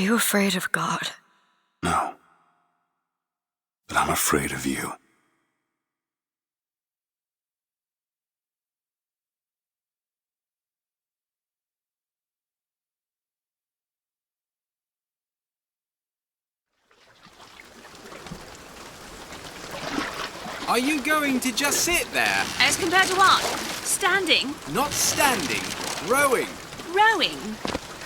you afraid of God? No. But I'm afraid of you. Are you going to just sit there? As compared to what? Standing? Not standing, rowing. Rowing?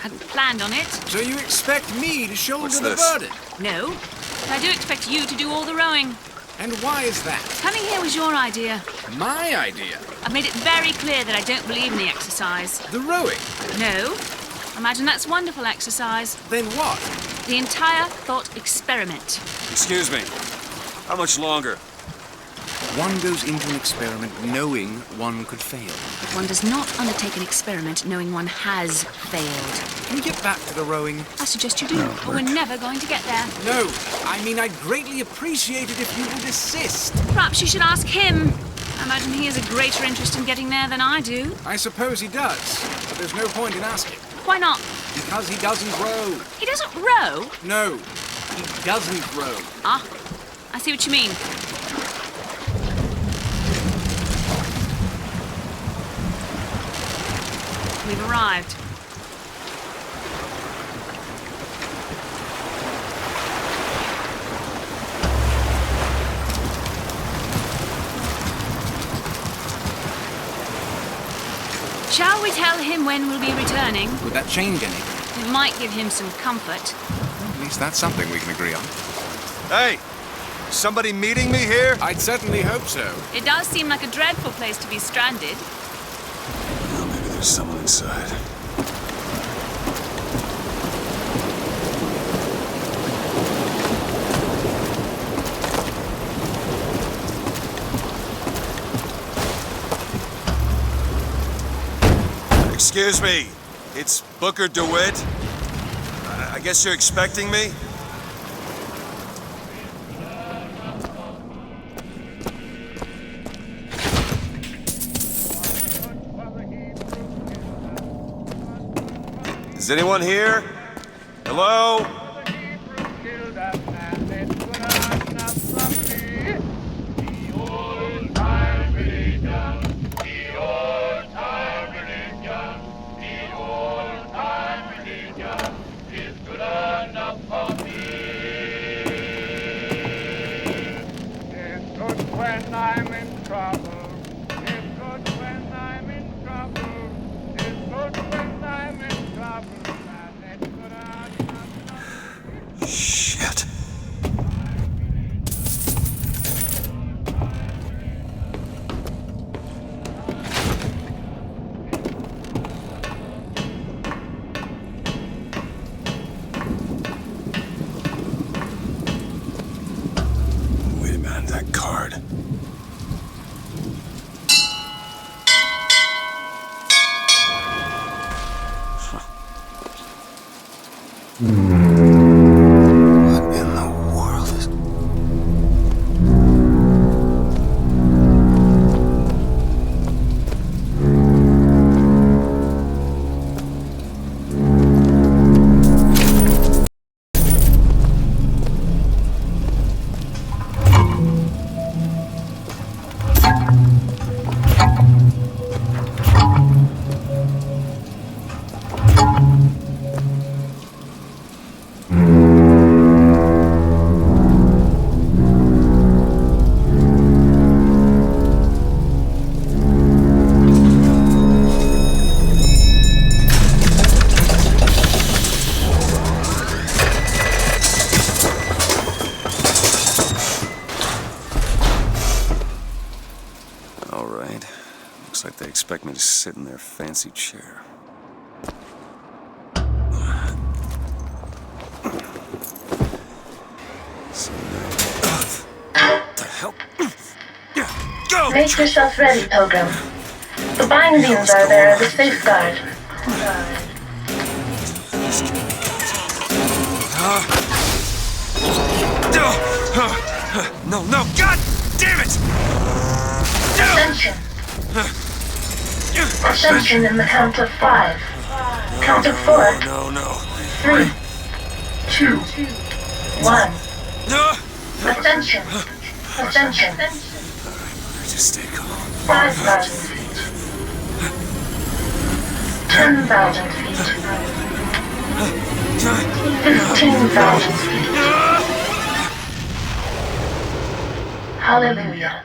Hadn't planned on it. So you expect me to shoulder What's the this? burden? No. But I do expect you to do all the rowing. And why is that? Coming here was your idea. My idea? I've made it very clear that I don't believe in the exercise. The rowing? No. Imagine that's wonderful exercise. Then what? The entire thought experiment. Excuse me. How much longer? One goes into an experiment knowing one could fail. But one does not undertake an experiment knowing one has failed. Can we get back to the rowing? I suggest you do, or we're never going to get there. No, I mean I'd greatly appreciate it if you would assist. Perhaps you should ask him. I imagine he has a greater interest in getting there than I do. I suppose he does, but there's no point in asking. Why not? Because he doesn't row. He doesn't row? No, he doesn't row. Ah, I see what you mean. We've arrived. Shall we tell him when we'll be returning? Would that change anything? It might give him some comfort. At least that's something we can agree on. Hey! Somebody meeting me here? I'd certainly hope so. It does seem like a dreadful place to be stranded. Well, maybe there's someone inside. Excuse me. It's Booker DeWitt. I guess you're expecting me? Is anyone here? Hello? When I'm in trouble, it's good when I'm in trouble, it's good when I'm in trouble, and it's good Shit. Wait a minute, that card. What in the world is... All right. Looks like they expect me to sit in their fancy chair. So what the hell? Go! Make yourself ready, Pilgrim. The bindings are there as a safeguard. No, no, God damn it! Ascension. Ascension in the count of 5. Count of 4. No, no. 3. 2, 1. Attention. Attention. Just stay calm. 5,000 feet. 10,000 feet. 15,000 feet. Hallelujah.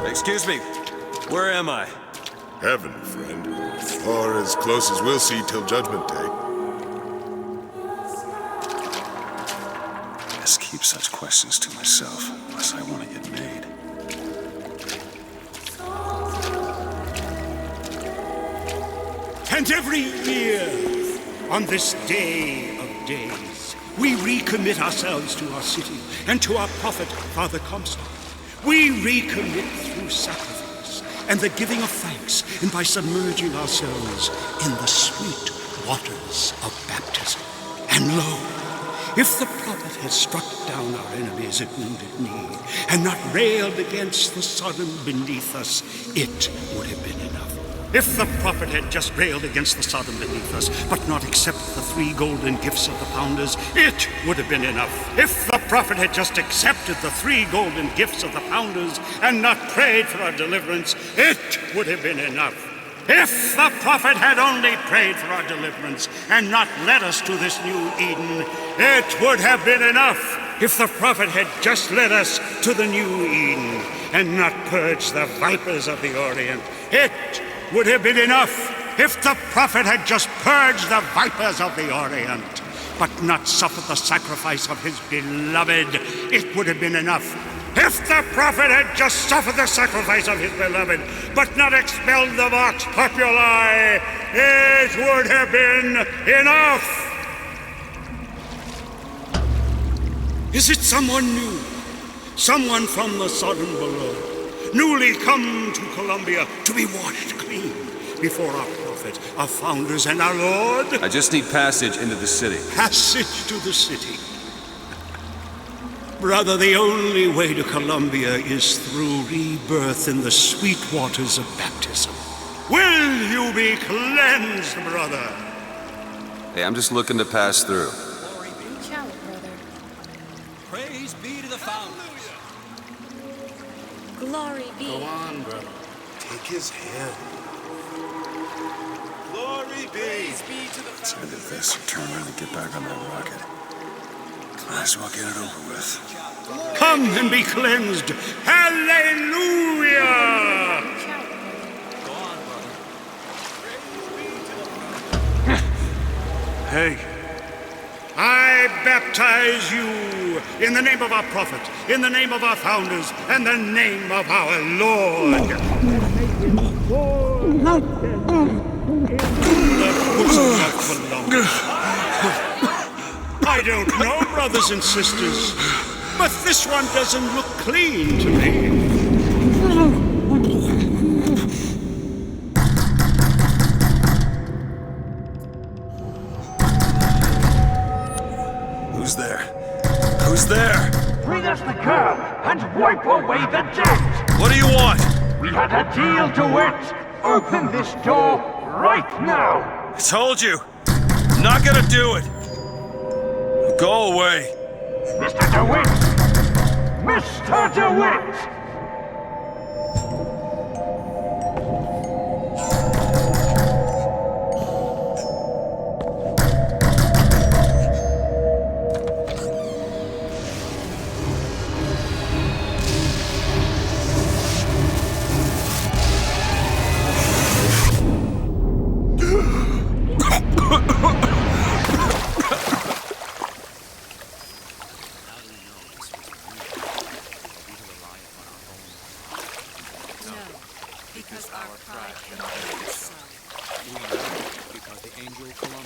Excuse me, where am I? Heaven, friend. Or as close as we'll see till Judgment Day. Best keep such questions to myself, unless I want to get made. And every year, on this day of days, we recommit ourselves to our city and to our prophet, Father Comstock. We recommit through sacrifice and the giving of thanks, and by submerging ourselves in the sweet waters of baptism. And lo, if the prophet had struck down our enemies at wounded knee and not railed against the Sodom beneath us, it would have been enough. If the prophet had just railed against the Sodom beneath us, but not accepted the 3 golden gifts of the founders, it would have been enough. If the prophet had just accepted the 3 golden gifts of the founders and not prayed for our deliverance, it would have been enough. If the prophet had only prayed for our deliverance and not led us to this new Eden, it would have been enough. If the prophet had just led us to the new Eden and not purged the vipers of the Orient, it would have been enough. If the prophet had just purged the vipers of the Orient, but not suffered the sacrifice of his beloved, it would have been enough. If the prophet had just suffered the sacrifice of his beloved, but not expelled the vox populi, it would have been enough. Is it someone new? Someone from the Sodom below, newly come to Columbia to be washed clean before our prophet, our founders, and our Lord? I just need passage into the city. Passage to the city. Brother, the only way to Columbia is through rebirth in the sweet waters of baptism. Will you be cleansed, brother? Hey, I'm just looking to pass through. Ciao, brother. Praise be to the founders. Glory be. Go on, brother. Take his hand. Glory be. Praise be to the Let's end founders. this and turn around and get back on that rocket. Might as well get it over with. Come and be cleansed. Hallelujah! Ciao, brother. Go on, brother. Hey, I baptize you in the name of our prophet, in the name of our founders, and the name of our Lord. The bosom of Columbia. I don't know, brothers and sisters, but this one doesn't look clean to me. Who's there? Who's there? Bring us the curb and wipe away the debt! What do you want? We had a deal to it! Open this door right now! I told you! I'm not gonna do it! Go away! Mr. DeWitt! Mr. DeWitt!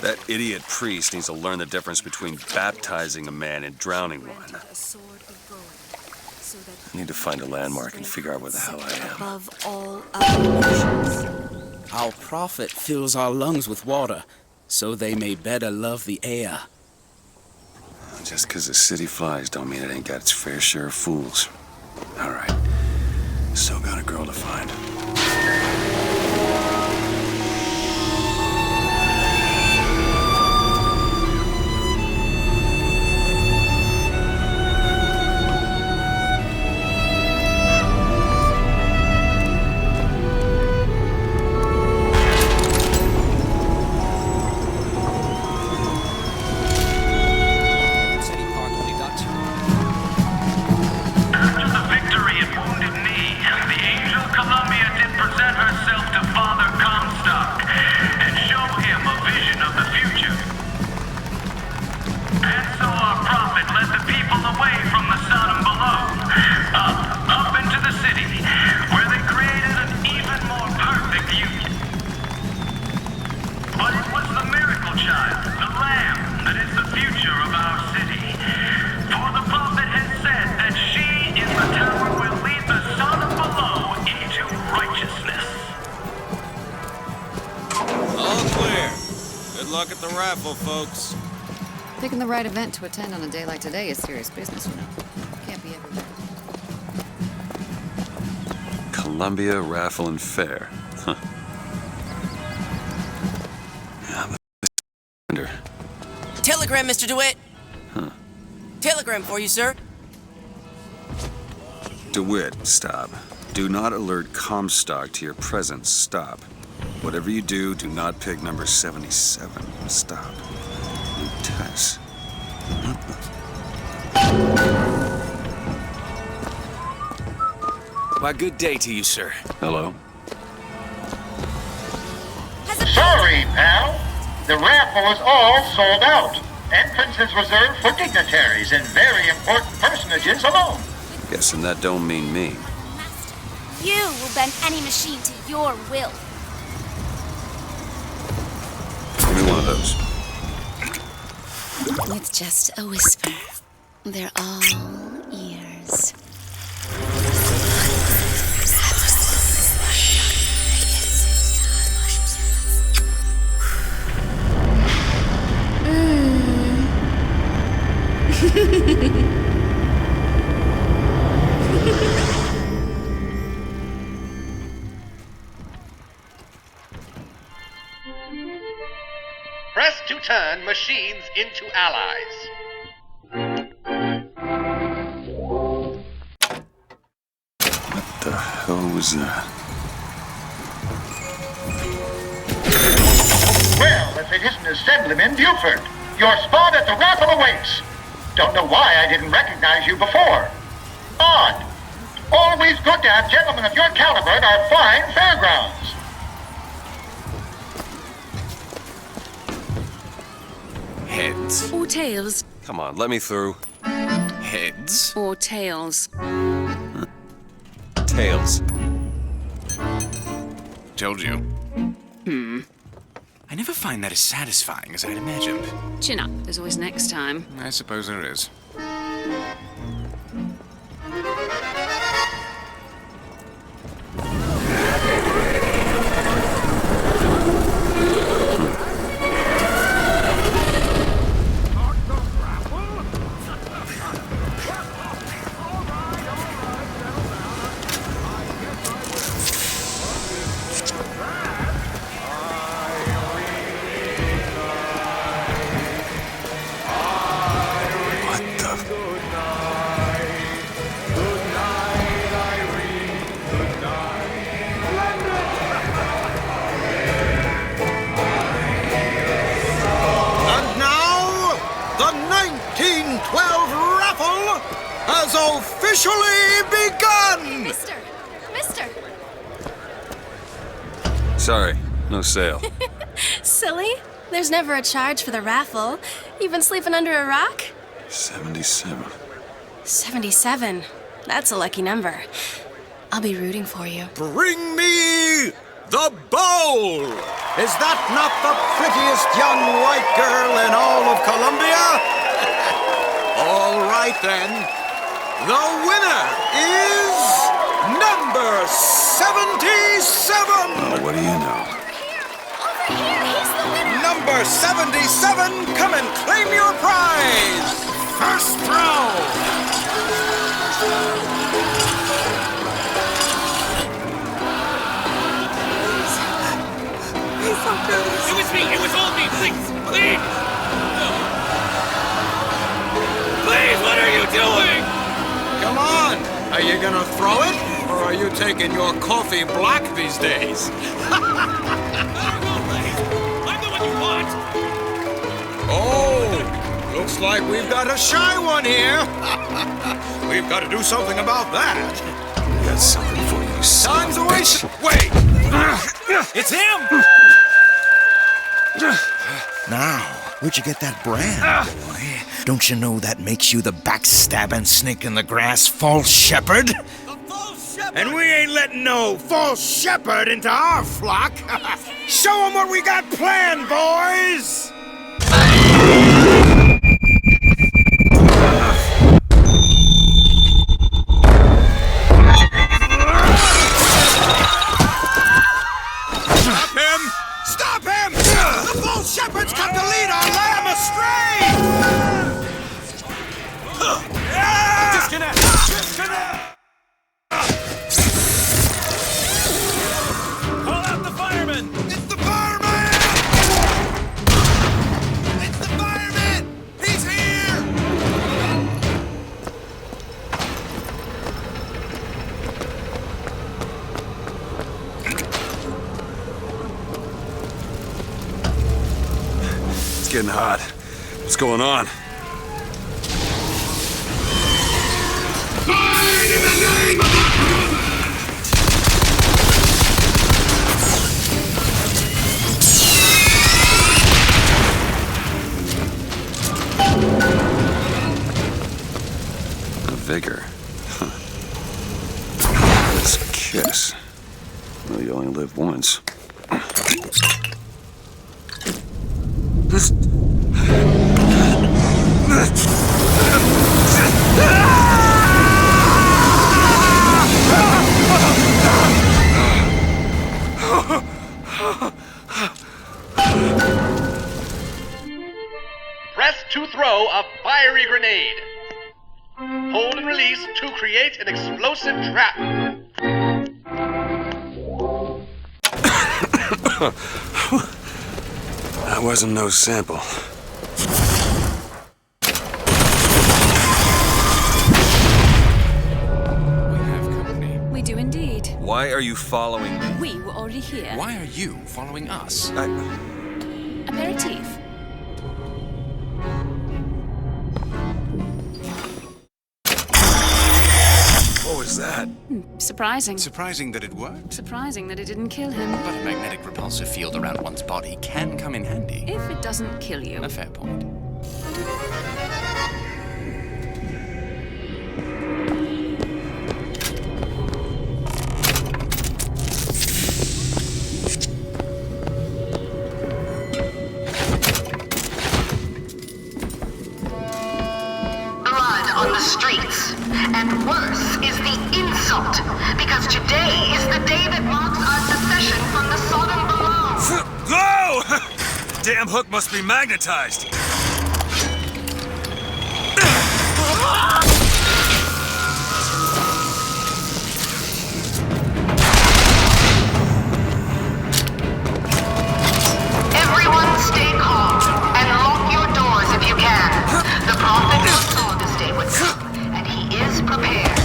That idiot priest needs to learn the difference between baptizing a man and drowning one. I need to find a landmark and figure out where the hell I am. Above all other Our prophet fills our lungs with water, so they may better love the air. Just 'cause the city flies don't mean it ain't got its fair share of fools. All right. Still got a girl to find. Look at the raffle, folks. Picking the right event to attend on a day like today is serious business, you know. Can't be everywhere. Columbia Raffle and Fair. Huh. Yeah, Telegram, Mr. DeWitt. Huh. Telegram for you, sir. DeWitt, stop. Do not alert Comstock to your presence. Stop. Whatever you do, do not pick number 77. Stop. New Tess. Why, good day to you, sir. Hello? Sorry, pal. The raffle is all sold out. Entrance is reserved for dignitaries and very important personages alone. Guessing that don't mean me. You will bend any machine to your will. Give me one of those. With just a whisper, they're all ears. Press to turn machines into allies. What the hell was that? Well, if it isn't Assemblyman Buford, your spot at the raffle awaits. Don't know why I didn't recognize you before. Odd. Always good to have gentlemen of your caliber at our fine fairgrounds. Head Heads. Or tails. Come on, let me through. Heads. Or tails. Tails. Told you. I never find that as satisfying as I'd imagined. Chin up. There's always next time. I suppose there is. Has officially begun! Mister! Sorry, no sale. Silly. There's never a charge for the raffle. You've been sleeping under a rock? 77. 77. That's a lucky number. I'll be rooting for you. Bring me the bowl! Is that not the prettiest young white girl in all of Columbia? All right then. The winner is number 77! Oh, what do you know? Over here! He's the winner! Number 77, come and claim your prize! First throw! It was me! It was all me! Please! Please, what are you doing? Come on! Are you gonna throw it? Or are you taking your coffee black these days? I'm the one you want! Oh! Looks like we've got a shy one here! We've got to do something about that! I got something for you, son. Time's a waste! Wait! It's him! Now, where'd you get that brand, boy? Don't you know that makes you the backstabbing snake in the grass false shepherd? The false shepherd! And we ain't letting no false shepherd into our flock! Show them what we got planned, boys! Stop him! Stop him! The false shepherd's come to lead our lamb astray! Disconnect! Disconnect! Call out the fireman! It's the fireman! It's the fireman! He's here! It's getting hot. What's going on? The vigor. Huh. Let's kiss. Well, you only live once. Press to throw a fiery grenade. Hold and release to create an explosive trap. That wasn't no sample. We do indeed. Why are you following me? We were already here. Why are you following us? Aperitif. What was that? Surprising. Surprising that it worked. Surprising that it didn't kill him. But a magnetic repulsive field around one's body can come in handy. If it doesn't kill you. A fair point. On the streets. And worse is the insult, because today is the day that marks our secession from the Sodom below. Go! Damn hook must be magnetized. Everyone stay calm and lock your doors if you can. The prophet saw this day would come, and he is prepared.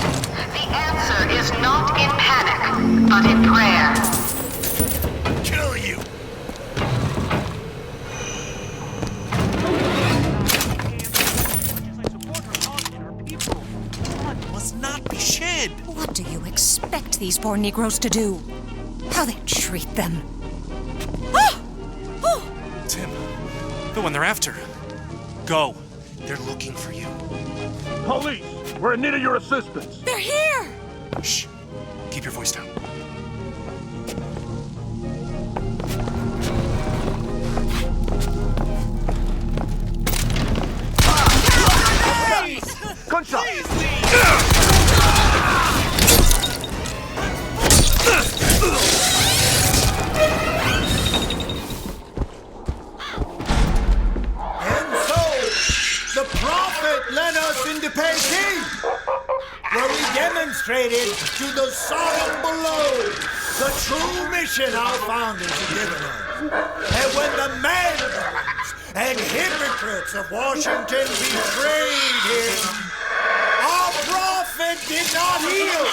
The answer is not in panic, but in prayer. Kill you! Blood must not be shed! What do you expect these poor Negroes to do? How they treat them? Tim, the one they're after. Go. They're looking for you. Police! We're in need of your assistance! They're here! Shh. Keep your voice down. Gunshot! The prophet led us into Peking, where we demonstrated to the Sodom below the true mission our founders had given us. And when the mandarins and hypocrites of Washington betrayed him, our prophet did not heal.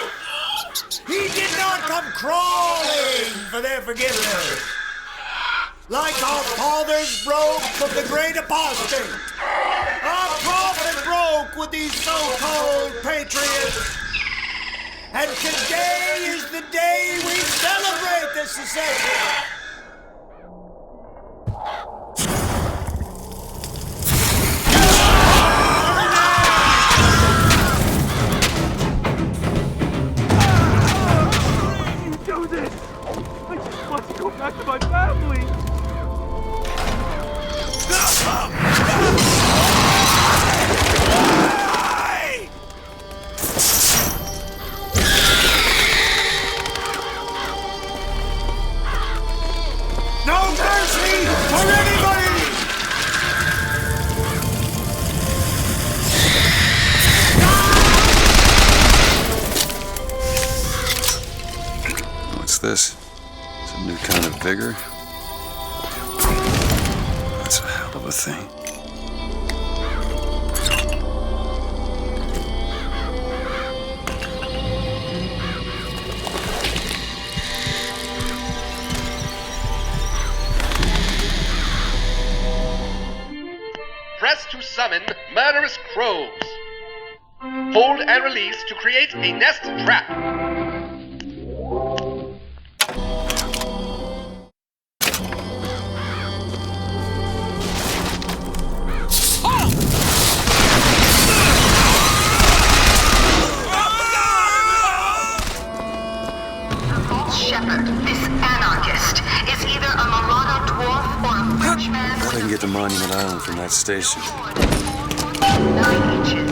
He did not come crawling for their forgiveness. Like our fathers broke from the great apostate, our prophet broke with these so-called patriots. And today is the day we celebrate this secession. You do this! I just want to go back to my family! No mercy for anybody! What's this? It's a new kind of vigor? That's a hell of a thing. Press to summon murderous crows. Hold and release to create a nest trap. Shepherd, this anarchist, is either a mulatto dwarf or a Frenchman. I can get to Monument Island from that station. 9 inches.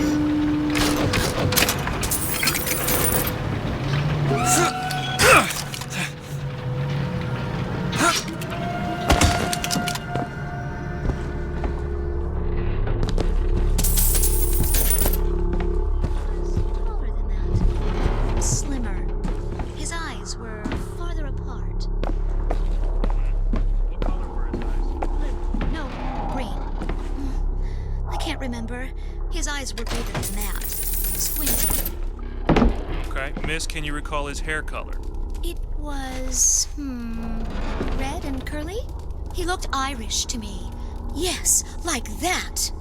Slimmer. His eyes were farther apart. What color were his eyes? No, green. I can't remember. His eyes were bigger than that. Squinty. Okay, Miss, can you recall his hair color? It was, red and curly? He looked Irish to me. Yes, like that.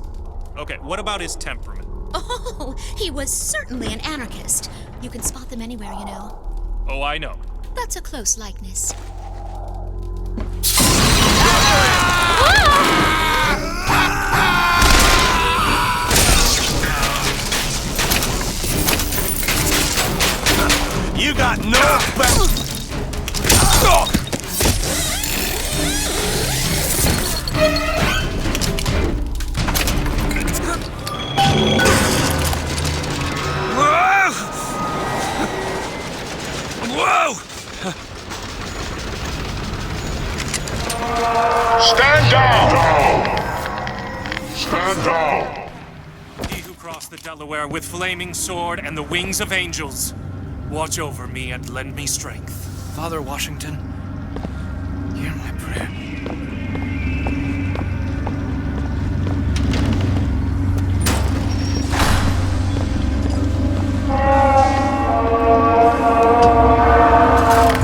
Okay, what about his temperament? Oh, he was certainly an anarchist. You can spot them anywhere, you know. Oh, I know. That's a close likeness. down! He who crossed the Delaware with flaming sword and the wings of angels, watch over me and lend me strength. Father Washington, hear my prayer.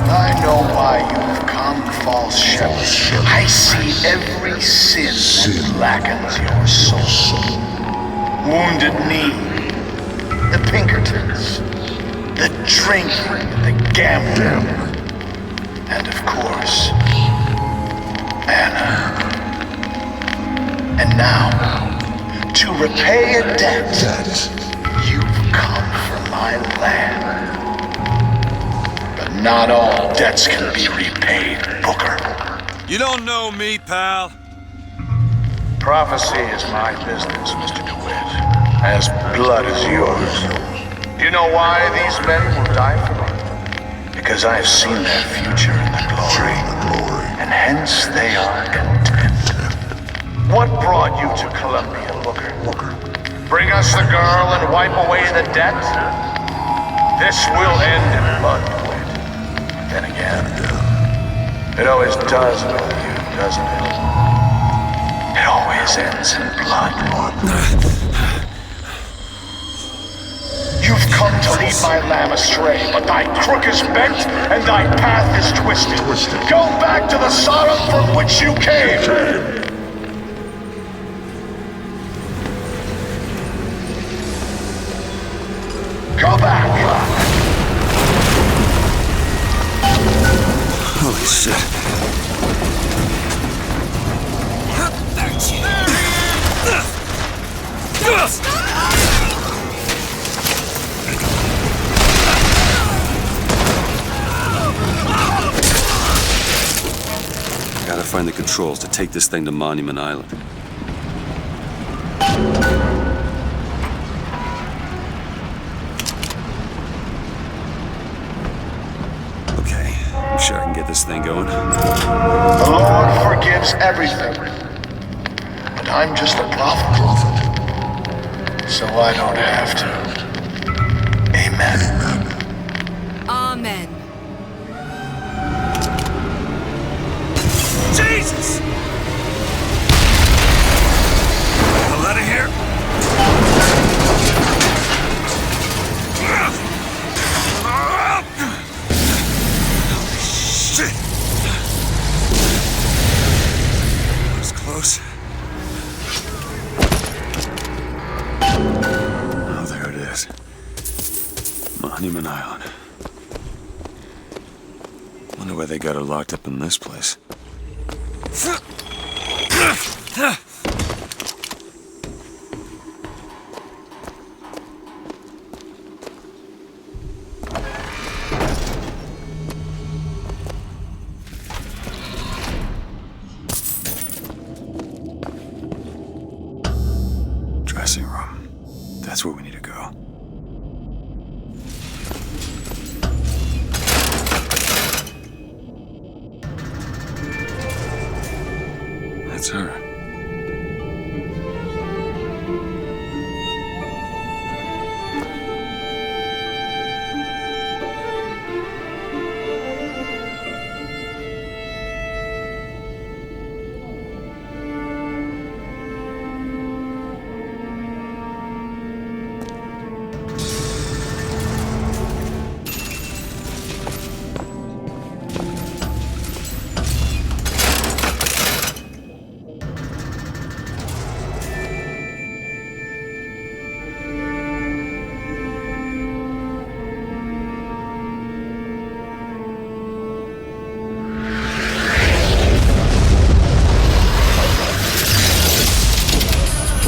I know why you've come, false shepherd. I see every sin that blackens your soul. Wounded knee, the Pinkertons, the drinking, the gambling, and of course, Anna. And now, to repay a debt, you've come from my land. But not all debts can be repaid, Booker. You don't know me, pal. Prophecy is my business, Mr. DeWitt. As blood as yours. Do you know why these men will die for me? Because I have seen their future in the glory, and hence they are content. What brought you to Columbia, Booker? Bring us the girl and wipe away the debt? This will end in blood, DeWitt. Then again, it always does with you, doesn't it? It always ends in blood. You've come to lead my lamb astray, but thy crook is bent and thy path is twisted. Go back to the Sodom from which you came! Go back! Holy shit. Gotta find the controls to take this thing to Monument Island. Okay, I'm sure I can get this thing going. The Lord forgives everything. But I'm just a prophet. So I don't have to. Amen. Amen. Jesus! Hell out of here! Holy shit! That was close. Oh, there it is. Monument Island. Wonder why they got her locked up in this place. Dressing room. That's where we need to go. That's her.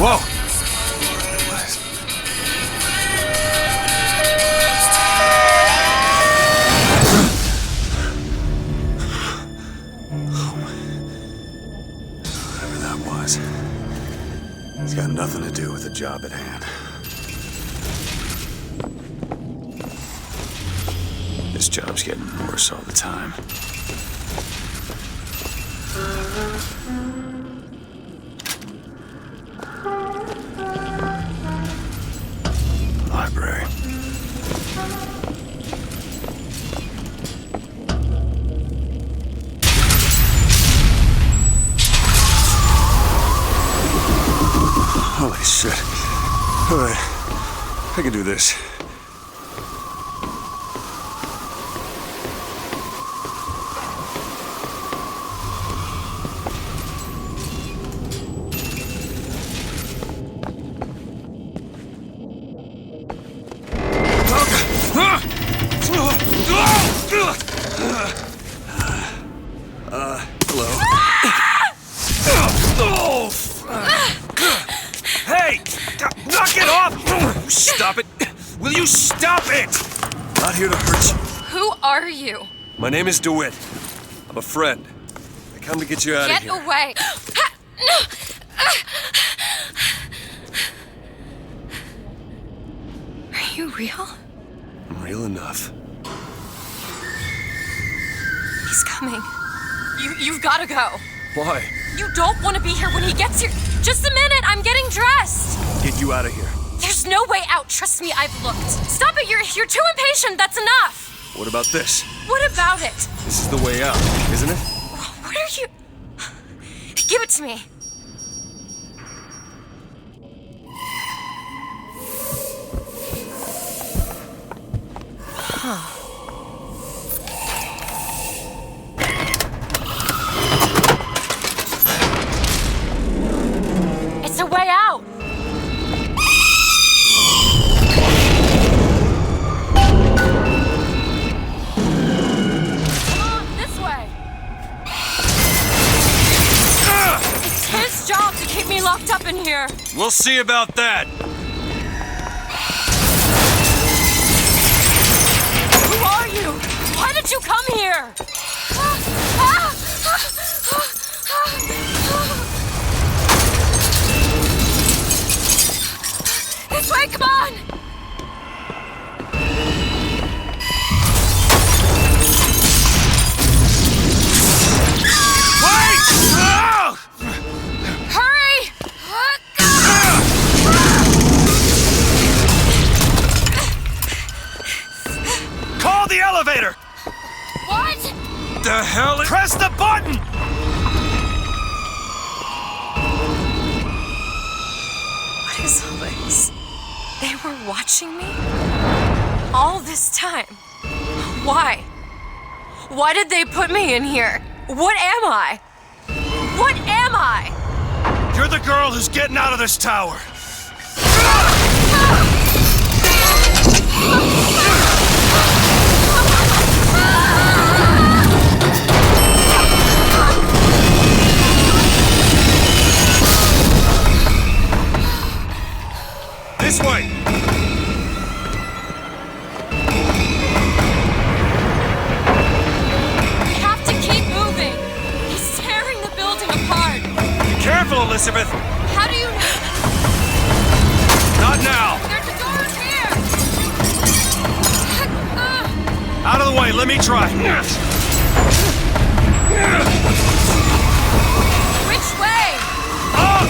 Whoa! Whatever that was, it's got nothing to do with the job at hand. This job's getting worse all the time. Shit. Alright. I can do this. Hello. Hey! Knock it off! Stop it! Will you stop it? Not here to hurt you. Who are you? My name is DeWitt. I'm a friend. I come to get you out of here. Get away! Are you real? I'm real enough. He's coming. You've gotta go. Why? You don't want to be here when he gets here. Just a minute, I'm getting dressed. Get you out of here. There's no way out. Trust me, I've looked. Stop it, you're too impatient. That's enough. What about this? What about it? This is the way out, isn't it? What are you... Give it to me. Huh. It's a way out! Come on, this way! It's his job to keep me locked up in here! We'll see about that! Who are you? Why did you come here? This way, come on! Wait! Hurry! Call the elevator! What? The hell? Press the button! What is all this? They were watching me? All this time? Why? Why did they put me in here? What am I? What am I? You're the girl who's getting out of this tower. This way! We have to keep moving. He's tearing the building apart. Be careful, Elizabeth! How do you... Not now! There's a door here! Out of the way, let me try. Which way? Up!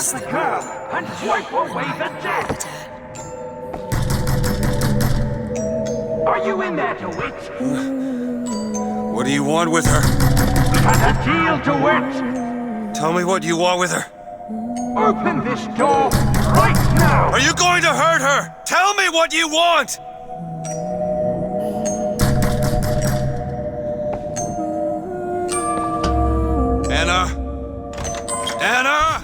Press the curve and swipe away the jet. Are you in there, DeWitt? What do you want with her? We had a deal, DeWitt. Tell me what you want with her. Open this door right now. Are you going to hurt her? Tell me what you want! Anna? Anna!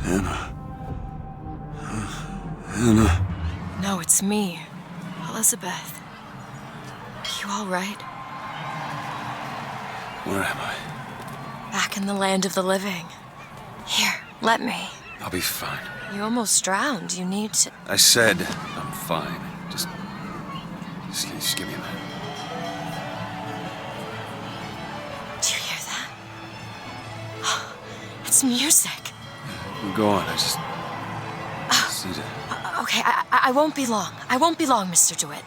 Anna. No, it's me, Elizabeth. You all right? Where am I? Back in the land of the living. Here, let me. I'll be fine. You almost drowned. You need to... I said I'm fine. Just give me a minute. Do you hear that? It's music. Go on, I just need to... Okay, I won't be long. I won't be long, Mr. DeWitt.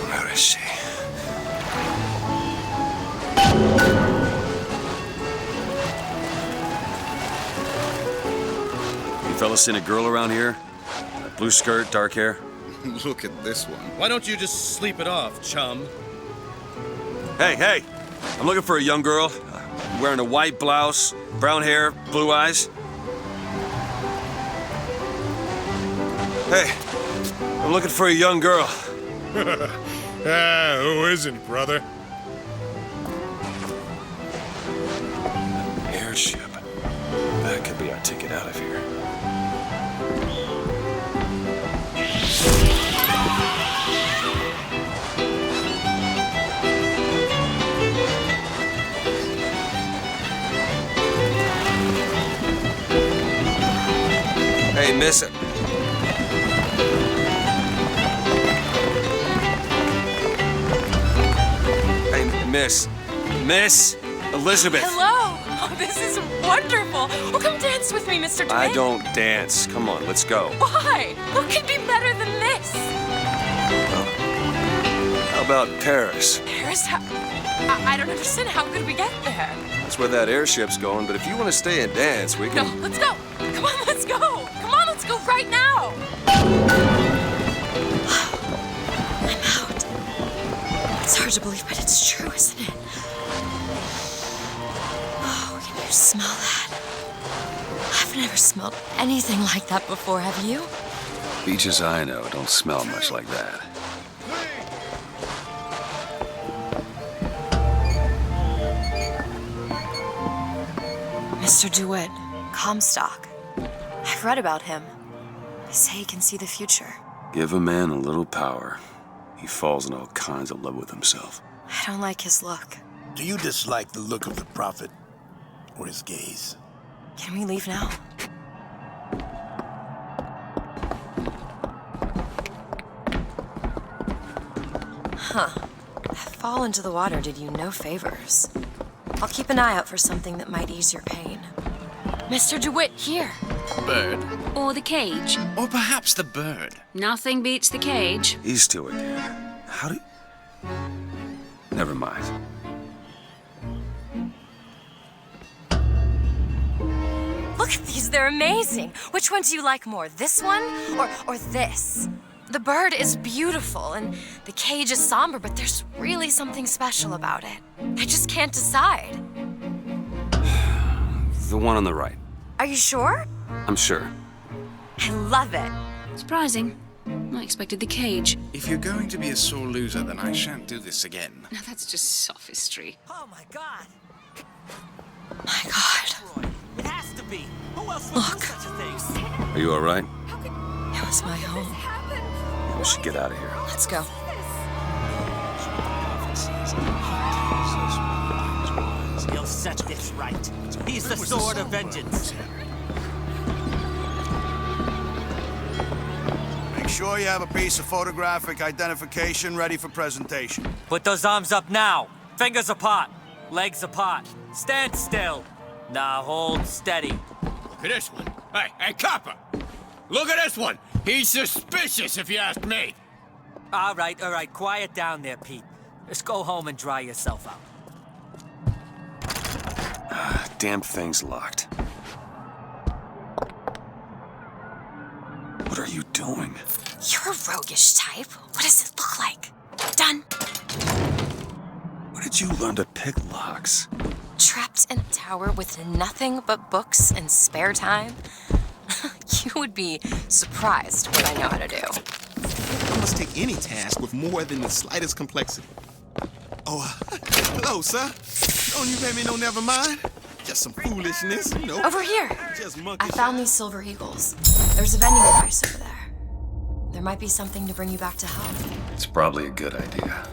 Where is she? You fellas seen a girl around here? Blue skirt, dark hair? Look at this one. Why don't you just sleep it off, chum? Hey! I'm looking for a young girl. Wearing a white blouse, brown hair, blue eyes. Hey, I'm looking for a young girl. Who isn't, brother? Airship. That could be our ticket out of here. Hey, miss. Hey, Miss Elizabeth. Hello! Oh, this is wonderful. Oh, come dance with me, Mr. DeWitt. I don't dance. Come on, let's go. Why? What could be better than this? How about Paris? Paris? I don't understand. How could we get there? That's where that airship's going, but if you want to stay and dance, we can... No, let's go. Come on, let's go. Come on, let's go right now. I'm out. It's hard to believe, but it's true, isn't it? Oh, can you smell that? I've never smelled anything like that before, have you? Beaches I know don't smell much like that. Mr. DeWitt, Comstock. I've read about him. They say he can see the future. Give a man a little power. He falls in all kinds of love with himself. I don't like his look. Do you dislike the look of the prophet? Or his gaze? Can we leave now? Huh. That fall into the water did you no favors. I'll keep an eye out for something that might ease your pain. Mr. DeWitt, here. Bird. Or the cage. Or perhaps the bird. Nothing beats the cage. These two again. How do... Never mind. Look at these, they're amazing. Which one do you like more, this one or this? The bird is beautiful and the cage is somber, but there's really something special about it. I just can't decide. The one on the right. Are you sure? I'm sure. I love it. Surprising. I expected the cage. If you're going to be a sore loser, then I shan't do this again. Now that's just sophistry. Oh my God! My God. It has to be. Who else would do such a thing? Are you all right? It was my home. We should get out of here. Let's go. He'll set this right. He's the sword of vengeance. Make sure you have a piece of photographic identification ready for presentation? Put those arms up now. Fingers apart. Legs apart. Stand still. Now hold steady. Look at this one. Hey, copper! Look at this one! He's suspicious, if you ask me. All right. Quiet down there, Pete. Just go home and dry yourself out. Damn thing's locked. What are you doing? You're a roguish type. What does it look like? Done. Where did you learn to pick locks? Trapped in a tower with nothing but books and spare time? You would be surprised what I know how to do. I must take any task with more than the slightest complexity. Oh, hello, sir. Don't you pay me no never mind? Just some foolishness, you know. Over here. Just monkey I found these silver eagles. There's a vending device over there. There might be something to bring you back to health. It's probably a good idea.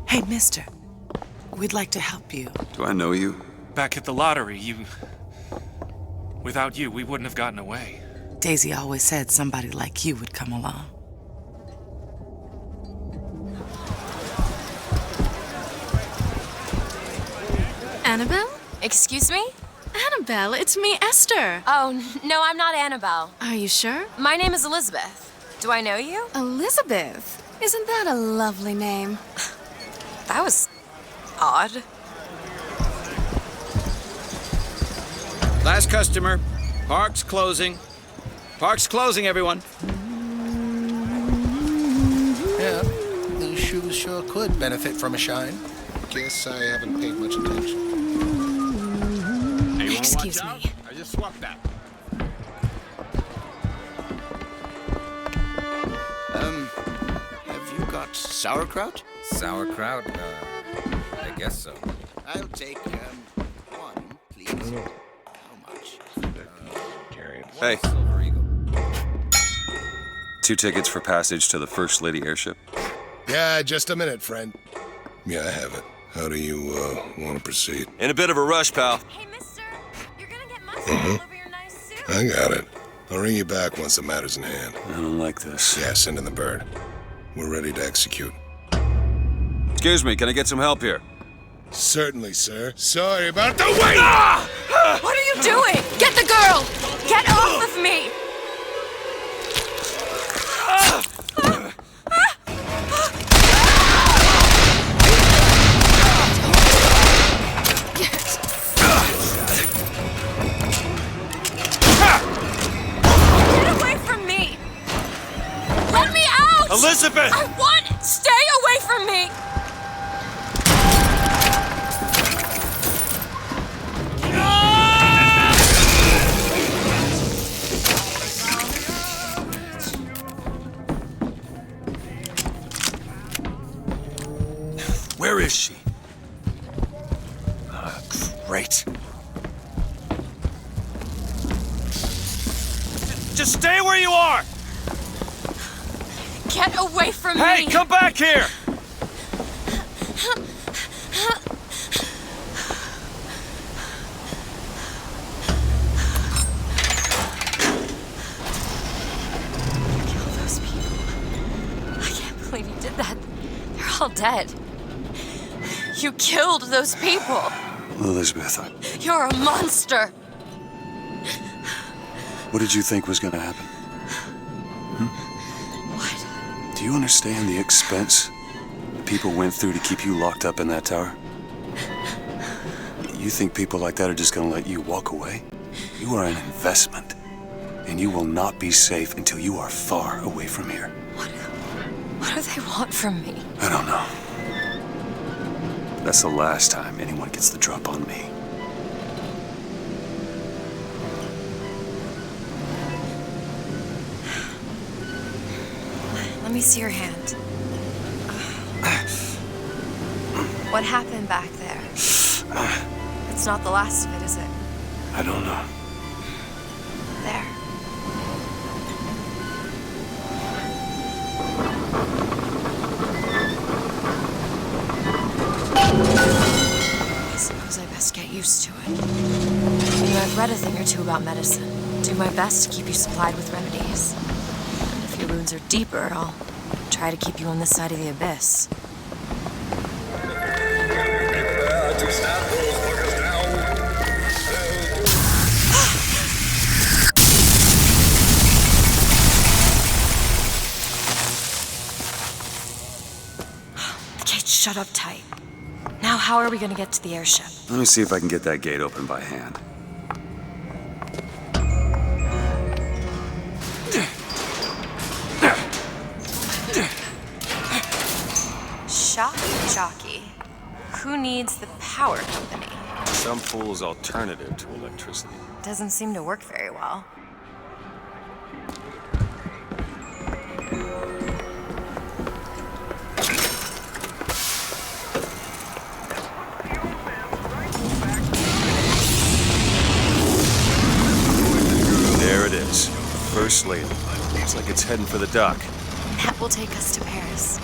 Hey, mister. We'd like to help you. Do I know you? Back at the lottery, without you, we wouldn't have gotten away. Daisy always said somebody like you would come along. Annabelle? Excuse me? Annabelle, it's me, Esther. Oh, no, I'm not Annabelle. Are you sure? My name is Elizabeth. Do I know you? Elizabeth? Isn't that a lovely name? That was odd. Last customer. Park's closing. Park's closing, everyone. Yeah, these shoes sure could benefit from a shine. Guess I haven't paid much attention. Hey, you Excuse wanna watch me. out? I just swapped that. Have you got sauerkraut? Sauerkraut? I guess so. I'll take, one, please. How much? Hey. 2 tickets for passage to the First Lady airship. Yeah, just a minute, friend. Yeah, I have it. How do you, want to proceed? In a bit of a rush, pal. Hey, mister, you're gonna get mustard all over your nice suit. I got it. I'll ring you back once the matter's in hand. I don't like this. Yeah, send in the bird. We're ready to execute. Excuse me, can I get some help here? Certainly, sir. Sorry about the wait! What are you doing? Get the girl! Get off of me! Get away from me! Let me out! Elizabeth! I want... Stay away from me! Where is she? Great. Just stay where you are! Get away from me! Hey, come back here! Kill those people. I can't believe you did that. They're all dead. You killed those people. Elizabeth, You're a monster. what did you think was gonna happen? What? Do you understand the expense people went through to keep you locked up in that tower? You think people like that are just gonna let you walk away? You are an investment, and you will not be safe until you are far away from here. What do they want from me? I don't know. That's the last time anyone gets the drop on me. Let me see your hand. What happened back there? It's not the last of it, is it? I don't know. There. I suppose I best get used to it. I've read a thing or two about medicine. do my best to keep you supplied with remedies. And if your wounds are deeper, I'll try to keep you on this side of the abyss. The gate's shut up tight. Now how are we gonna get to the airship? Let me see if I can get that gate open by hand. Shock jockey. Who needs the power company? Some fool's alternative to electricity. Doesn't seem to work very well. There it is. First lady. Looks like it's heading for the dock. That will take us to Paris.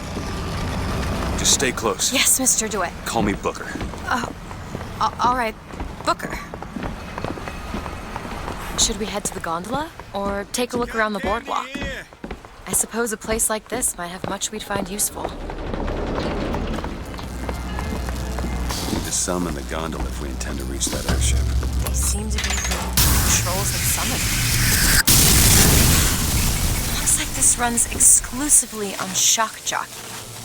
Just stay close. Yes, Mr. DeWitt. Call me Booker. All right, Booker. Should we head to the gondola or take a look around the boardwalk? I suppose a place like this might have much we'd find useful. We need to summon the gondola if we intend to reach that airship. They seem to be the controls that summon. Looks like this runs exclusively on shock jockey.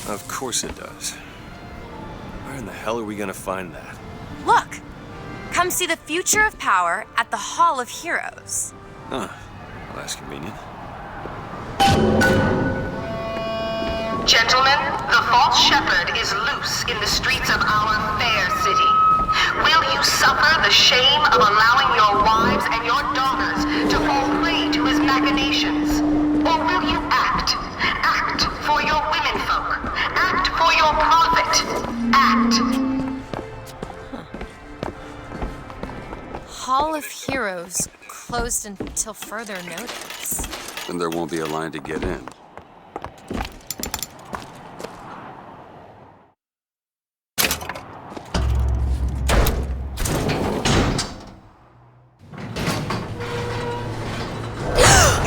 Of course it does. Where in the hell are we gonna find that? Look! Come see the future of power at the Hall of Heroes. Huh. Well, that's convenient. Gentlemen, the false shepherd is loose in the streets of our fair city. Will you suffer the shame of allowing your wives and your daughters to fall prey to his machinations? Or will you act? Act for your womenfolk. Act for your profit. Act. Hall of Heroes closed until further notice. Then there won't be a line to get in.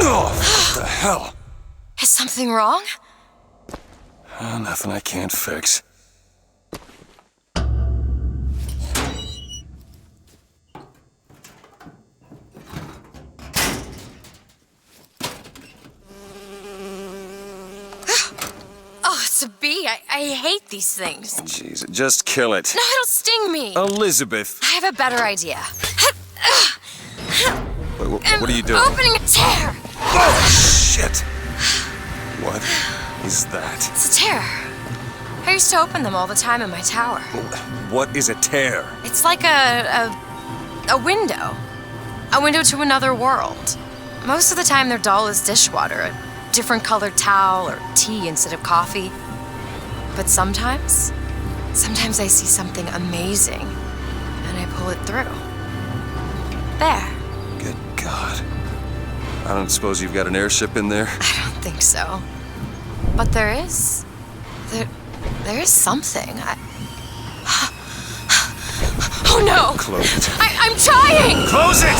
Oh, what the hell? Is something wrong? Nothing I can't fix. Oh, it's a bee. I hate these things. Jeez, just kill it. No, it'll sting me. Elizabeth. I have a better idea. Wait, what are you doing? Opening a tear. Oh, shit. What is that? It's a tear. I used to open them all the time in my tower. What is a tear? It's like a window. A window to another world. Most of the time they're dull as dishwater, a different colored towel or tea instead of coffee. But sometimes I see something amazing and I pull it through. There. Good God. I don't suppose you've got an airship in there? I don't think so. But there is. There is something. Oh no! Close it. I'm trying! Close it!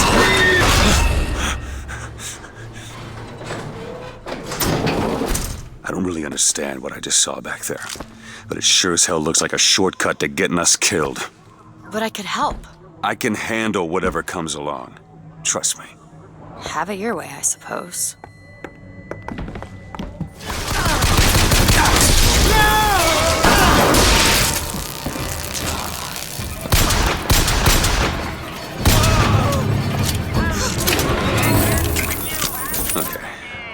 I don't really understand what I just saw back there, but it sure as hell looks like a shortcut to getting us killed. But I could help. I can handle whatever comes along. Trust me. Have it your way, I suppose. Okay,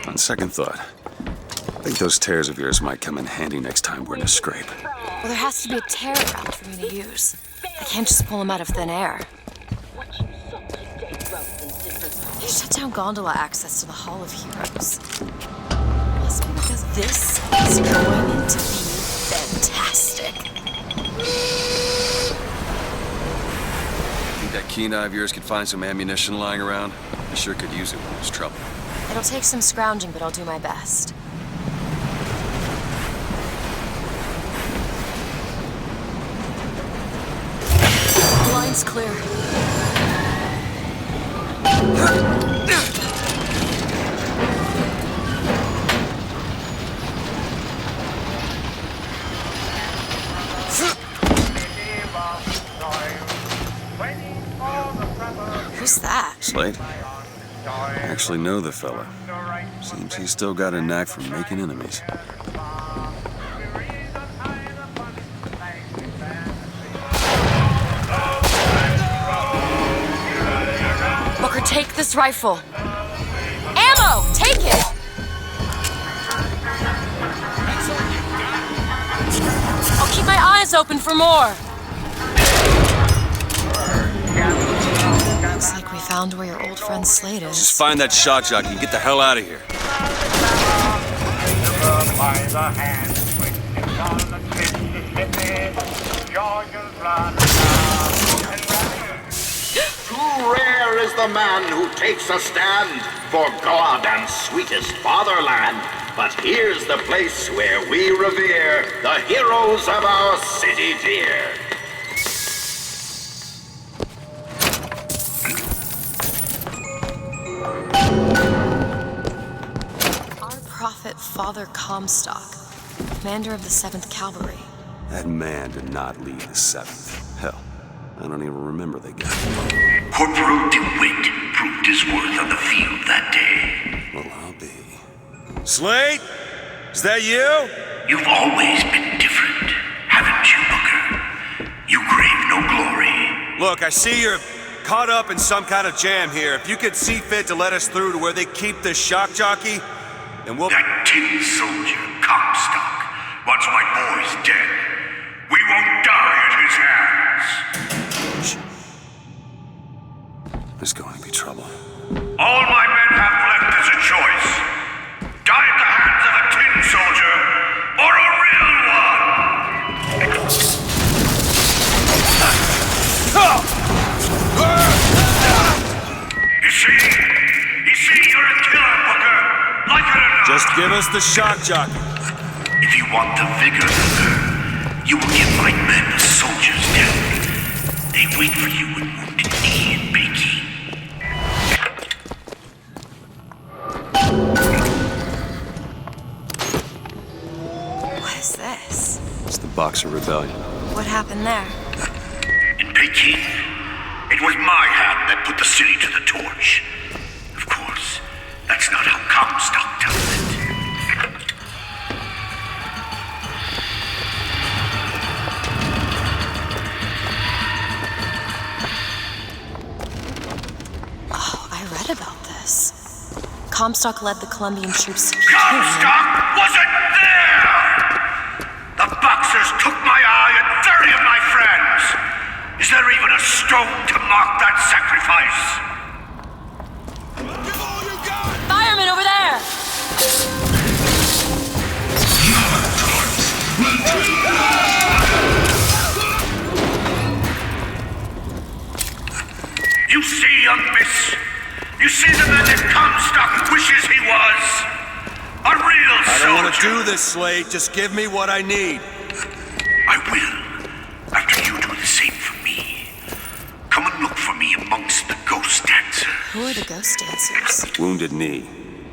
on second thought, I think those tears of yours might come in handy next time we're in a scrape. Well, there has to be a tear around for me to use. I can't just pull them out of thin air. They shut down gondola access to the Hall of Heroes. Must be because this is going to be fantastic. Think that keen eye of yours could find some ammunition lying around? I sure could use it when there's trouble. It'll take some scrounging, but I'll do my best. The line's clear. Who's that? Slade? I actually know the fella. Seems he's still got a knack for making enemies. Booker, take this rifle. Ammo! Take it! I'll keep my eyes open for more. Looks like we found where your old friend Slade is. Just find that shock jockey and get the hell out of here. Too rare is the man who takes a stand for God and sweetest fatherland. But here's the place where we revere the heroes of our city dear. Our prophet, Father Comstock, commander of the 7th Cavalry. That man did not lead the 7th. Hell, I don't even remember the guy. Corporal DeWitt proved his worth on the field that day. Well, I'll be. Slade? Is that you? You've always been different, haven't you, Booker? You crave no glory. Look, I see you're caught up in some kind of jam here. If you could see fit to let us through to where they keep this shock jockey, then we'll... That tin soldier, Comstock, wants my boys dead. We won't die at his hands. There's going to be trouble. All my men have left is a choice. Die at the hands of a tin soldier, or a real one! You see, you're a killer, Booker. Like it or not. Just give us the shock jockey. If you want the vigor, Booker, you will give my men a soldier's death. They wait for you in Wounded Knee in Peking. What is this? It's the Boxer Rebellion. What happened there? In Peking, it was my hand that put the city to the torch. Of course, that's not how Comstock tells it. Oh, I read about this. Comstock led the Colombian troops to Peking. Comstock wasn't there! The Boxers took my eye and 30 of my friends! Is there even a stone to mark that sacrifice? Fireman over there! You see, young miss? You see the man that Comstock wishes he was? A real soldier! I don't want to do this, Slade. Just give me what I need. I will, after you do the same for me. Come and look for me amongst the ghost dancers. Who are the ghost dancers? Wounded Knee.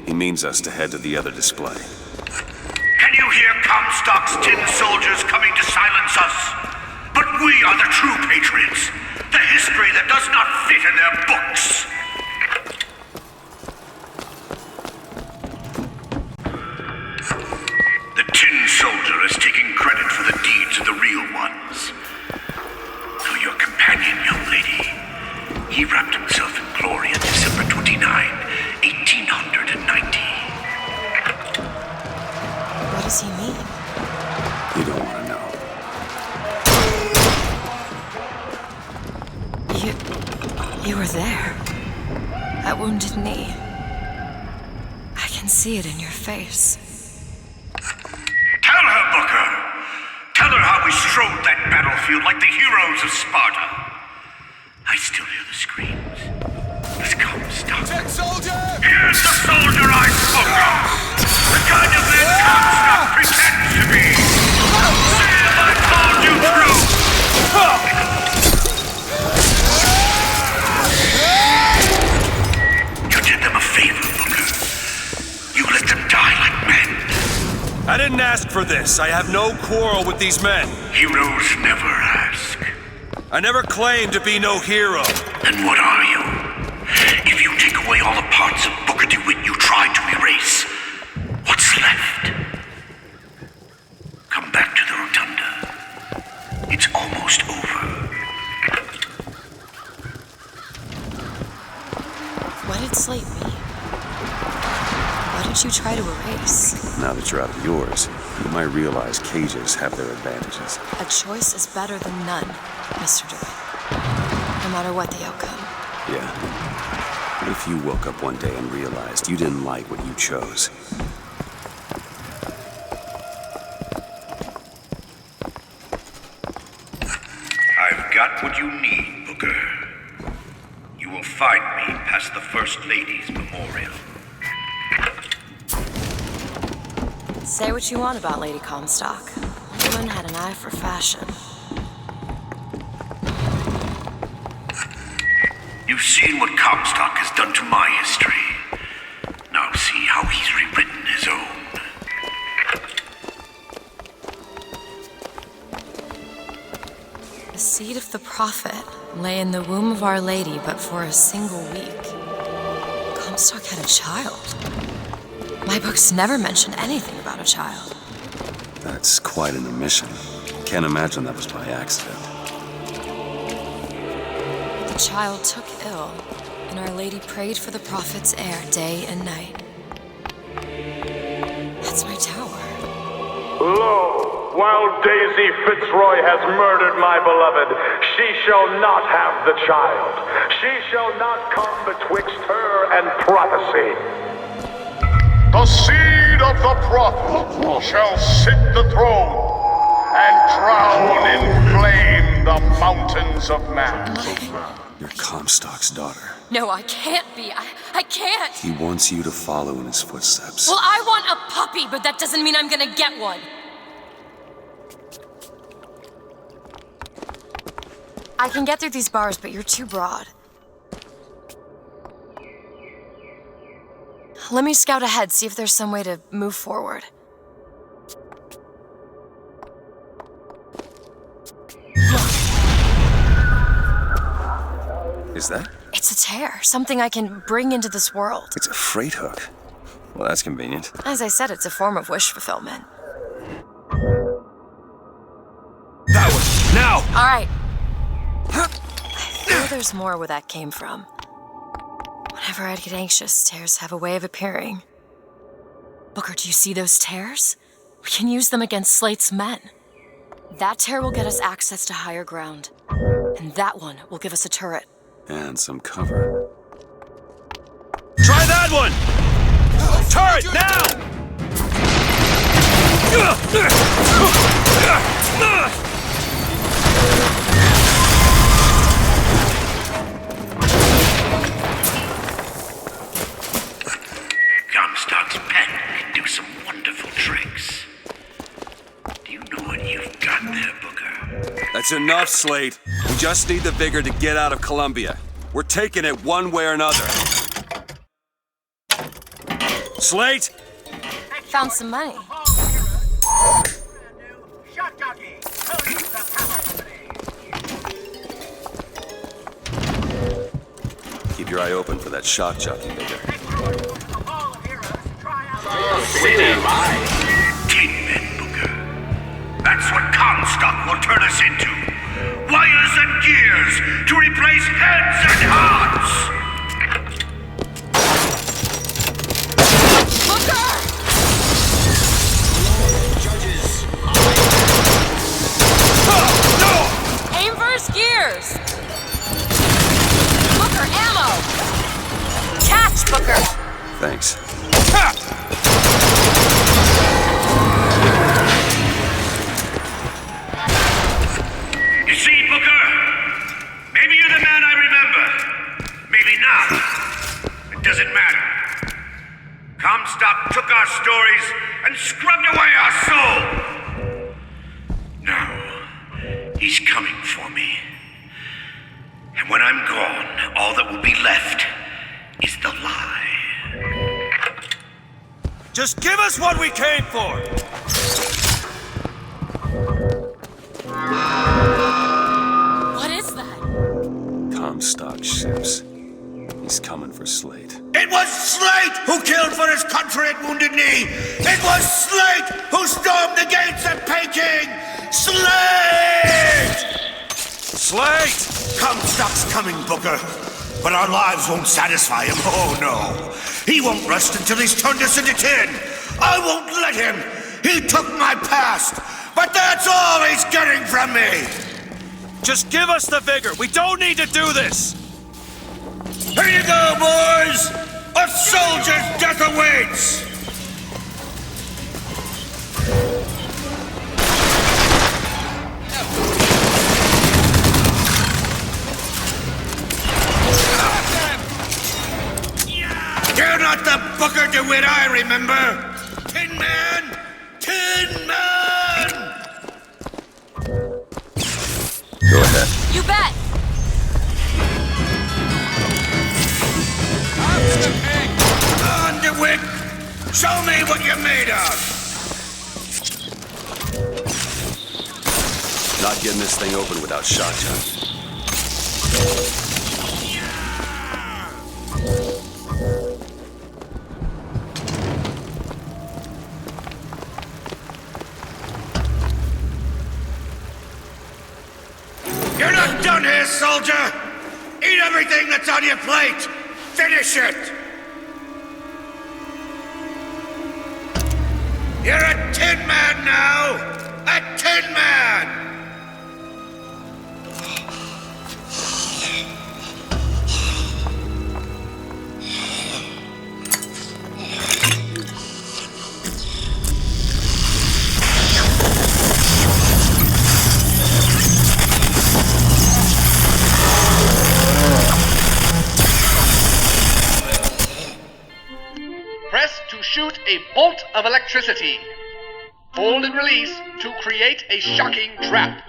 He means us to head to the other display. Can you hear Comstock's tin soldiers coming to silence us? But we are the true patriots. The history that does not fit in their books. The tin soldier is taking credit for the deeds of the real ones. Though your companion, young lady, he wrapped himself in glory on December 29, 1890. What does he mean? You don't want to know. You were there. At Wounded Knee. I can see it in your face. Tell her, Booker! Tell her how we strode that battlefield like the heroes of Sparta. I still hear the screams. Let's come, stop. Check, soldier! Here's the soldier I spoke of! The kind of man Comstock pretends to be! Say if I called you through! You did them I didn't ask for this. I have no quarrel with these men. Heroes never ask. I never claimed to be no hero. Then what are you? If you take away all the parts of Booker DeWitt you tried to erase, what's left? Come back to the Rotunda. It's almost over. What did Slate mean? What did you try to erase? Now that you're out of yours, you might realize cages have their advantages. A choice is better than none, Mr. DeWitt. No matter what the outcome. Yeah. What if you woke up one day and realized you didn't like what you chose? I've got what you need, Booker. You will find me past the First Lady's memorial. Say what you want about Lady Comstock. The woman had an eye for fashion. You've seen what Comstock has done to my history. Now see how he's rewritten his own. The seed of the prophet lay in the womb of Our Lady, but for a single week. Comstock had a child. My books never mention anything about a child. That's quite an omission. Can't imagine that was by accident. The child took ill, and Our Lady prayed for the prophet's heir day and night. That's my tower. Lo, while Daisy Fitzroy has murdered my beloved, she shall not have the child. She shall not come betwixt her and prophecy. The seed of the prophet shall sit the throne and drown in flame the mountains of man. You're Comstock's daughter. No, I can't be. I can't. He wants you to follow in his footsteps. Well, I want a puppy, but that doesn't mean I'm gonna get one. I can get through these bars, but you're too broad. Let me scout ahead, see if there's some way to move forward. Is that? It's a tear, something I can bring into this world. It's a freight hook. Well, that's convenient. As I said, it's a form of wish fulfillment. That one! Now! All right. I feel there's more where that came from. Whenever I'd get anxious, tears have a way of appearing. Booker, do you see those tears? We can use them against Slate's men. That tear will get us access to higher ground. And that one will give us a turret. And some cover. Try that one! Turret, now! Comstock's pen can do some wonderful tricks. Do you know what you've got there, Booker? That's enough, Slate. We just need the vigor to get out of Columbia. We're taking it one way or another. Slate! Found some money. Keep your eye open for that shock jockey vigor. Tin men, Booker. That's what Comstock will turn us into. Wires and gears to replace heads and hearts. Booker! Aim for his gears! Booker, ammo! Catch, Booker! Thanks. You see, Booker? Maybe you're the man I remember. Maybe not. It doesn't matter. Comstock took our stories and scrubbed away our soul. Now, he's coming for me. And when I'm gone, all that will be left is the lie. Just give us what we came for! What is that? Comstock ships. He's coming for Slate. It was Slate who killed for his country at Wounded Knee! It was Slate who stormed the gates of Peking! Slate! Slate! Comstock's coming, Booker. But our lives won't satisfy him. Oh, no. He won't rest until he's turned us into tin. I won't let him. He took my past. But that's all he's getting from me. Just give us the vigor. We don't need to do this. Here you go, boys. A soldier's death awaits. You're not the Booker DeWitt I remember! Tin Man! Tin Man! Go ahead. You bet! Come on, DeWitt! Show me what you're made of! Not getting this thing open without shotgun. You're not done here, soldier! Eat everything that's on your plate! Finish it! You're a Tin Man now! A Tin Man! Press to shoot a bolt of electricity. Hold and release to create a shocking trap.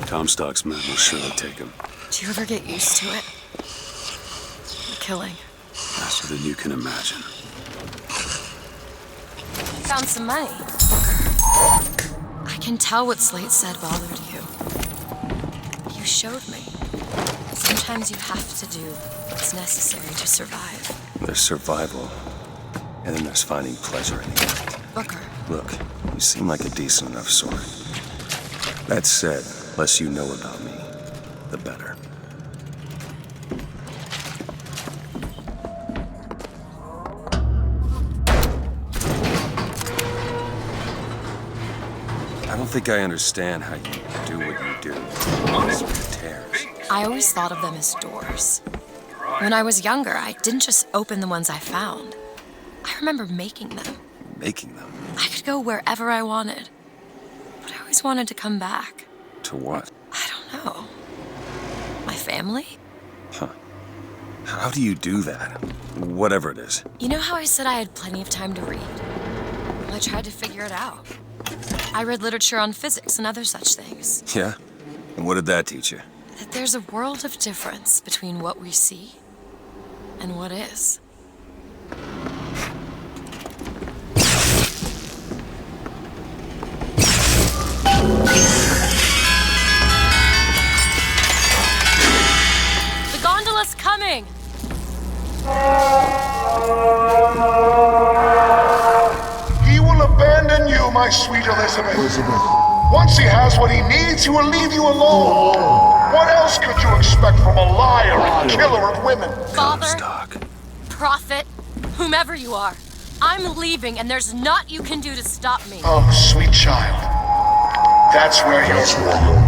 Comstock's men will surely take him. Do you ever get used to it? The killing. Faster than you can imagine. Found some money, Booker. I can tell what Slate said bothered you. You showed me. Sometimes you have to do what's necessary to survive. There's survival, and then there's finding pleasure in the act. Booker. Look, you seem like a decent enough sort. That said, less you know about me, the better. I don't think I understand how you do what you do. Tears. I always thought of them as doors. When I was younger, I didn't just open the ones I found. I remember making them. Making them? I could go wherever I wanted. But I always wanted to come back. To what? I don't know. My family? Huh. How do you do that? Whatever it is. You know how I said I had plenty of time to read? Well, I tried to figure it out. I read literature on physics and other such things. Yeah? And what did that teach you? That there's a world of difference between what we see and what is. The gondola's coming! He will abandon you, my sweet Elizabeth. Once he has what he needs, he will leave you alone. What else could you expect from a liar and killer of women? Father, prophet, whomever you are, I'm leaving and there's naught you can do to stop me. Oh, sweet child. That's where you're wrong.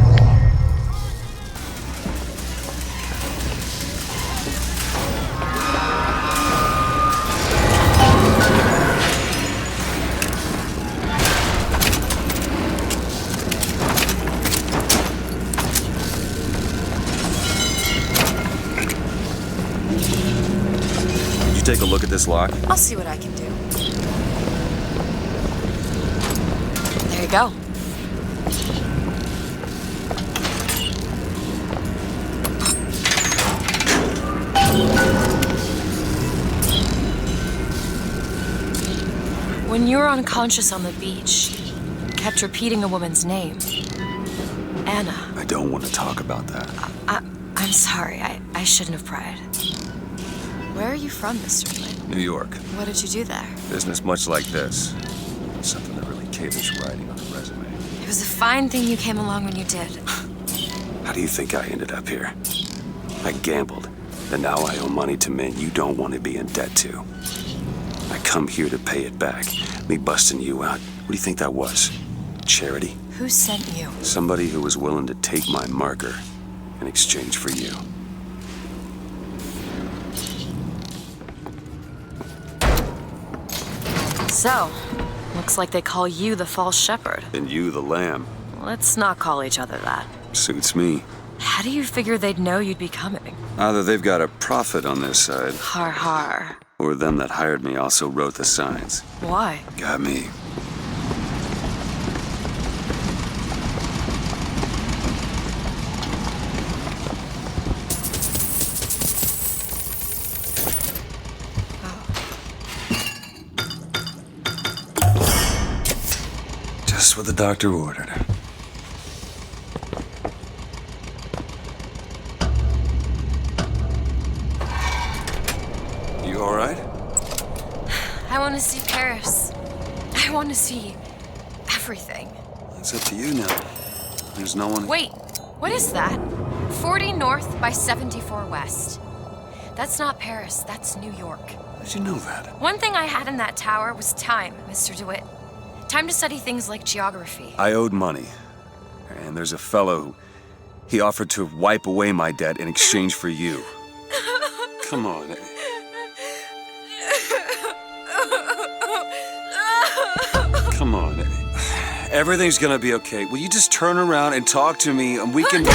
Take a look at this lock? I'll see what I can do. There you go. When you were unconscious on the beach, you kept repeating a woman's name. Anna. I don't want to talk about that. I'm sorry. I shouldn't have pried. Where are you from, Mr. Wood? New York. What did you do there? Business much like this. Something that really caters writing on a resume. It was a fine thing you came along when you did. How do you think I ended up here? I gambled, and now I owe money to men you don't want to be in debt to. I come here to pay it back. Me busting you out. What do you think that was? Charity? Who sent you? Somebody who was willing to take my marker in exchange for you. So, looks like they call you the false shepherd. And you the lamb. Let's not call each other that. Suits me. How do you figure they'd know you'd be coming? Either they've got a prophet on their side. Har har. Or them that hired me also wrote the signs. Why? Got me. Just what the doctor ordered. You all right? I want to see Paris. I want to see everything. It's up to you now. There's no one... Wait, what is that? 40 north by 74 west. That's not Paris, that's New York. How'd you know that? One thing I had in that tower was time, Mr. DeWitt. Time to study things like geography. I owed money. And there's a fellow who... He offered to wipe away my debt in exchange for you. Come on. Come on. Everything's gonna be okay. Will you just turn around and talk to me and we can...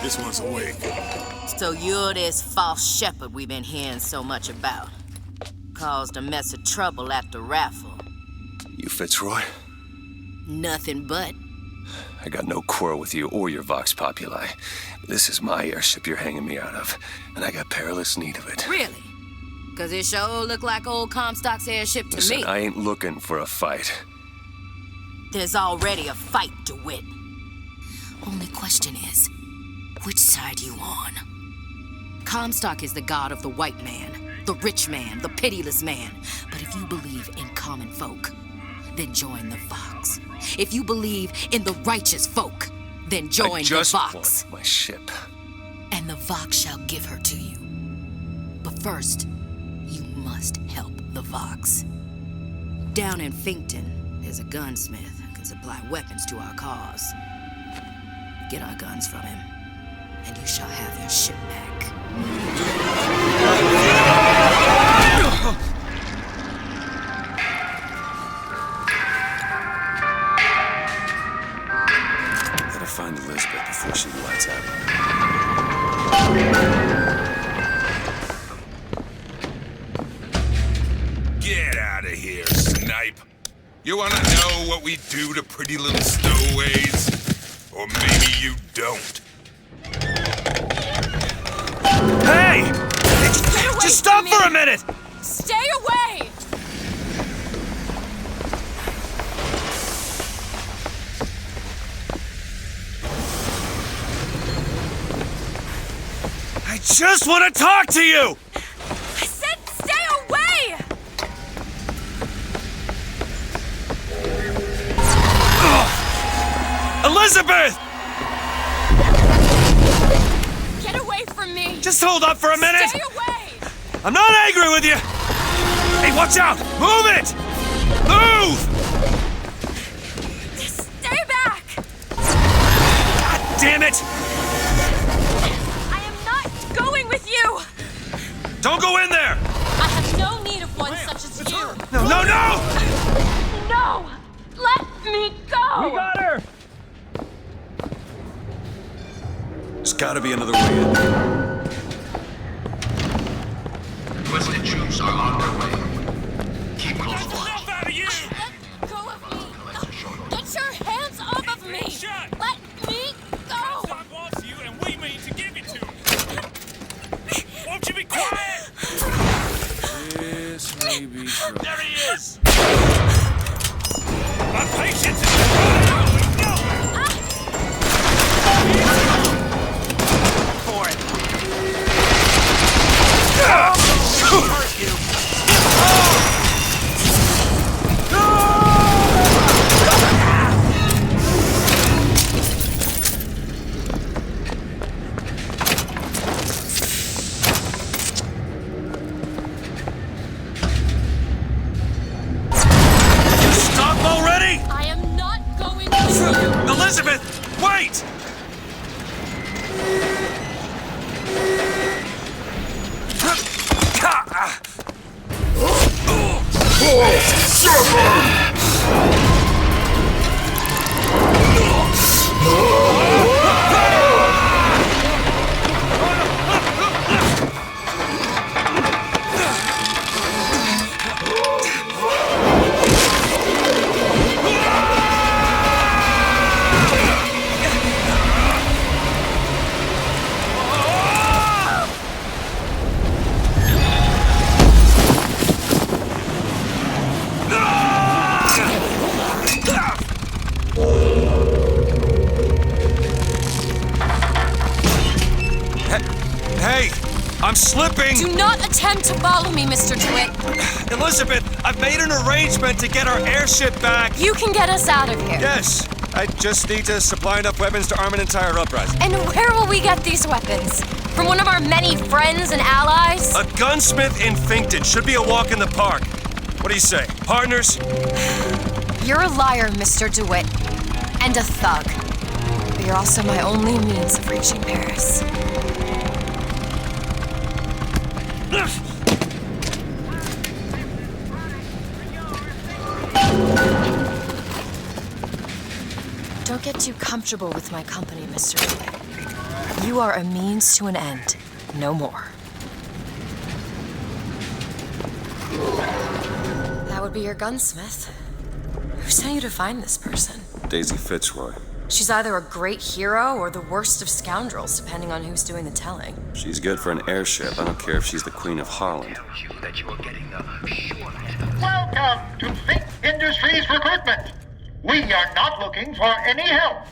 This one's awake. So you're this false shepherd we've been hearing so much about. Caused a mess of trouble at the raffle. You Fitzroy? Nothing but. I got no quarrel with you or your Vox Populi. This is my airship you're hanging me out of, and I got perilous need of it. Really? Cause it sure look like old Comstock's airship to Listen, me. I ain't looking for a fight. There's already a fight, DeWitt. Only question is, which side you on? Comstock is the god of the white man, the rich man, the pitiless man. But if you believe in common folk, then join the Vox. If you believe in the righteous folk, then join the Vox. I just want my ship. And the Vox shall give her to you. But first, you must help the Vox. Down in Finkton, there's a gunsmith who can supply weapons to our cause. Get our guns from him, and you shall have your ship back. Gotta find Elizabeth before she lights out. Get out of here, snipe. You wanna know what we do to pretty little stowaways? Or maybe you don't. Hey! Just stop for a minute! Stay away! I just want to talk to you! I said Elizabeth! Get away from me! Just hold up for a minute! Stay away! I'm not angry with you! Hey, watch out! Move it! Move! Stay back! God damn it! I am not going with you! Don't go in there! I have no need of one such as you! No, no, no! No! Let me go! We got her! There's gotta be another way in. Twisted troops are on their way. Keep close watch. Enough out of you! Let go of me! Get your hands off of me! Let me go! Comstock wants you, and we mean to give it to him. Won't you be quiet? This may be true. There he is! My patience is running out! For it. Hurt you. Stop already! I am not going with you! Elizabeth, wait! Hey, I'm slipping! Do not attempt to follow me, Mr. DeWitt. Elizabeth, I've made an arrangement to get our airship back. You can get us out of here. Yes, I just need to supply enough weapons to arm an entire uprising. And where will we get these weapons? From one of our many friends and allies? A gunsmith in Finkton should be a walk in the park. What do you say, partners? You're a liar, Mr. DeWitt. And a thug. But you're also my only means of reaching Paris. Don't get too comfortable with my company, Mr. DeWitt. You are a means to an end, no more. That would be your gunsmith. Who sent you to find this person? Daisy Fitzroy. She's either a great hero or the worst of scoundrels, depending on who's doing the telling. She's good for an airship. I don't care if she's the Queen of Holland. Welcome to Fink Industries Recruitment. We are not looking for any help.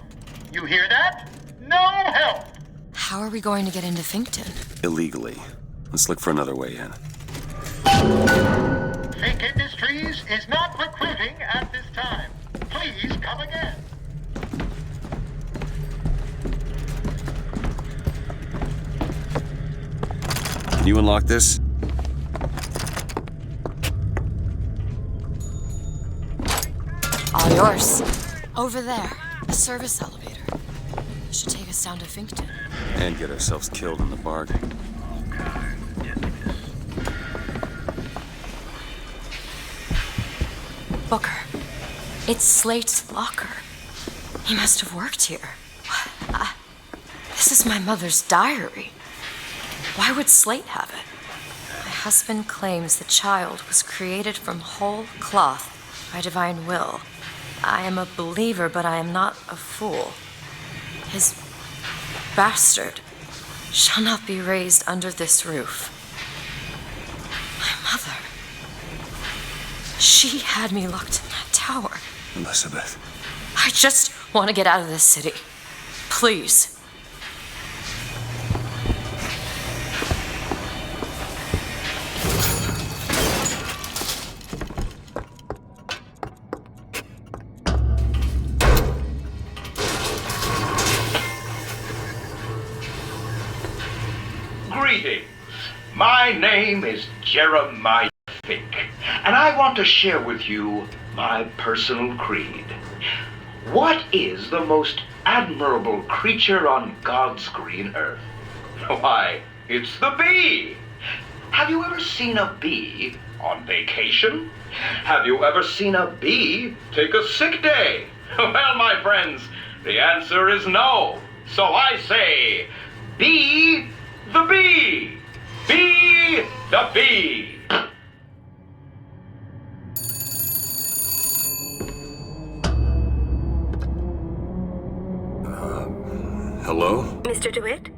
You hear that? No help. How are we going to get into Finkton? Illegally. Let's look for another way in. Fink Industries is not recruiting at this time. Please come again. Can you unlock this? All yours. Over there, a service elevator. Should take us down to Finkton. And get ourselves killed in the bargain. Booker. It's Slate's locker. He must have worked here. This is my mother's diary. Why would Slate have it? My husband claims the child was created from whole cloth by divine will. I am a believer, but I am not a fool. His bastard shall not be raised under this roof. My mother. She had me locked in that tower. Elizabeth. I just want to get out of this city. Please. My name is Jeremiah Fink, and I want to share with you my personal creed. What is the most admirable creature on God's green earth? Why, it's the bee! Have you ever seen a bee on vacation? Have you ever seen a bee take a sick day? Well, my friends, the answer is no. So I say, be the bee! Be the bee! Hello? Mr. DeWitt?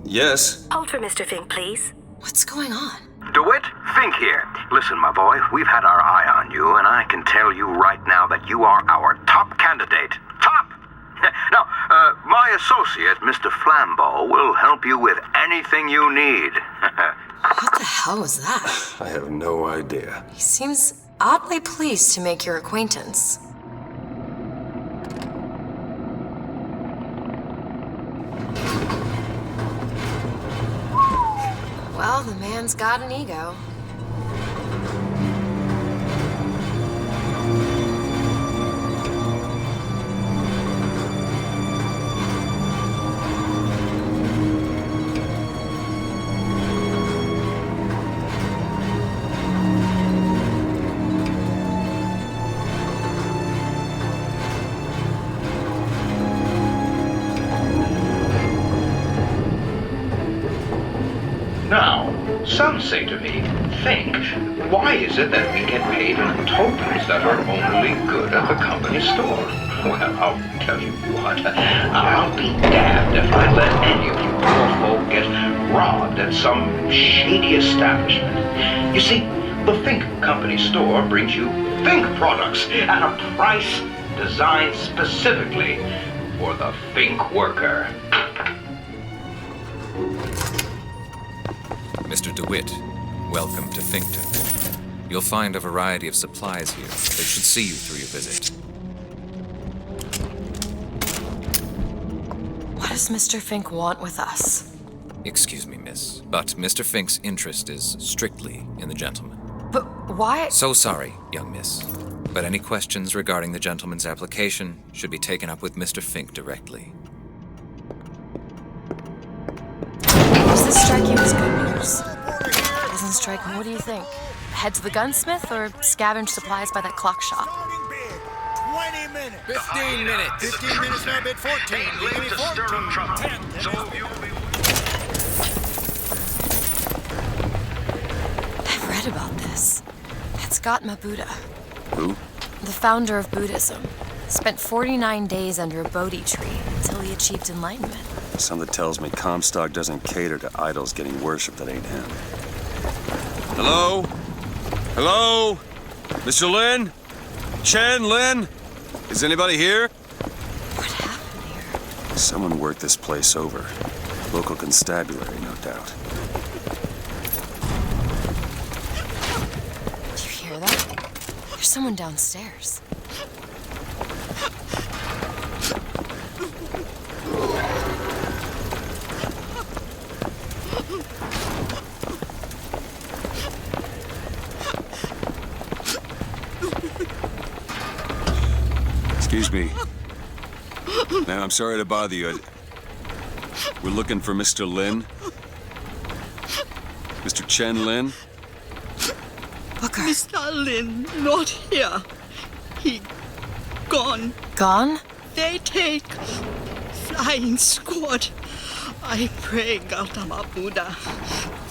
Yes? Hold for Mr. Fink, please. What's going on? DeWitt, Fink here. Listen, my boy, we've had our eye on you, and I can tell you right now that you are our top candidate. Top! Now, my associate, Mr. Flambeau, will help you with anything you need. What the hell was that? I have no idea. He seems oddly pleased to make your acquaintance. Well, the man's got an ego. Now, some say to me, Fink, why is it that we get paid in tokens that are only good at the company store? Well, I'll tell you what, I'll be damned if I let any of you poor folk get robbed at some shady establishment. You see, the Fink Company store brings you Fink products at a price designed specifically for the Fink worker. Mr. DeWitt, welcome to Finkton. You'll find a variety of supplies here that should see you through your visit. What does Mr. Fink want with us? Excuse me, miss, but Mr. Fink's interest is strictly in the gentleman. But why? So sorry, young miss, but any questions regarding the gentleman's application should be taken up with Mr. Fink directly. Does this strike you as good news? Doesn't strike me. What do you think? Head to the gunsmith or scavenge supplies by that clock shop? 20 minutes. 15 minutes. 15 minutes now, bid 14. Give me 14. 10. I've read about this. That's Gautama Buddha. Who? The founder of Buddhism. Spent 49 days under a Bodhi tree until he achieved enlightenment. Something tells me Comstock doesn't cater to idols getting worshipped that ain't him. Hello? Hello? Mr. Lin? Chen Lin? Is anybody here? What happened here? Someone worked this place over. Local constabulary, no doubt. Do you hear that? There's someone downstairs. Excuse me. Ma'am, I'm sorry to bother you. We're looking for Mr. Lin. Mr. Chen Lin. Booker. Mr. Lin, not here. He gone. Gone? They take flying squad. I pray, Gautama Buddha.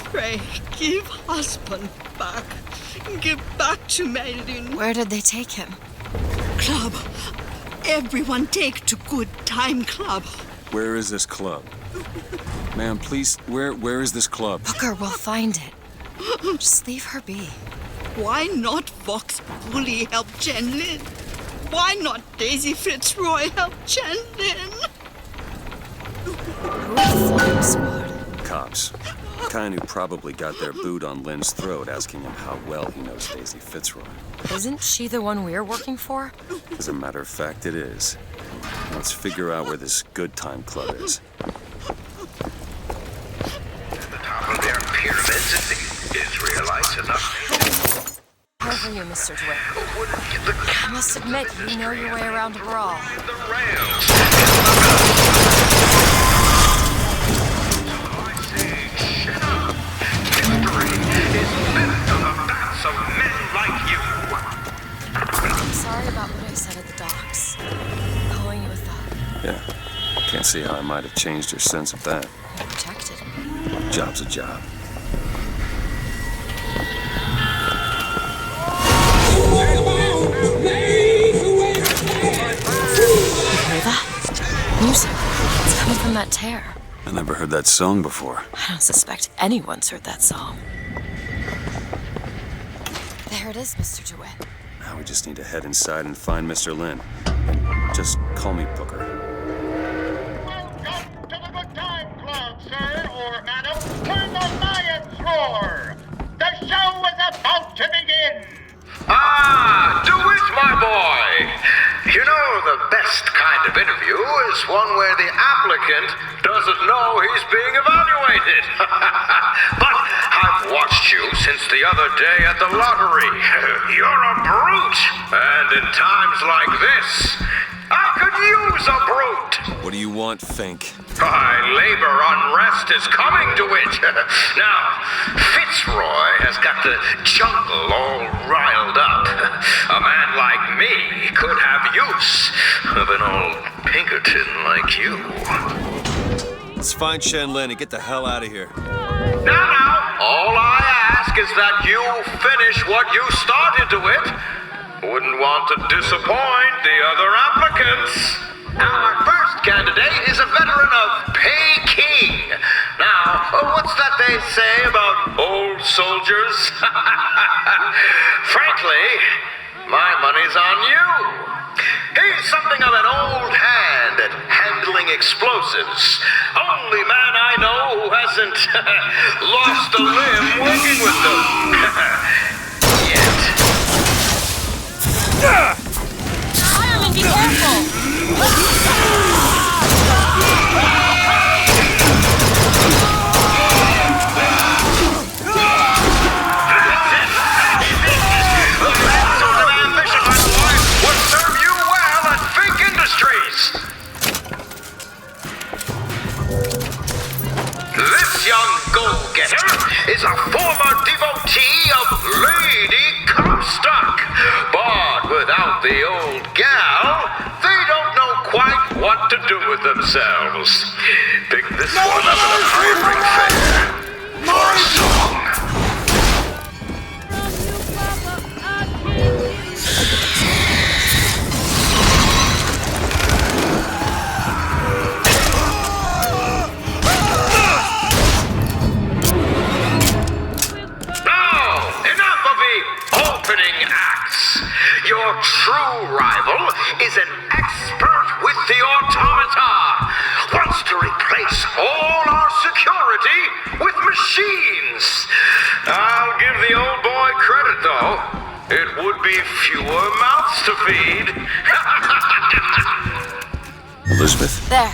Pray, give husband back. Give back to my Lin. Where did they take him? Club. Everyone take to Good Time Club. Where is this club? Ma'am, please, where is this club? Booker, we'll find it. Just leave her be. Why not Vox Bully help Chen Lin? Why not Daisy Fitzroy help Chen Lin? Who are the flying squad? Cops. The kind who probably got their boot on Lin's throat asking him how well he knows Daisy Fitzroy. Isn't she the one we're working for? As a matter of fact, it is. Let's figure out where this Good Time Club is. At the top of their pyramid, How for you, Mr. DeWitt? I must admit, you know your way around a brawl. I'm sorry about what I said at the docks. Calling you a thought. Yeah. Can't see how I might have changed your sense of that. You're protected. Job's a job. Hear that? Music. It's coming from that tear. I never heard that song before. I don't suspect anyone's heard that song. There it is, Mr. DeWitt. Now we just need to head inside and find Mr. Lin. And just call me Booker. Welcome to the Good Time Club, sir or madam. Turn the lions roar. The show is about to begin. Ah, DeWitt, my boy. You know, the best kind of interview is one where the applicant doesn't know he's being evaluated. But I've watched you since the other day at the lottery. You're a brute. And in times like this, I could use a brute. What do you want, Fink? Labor unrest is coming to it. Now, Fitzroy has got the jungle all riled up. A man like me could have use of an old Pinkerton like you. Let's find Shen Lin and get the hell out of here. Now, all I ask is that you finish what you started to it. Wouldn't want to disappoint the other applicants. Now, our first candidate is a veteran of Peking. Now, what's that they say about old soldiers? Frankly, my money's on you. He's something of an old hand at handling explosives. Only man I know who hasn't lost a limb working with them. Yet. Fireman, be careful! This young go-getter is a former devotee of Lady Comstock. But without the old gal, they don't know quite what to do with themselves. Pick this one up at a hiring fair for a song. Your true rival is an expert with the automata. Wants to replace all our security with machines. I'll give the old boy credit, though. It would be fewer mouths to feed. Elizabeth. There.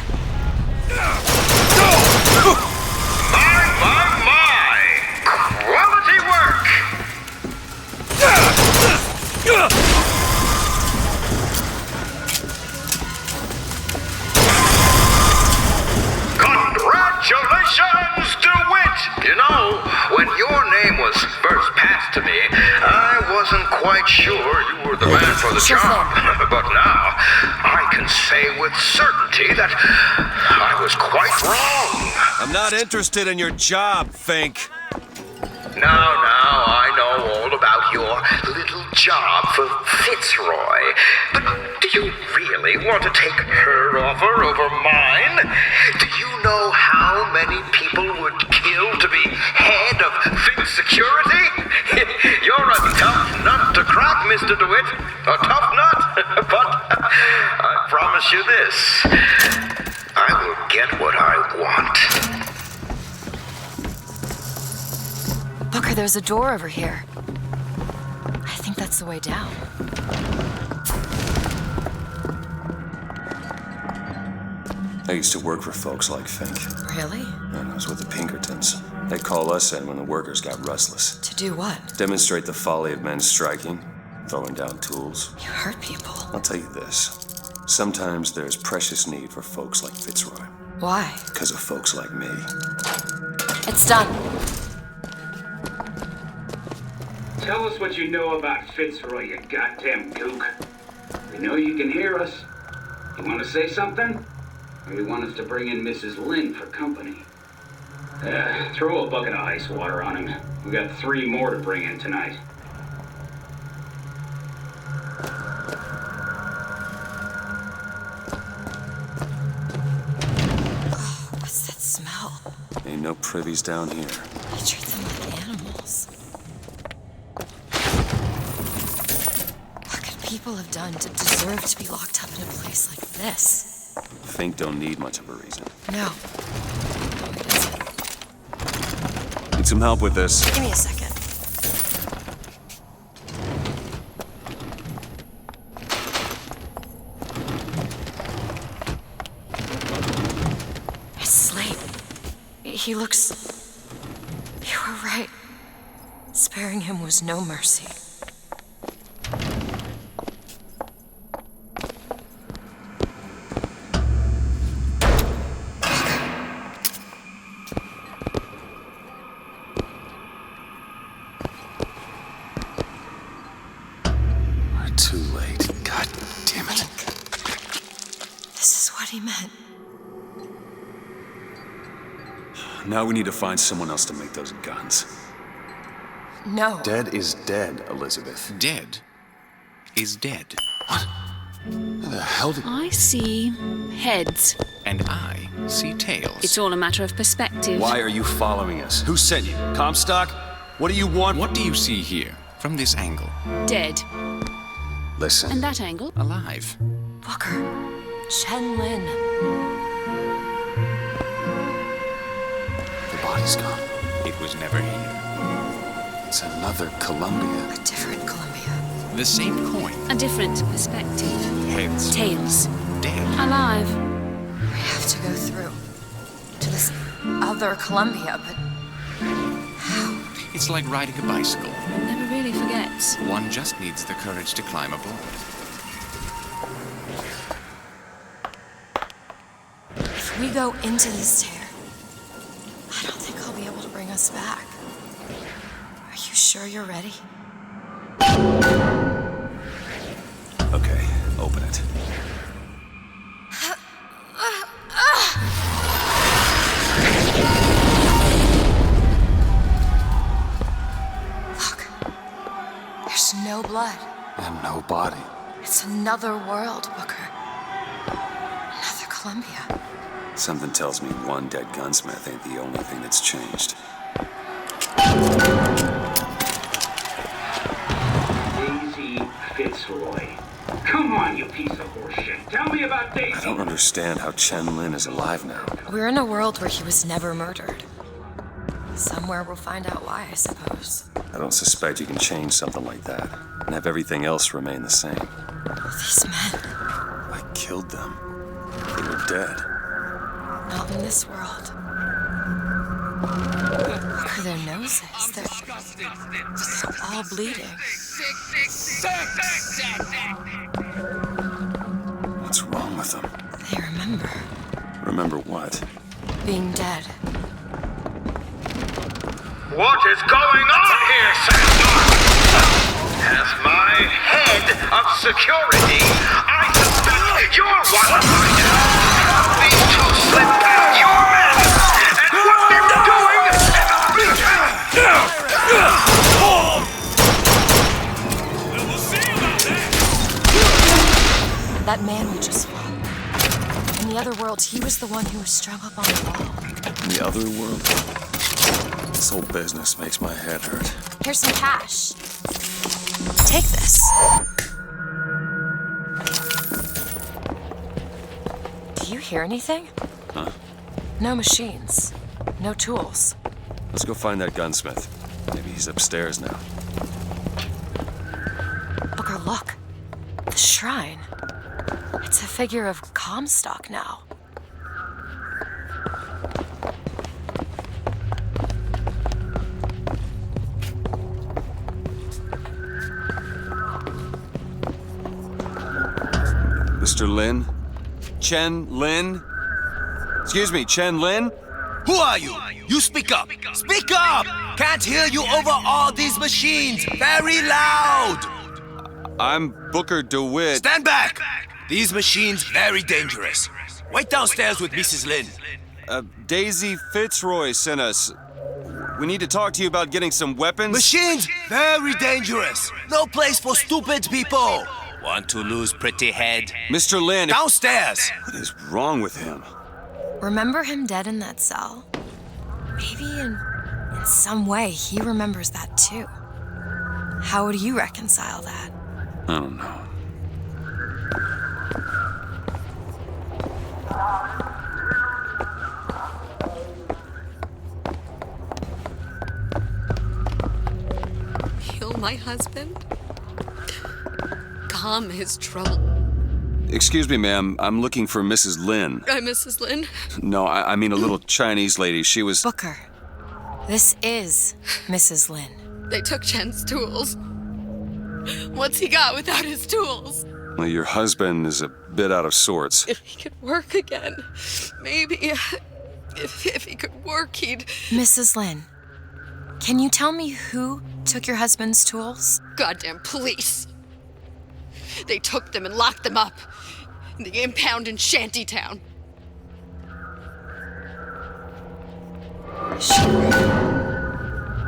My. Quality work. Congratulations, DeWitt! You know, when your name was first passed to me, I wasn't quite sure you were the man for the job. But now, I can say with certainty that I was quite wrong. I'm not interested in your job, Fink. Now, I know all about your little job for Fitzroy. But do you really want to take her offer over mine? Do you know how many people would kill to be head of Fink's security? You're a tough nut to crack, Mr. DeWitt. A tough nut. But I promise you this. I will get what I want. Booker, there's a door over here. I think that's the way down. I used to work for folks like Fink. Really? And I was with the Pinkertons. They call us in when the workers got restless. To do what? Demonstrate the folly of men striking, throwing down tools. You hurt people. I'll tell you this. Sometimes there's precious need for folks like Fitzroy. Why? Because of folks like me. It's done. Tell us what you know about Fitzroy, you goddamn gook. We know you can hear us. You want to say something? Or you want us to bring in Mrs. Lynn for company? Throw a bucket of ice water on him. We got 3 more to bring in tonight. Oh, what's that smell? Ain't no privies down here. You treat them like animals. What could people have done to deserve to be locked up in a place like this? Fink don't need much of a reason. No. Need some help with this? Give me a second. It's Slate. He looks... You were right. Sparing him was no mercy. Too late. God damn it. This is what he meant. Now we need to find someone else to make those guns. No. Dead is dead, Elizabeth. Dead is dead. What? How the hell did... I see heads. And I see tails. It's all a matter of perspective. Why are you following us? Who sent you? Comstock? What do you want? What do you see here, from this angle? Dead. Listen. And that angle? Alive. Booker. Chen Lin. The body's gone. It was never here. It's another Columbia. A different Columbia. The same coin. A different perspective. Heads. Tails. Dead. Alive. We have to go through to this other Columbia, but how? It's like riding a bicycle. One never really forgets. One just needs the courage to climb aboard. If we go into this tear, I don't think I'll be able to bring us back. Are you sure you're ready? Okay, open it. Look, there's no blood. And no body. It's another world, Booker. Another Columbia. Something tells me one dead gunsmith ain't the only thing that's changed. Daisy Fitzroy. Come on, you piece of horseshit. Tell me about Daisy. I don't understand how Chen Lin is alive now. We're in a world where he was never murdered. Somewhere we'll find out why, I suppose. I don't suspect you can change something like that and have everything else remain the same. These men, I killed them. They were dead. not in this world. Look at their noses. They're all bleeding. What's wrong with them? They remember Remember what? being dead. What is going on here, Sandor? As my head of security, I suspect you're one of these two slip past your men and what they're doing. That man we just fought. In the other world, he was the one who was strung up on the wall. In the other world? This whole business makes my head hurt. Here's some cash. Take this. Do you hear anything? Huh? No machines. No tools. Let's go find that gunsmith. Maybe he's upstairs now. Booker, look. The shrine. It's a figure of Comstock now. Mr. Lin? Chen Lin? Excuse me, Chen Lin? Who are you? You speak up! Speak up! Can't hear you over all these machines! Very loud! I'm Booker DeWitt. Stand back! These machines very dangerous. Wait downstairs with Mrs. Lin. Daisy Fitzroy sent us. We need to talk to you about getting some weapons. Machines very dangerous. No place for stupid people. Want to lose pretty head? Mr. Lin. Downstairs. What is wrong with him? Remember him dead in that cell? Maybe in some way he remembers that too. How would you reconcile that? I don't know. Kill my husband? Calm his trouble. Excuse me, ma'am. I'm looking for Mrs. Lin. I'm Mrs. Lin. No, I mean a little Chinese lady. She was... Booker, this is Mrs. Lin. They took Chen's tools. What's he got without his tools? Well, your husband is a bit out of sorts. If he could work again, maybe... If he could work, he'd... Mrs. Lin, can you tell me who took your husband's tools? Goddamn police. They took them and locked them up in the impound in Shantytown.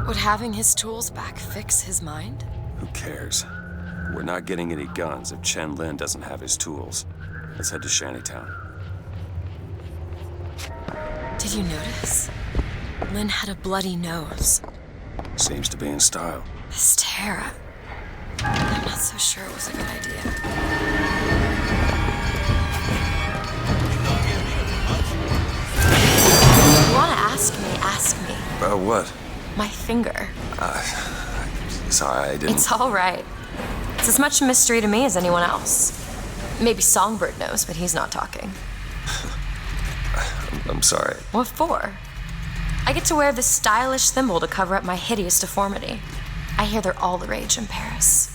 Would having his tools back fix his mind? Who cares? We're not getting any guns if Chen Lin doesn't have his tools. Let's head to Shantytown. Did you notice? Lin had a bloody nose. Seems to be in style. This Tara. I'm not so sure it was a good idea. If you want to ask me. About what? My finger. Sorry, I didn't... It's all right. It's as much a mystery to me as anyone else. Maybe Songbird knows, but he's not talking. I'm sorry. What for? I get to wear this stylish thimble to cover up my hideous deformity. I hear they're all the rage in Paris.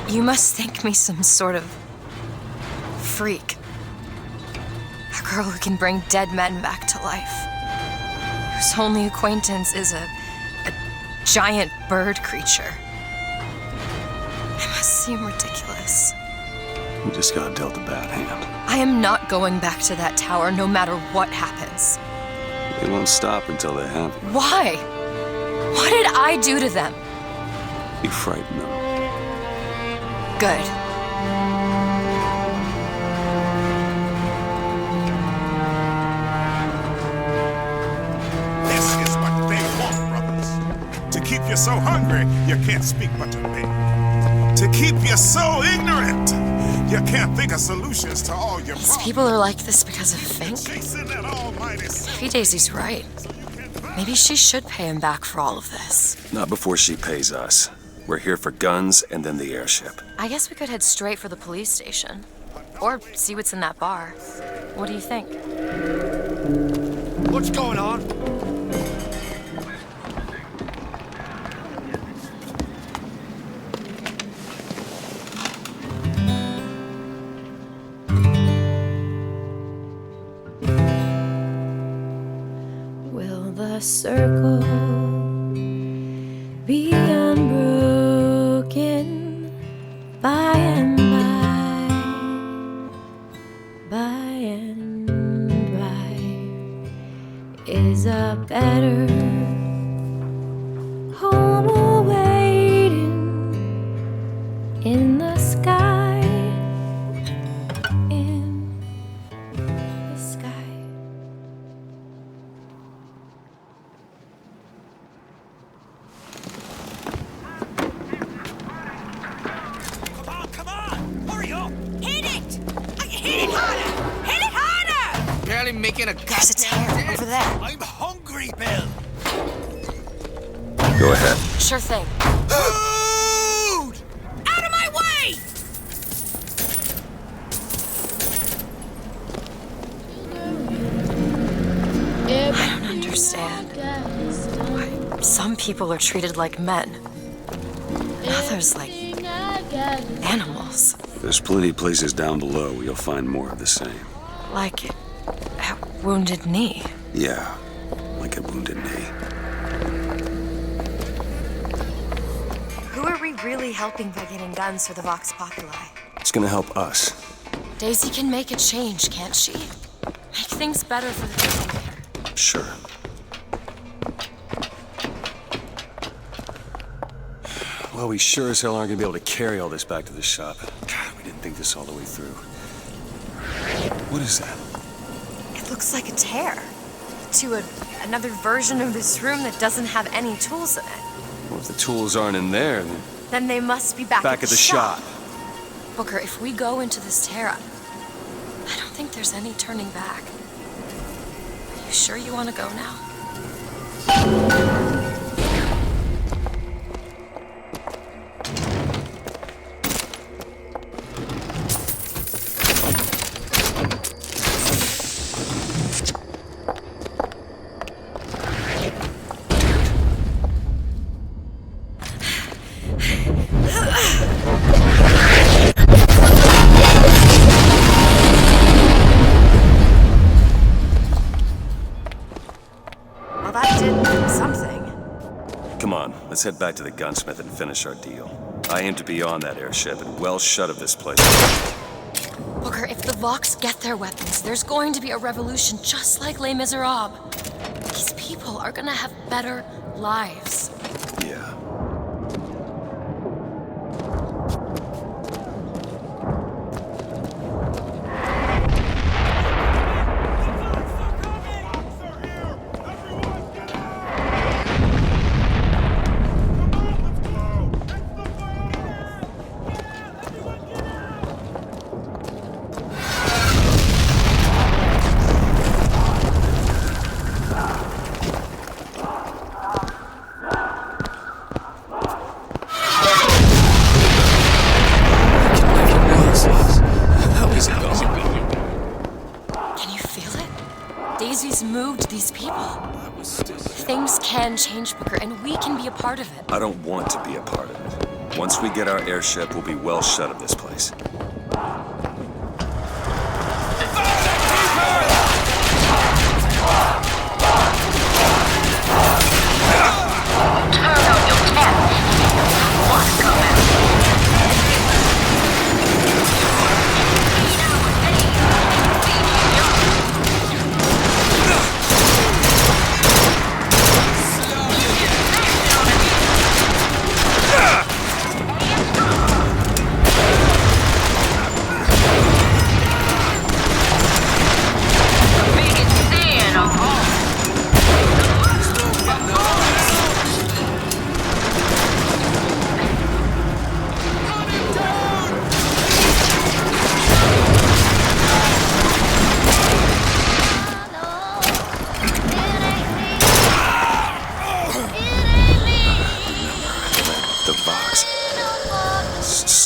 You must think me some sort of freak. A girl who can bring dead men back to life. Whose only acquaintance is a giant bird creature. It must seem ridiculous. You just got dealt a bad hand. I am not going back to that tower no matter what happens. They won't stop until they have you. Why? What did I do to them? You frighten them. Good. This is what they want, brothers. To keep you so hungry, you can't speak but to me. To keep you so ignorant, you can't think of solutions to all your These problems. people are like this because of Fink? Maybe Daisy's right. Maybe she should pay him back for all of this. Not before she pays us. We're here for guns and then the airship. I guess we could head straight for the police station. Or see what's in that bar. What do you think? What's going on? Will the circle be unbroken by and by, by and by? Is a better home awaiting in the sky, in the sky? Barely making a There's a tear over there. I'm hungry, Bill. Go ahead. Sure thing. Food! Out of my way! I don't understand why some people are treated like men. Others like animals. There's plenty of places down below where you'll find more of the same. Like at Wounded Knee. Yeah, like a Wounded Knee. Who are we really helping by getting guns for the Vox Populi? It's gonna help us. Daisy can make a change, can't she? Make things better for the people here. Sure. Well, we sure as hell aren't gonna be able to carry all this back to the shop. God, we didn't think this all the way through. What is that? It looks like a tear to another version of this room that doesn't have any tools in it. Well, if the tools aren't in there, then they must be back at the shop. Booker, if we go into this tear, I don't think there's any turning back. Are you sure you want to go now? Let's head back to the gunsmith and finish our deal. I aim to be on that airship and well shut of this place. Booker, if the Vox get their weapons, there's going to be a revolution just like Les Miserables. These people are gonna have better lives. Yeah. Things can change, Booker, and we can be a part of it. I don't want to be a part of it. Once we get our airship, we'll be well shut of this place.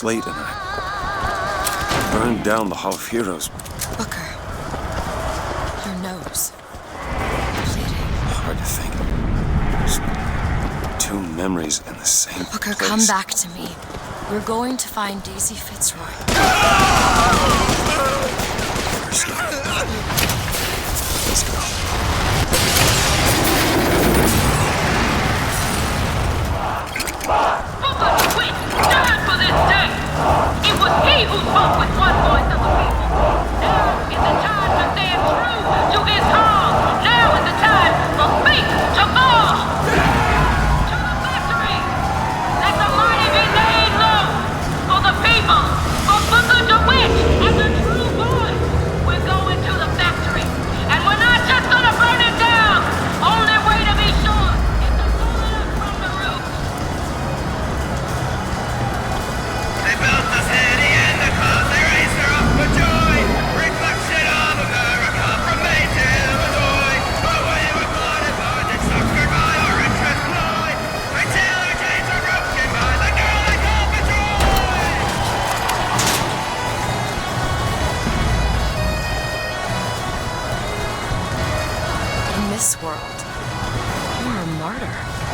Slate and I burned down the Hall of Heroes. Booker, your nose. Bleeding. Hard to think. There's two memories in the same Booker, place. come back to me. We're going to find Daisy Fitzroy. Let's go. Booker, wait! Stand for this day! It was he who spoke with one voice of the people. Now is the time to stand true to his cause. Now is the time for faith to fall. To the factory. Let the mighty be laid low. For the people. For Booker DeWitt and the true voice. We're going to the factory. And we're not just gonna burn it down. Only way to be sure is to pull it up from the roof.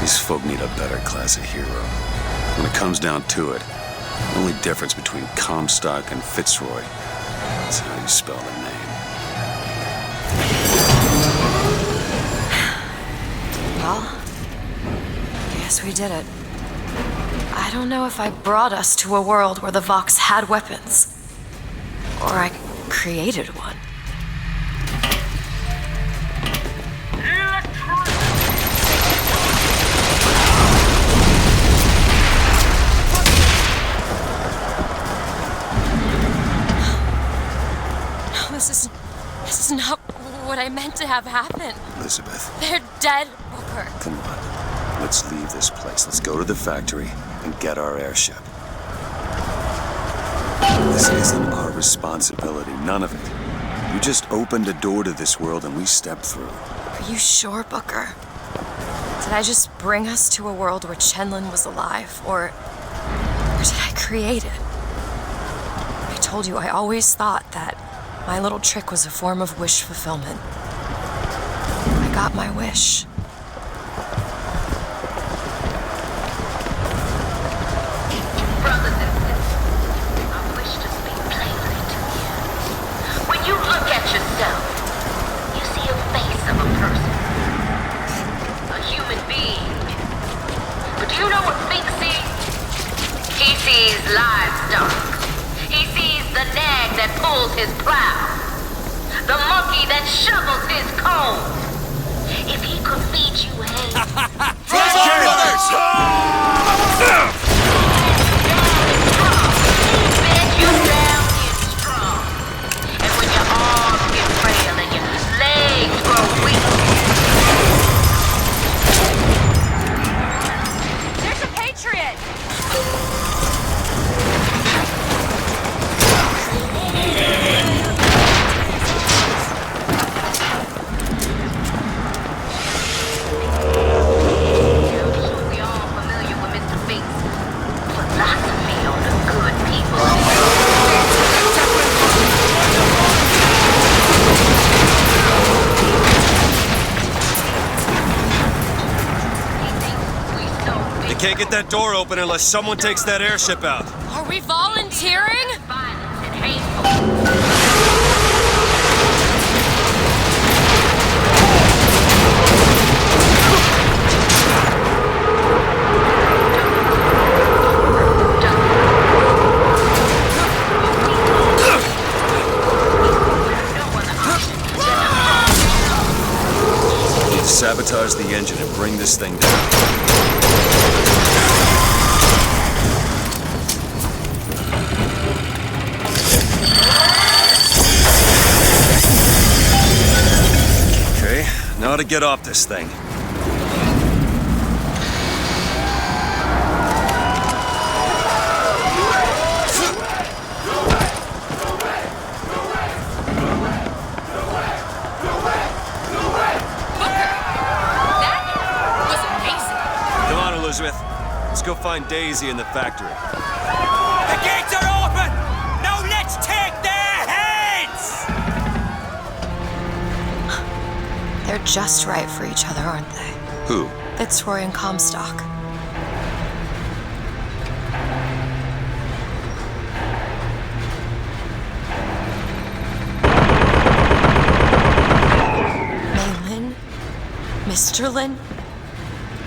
These folk need a better class of hero. When it comes down to it, the only difference between Comstock and Fitzroy is how you spell their name. Well, I guess we did it. I don't know if I brought us to a world where the Vox had weapons, or I created one. No, this is not what I meant to have happen. Elizabeth. They're dead, Booker. Come on. Let's leave this place. Let's go to the factory and get our airship. This isn't our responsibility. None of it. You just opened a door to this world and we stepped through. Are you sure, Booker? Did I just bring us to a world where Chenlin was alive, or did I create it? I told you I always thought that my little trick was a form of wish fulfillment. I got my wish. Brothers and sisters, I wish to speak plainly to you. When you look at yourself, you see a face of a person. A human being. But do you know what Fink sees? He sees livestock. He sees the nag that pulls his plow. The monkey that shovels his comb. If he could feed you hay... Bed you down in straw. And when your arms get frail and your legs grow weak... There's a Patriot! We all familiar with Mr. Fink's philosophy on the good people. You can't get that door open unless someone takes that airship out. Are we volunteering? Violence and hateful. Sabotage the engine and bring this thing down. Okay, now to get off this thing. Elizabeth, let's go find Daisy in the factory. The gates are open! Now let's take their heads! They're just right for each other, aren't they? Who? Fitzroy and Comstock. Maylin? Mr. Lin?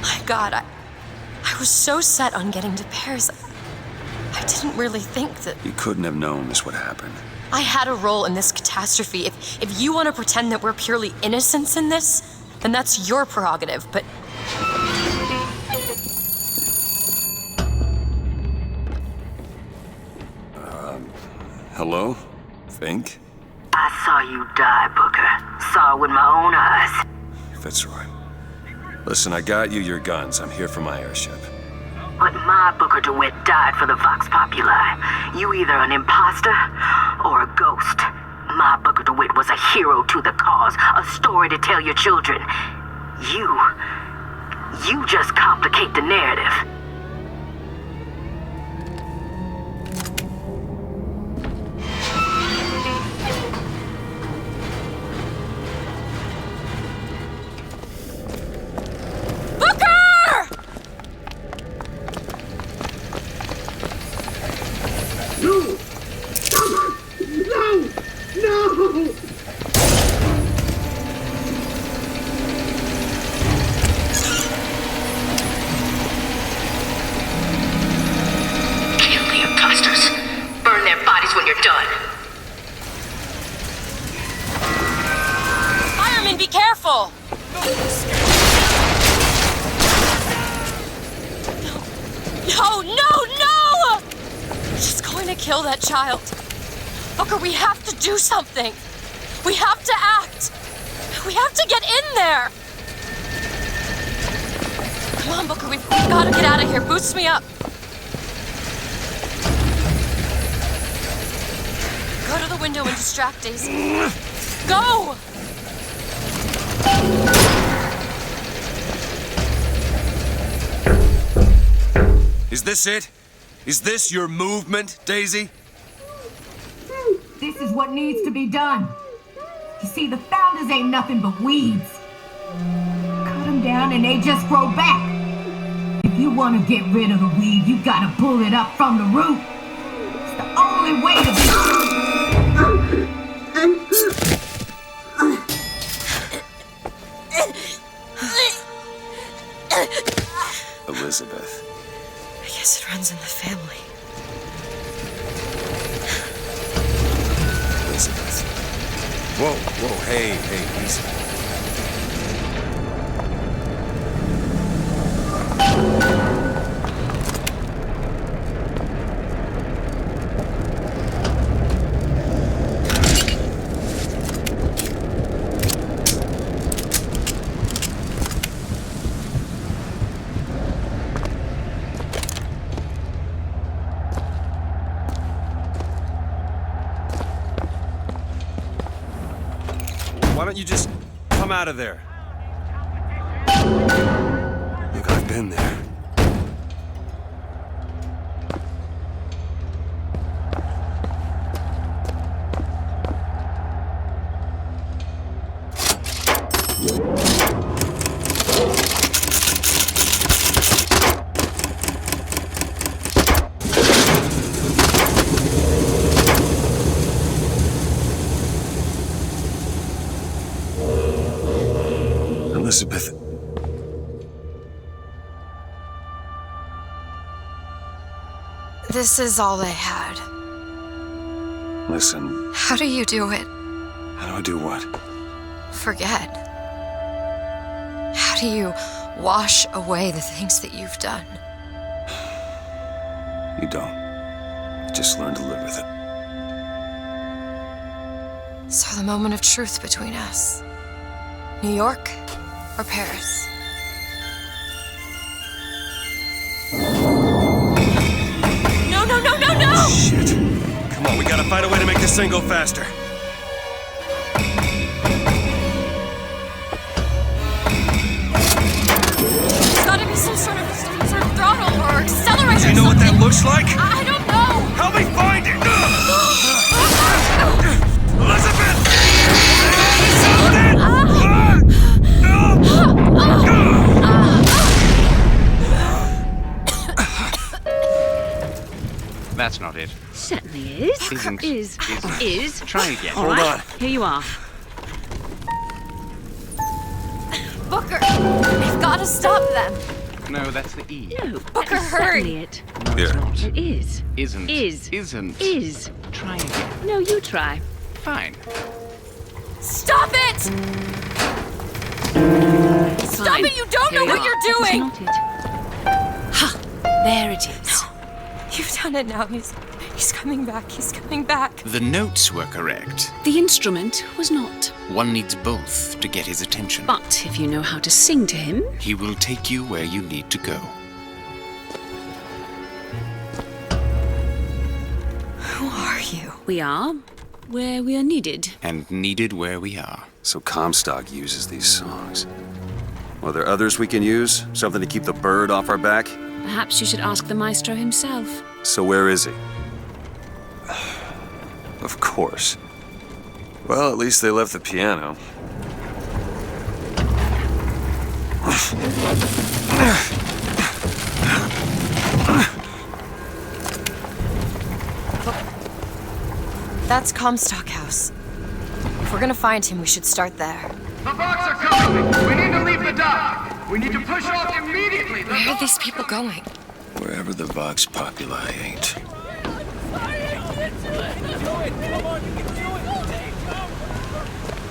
My God, I was so set on getting to Paris. I didn't really think that... You couldn't have known this would happen. I had a role in this catastrophe. If you want to pretend that we're purely innocents in this, then that's your prerogative, but... Hello? Fink? I saw you die, Booker. Saw it with my own eyes. Fitzroy. Listen, I got you your guns. I'm here for my airship. But my Booker DeWitt died for the Vox Populi. You either an imposter or a ghost. My Booker DeWitt was a hero to the cause, a story to tell your children. You just complicate the narrative. Booker! No! No! No! Kill the imposters. Burn their bodies when you're done. Fireman, be careful! No, no, no! She's going to kill that child. Booker, we have to do something. We have to act. We have to get in there. Come on, Booker, we've got to get out of here. Boost me up. Go to the window and distract Daisy. Go! Is this it? Is this your movement, Daisy? This is what needs to be done. You see, the founders ain't nothing but weeds. Cut them down and they just grow back. If you want to get rid of the weed, you gotta pull it up from the root. It's the only way to Elizabeth. I guess it runs in the family. Elizabeth. Whoa, whoa, hey, easy. Why don't you just come out of there? Look, I've been there. Elizabeth. This is all they had. Listen, How do you do it? how do I do what? Forget. How do you wash away the things that you've done? You don't. You just learn to live with it. So the moment of truth between us. New York or Paris? No, no, no, no, no! Shit. Come on, we gotta find a way to make this thing go faster. There's gotta be some sort of throttle or accelerator. Do you know what that looks like? I don't know. Help me find it! Elizabeth! That's not it. Certainly is. Isn't. Is. Try again. All right. Here you are. Booker, we've got to stop them. No, that's the E. No, Booker, that is hurry. certainly it. No, it's not. It is. Isn't. Is. Isn't. Is. Try again. No, you try. Fine. Stop it! Stop Fine. it! You don't Here know we what are. you're doing! That's not it. Ha! There it is. You've done it now. He's coming back. He's coming back. The notes were correct. The instrument was not. One needs both to get his attention. But if you know how to sing to him, He will take you where you need to go. Who are you? we are where we are needed. And needed where we are. So Comstock uses these songs. Are there others we can use? Something to keep the bird off our back? Perhaps you should ask the maestro himself. So where is he? Of course. Well, at least they left the piano. Booker, That's Comstock House. If we're gonna find him, we should start there. The Vox are coming! We need to leave the dock! We need to push off immediately! Where are these people going? Wherever the Vox Populi ain't.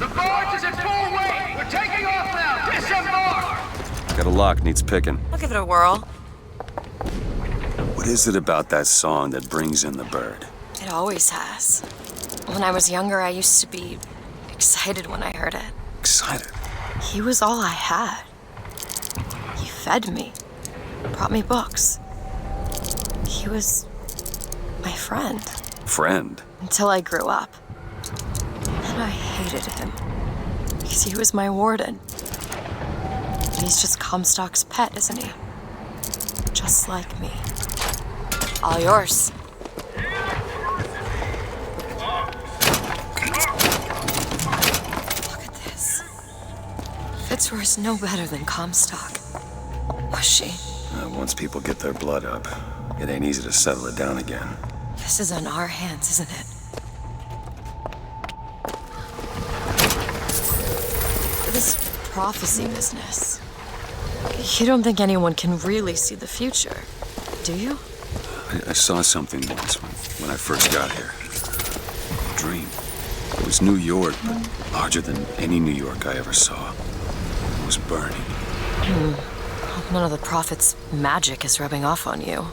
The barge is at full weight! We're taking off now! Disembark! Got a lock, needs picking. I'll give it a whirl. What is it about that song that brings in the bird? It always has. When I was younger, I used to be excited when I heard it. Excited? He was all I had. He fed me, brought me books. He was my friend. Friend? Until I grew up. Then I hated him. Because he was my warden. He's just Comstock's pet, isn't he? Just like me. All yours. Look at this. Fitzroy's no better than Comstock. Was she? Once people get their blood up, it ain't easy to settle it down again. This is on our hands, isn't it? This prophecy business. You don't think anyone can really see the future, do you? I saw something once when I first got here. A dream. It was New York, but larger than any New York I ever saw. It was burning. Hope none of the prophet's magic is rubbing off on you.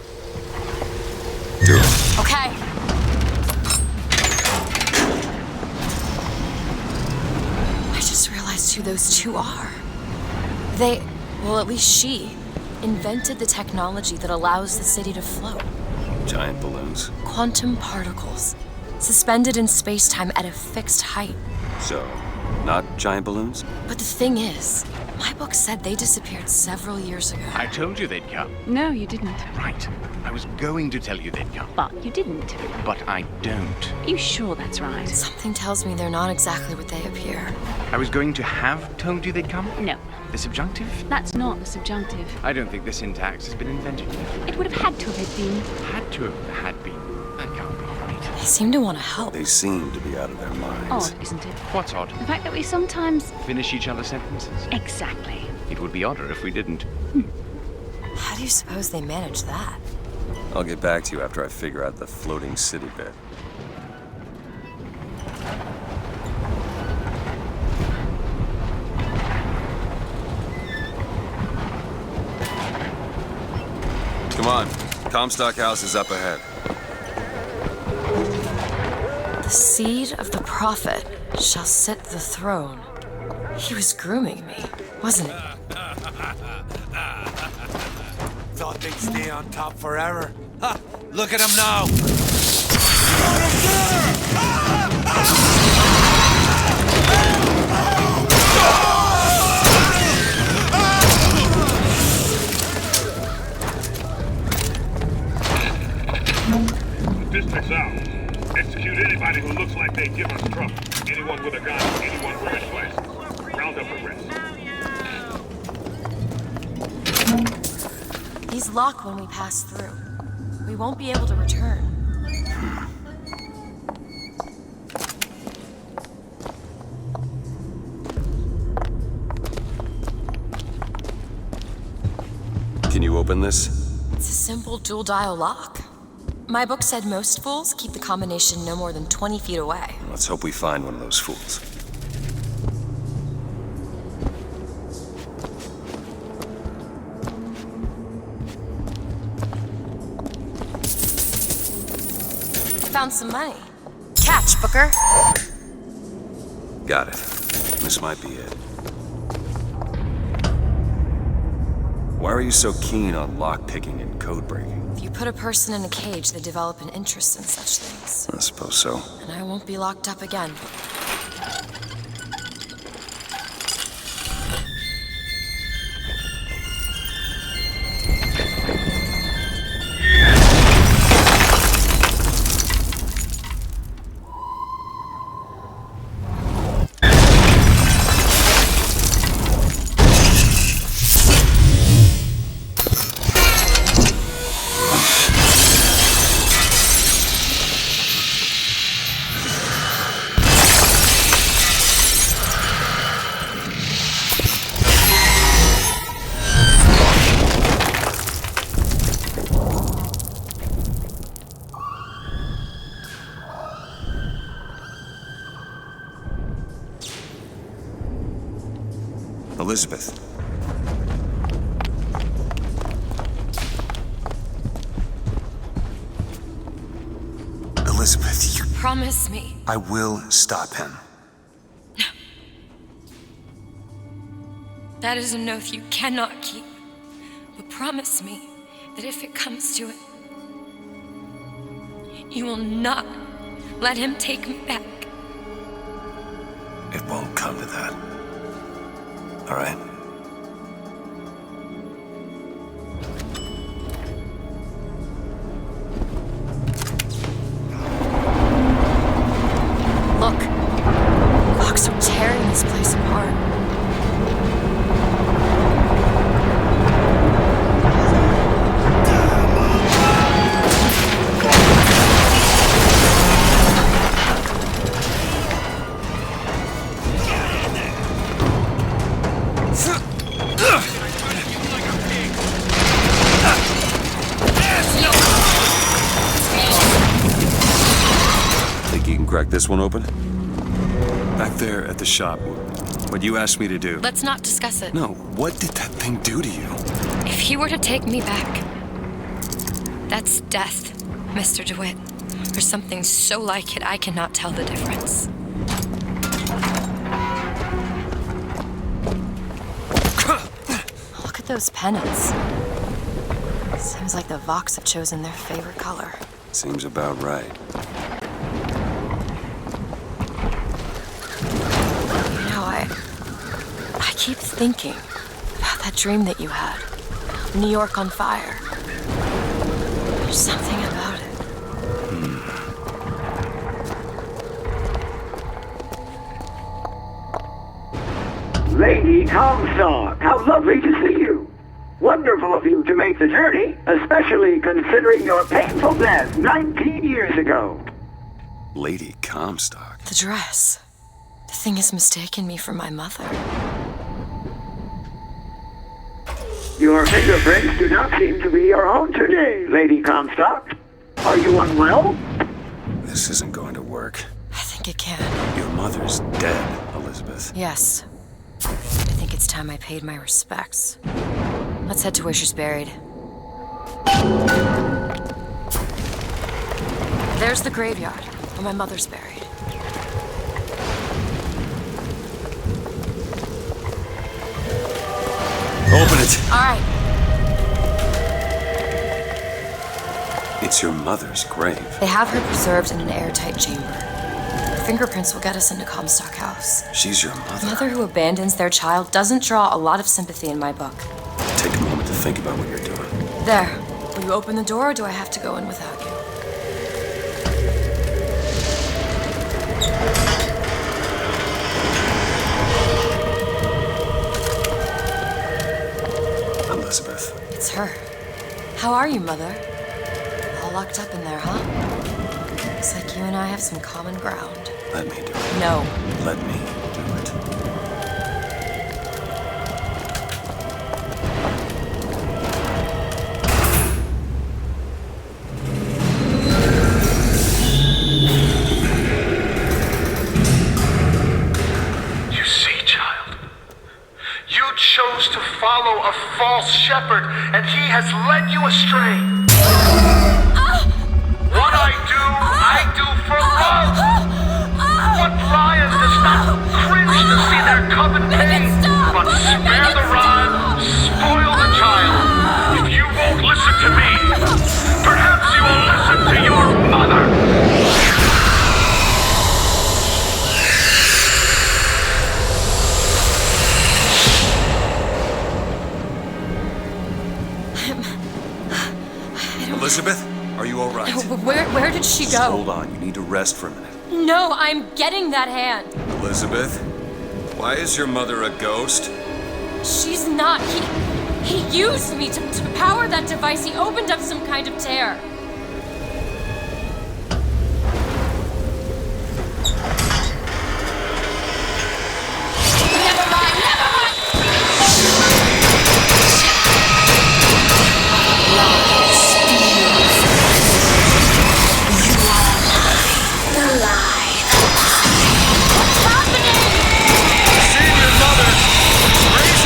Do it. Okay. I just realized who those two are. They, well, at least she, invented the technology that allows the city to float. Giant balloons. Quantum particles, suspended in space-time at a fixed height. So, not giant balloons? But the thing is, my book said they disappeared several years ago. I told you they'd come. No, you didn't. Right. I was going to tell you they'd come. But you didn't. But I don't. You sure that's right? Something tells me they're not exactly what they appear. I was going to have told you they'd come? No. The subjunctive? That's not the subjunctive. I don't think the syntax has been invented yet. It would have had to have been. Had to have had been. That can't be right. They seem to want to help. They seem to be out of their minds. Odd, isn't it? What's odd? The fact that we sometimes... Finish each other's sentences? Exactly. It would be odder if we didn't. How do you suppose they manage that? I'll get back to you after I figure out the floating city bit. Come on. Comstock House is up ahead. The seed of the prophet shall sit the throne. He was grooming me, wasn't he? Thought they'd stay on top forever. Ha! Look at them now! District's out. Execute anybody who looks like they give us trouble. Anyone with a gun, anyone wearing glasses. Round up the rest. These lock when we pass through. We won't be able to return. Can you open this? It's a simple dual-dial lock. My book said most fools keep the combination no more than 20 feet away. Let's hope we find one of those fools. Found some money. Catch, Booker. Got it. This might be it. Why are you so keen on lockpicking and code breaking? If you put a person in a cage, they develop an interest in such things. I suppose so. And I won't be locked up again. Elizabeth. Elizabeth, you... Promise me. I will stop him. That is an oath you cannot keep. But promise me that if it comes to it, you will not let him take me back. It won't come to that. All right? Look, Vox are tearing this place apart. Think you can crack this one open? Back there at the shop. What you asked me to do. Let's not discuss it. No, what did that thing do to you? If he were to take me back, that's death, Mr. DeWitt. Or something so like it I cannot tell the difference. Look at those pennants. Seems like the Vox have chosen their favorite color. Seems about right. You know, I keep thinking about that dream that you had. New York on fire. There's something about it. Lady Comstock, how lovely to see you. Wonderful of you to make the journey, especially considering your painful death 19 years ago. Lady Comstock? The dress. The thing has mistaken me for my mother. Your fingerprints do not seem to be your own today, Lady Comstock. Are you unwell? This isn't going to work. I think it can. Your mother's dead, Elizabeth. Yes. I think it's time I paid my respects. Let's head to where she's buried. There's the graveyard, where my mother's buried. Open it! All right. It's your mother's grave. They have her preserved in an airtight chamber. Her fingerprints will get us into Comstock House. She's your mother. A mother who abandons their child doesn't draw a lot of sympathy in my book. Take a moment to think about what you're doing. There. Will you open the door, or do I have to go in without you? Elizabeth. It's her. How are you, Mother? All locked up in there, huh? Looks like you and I have some common ground. Let me do it. No. Let me do it. You see, child, you chose to follow a false shepherd, and he has led you astray. What I do for love. What lion does not cringe to see their cub in pain, but spare the rod, spoil the child. If you won't listen to me, perhaps you will listen to your mother. Elizabeth, are you all right? Where did she Just go? hold on. You need to rest for a minute. No, I'm getting that hand. Elizabeth, why is your mother a ghost? She's not. He used me to power that device. He opened up some kind of tear. Never mind. Seen your mother! Raise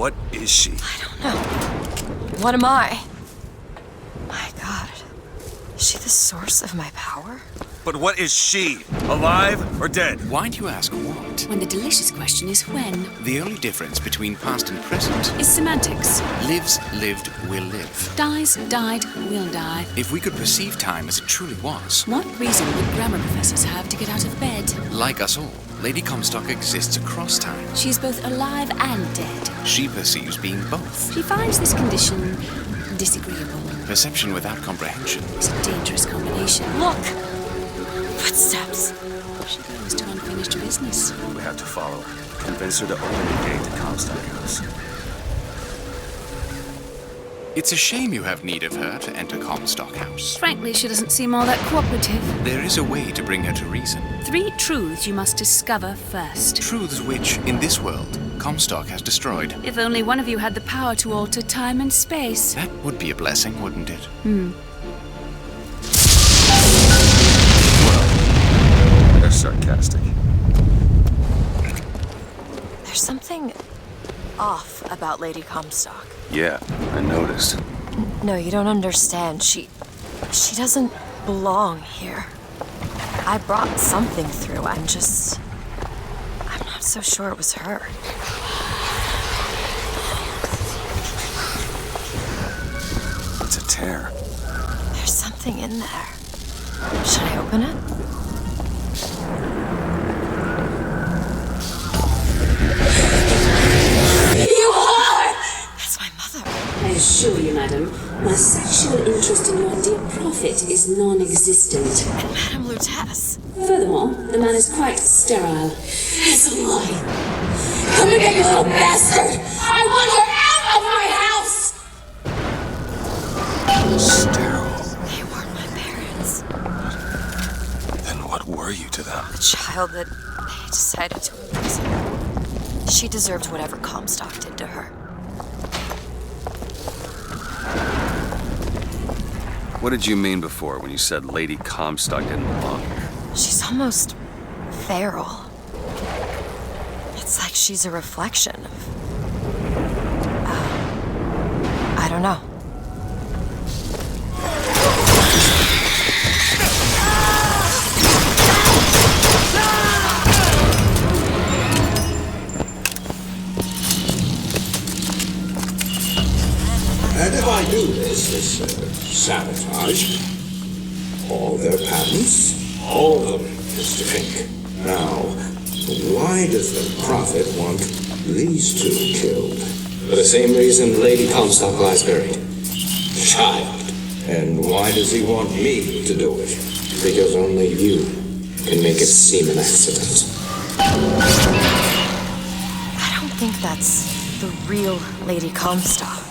What is she? I don't know. What am I? My God. Is she the source of my power? But what is she? Alive or dead? Why do you ask what? When the delicious question is when. The only difference between past and present Is semantics. lives, lived, will live. Dies, died, will die. If we could perceive time as it truly was, What reason would grammar professors have to get out of bed? like us all, Lady Comstock exists across time. She's both alive and dead. She perceives being both. She finds this condition disagreeable. Perception without comprehension. It's a dangerous combination. Look! Footsteps. She goes to unfinished business. We have to follow her. Convince her to open the gate to Comstock House. It's a shame you have need of her to enter Comstock House. Frankly, she doesn't seem all that cooperative. There is a way to bring her to reason. 3 truths you must discover first. Truths which, in this world, Comstock has destroyed. If only one of you had the power to alter time and space. That would be a blessing, wouldn't it? They're sarcastic. There's something off about Lady Comstock. Yeah, I noticed. No, you don't understand. She doesn't belong here. I brought something through. I'm not so sure it was her. It's a tear. There's something in there. Should I open it? You are! That's my mother. I assure you, madam, my sexual interest in your dear prophet is non-existent. And Madame Lutece. Furthermore, the man is quite sterile. It's a lie. Come again, you little bastard! I want her out of my house! Sterile. They weren't my parents. Then what were you to them? The child that they decided to imprison. She deserved whatever Comstock did to her. What did you mean before when you said Lady Comstock didn't belong here? She's almost feral. It's like she's a reflection of... I don't know. And if I do this sabotage, all their patents, all of them, Mr. Pink. Now, why does the Prophet want these two killed? For the same reason Lady Comstock lies buried. Child. And why does he want me to do it? Because only you can make it seem an accident. I don't think that's the real Lady Comstock.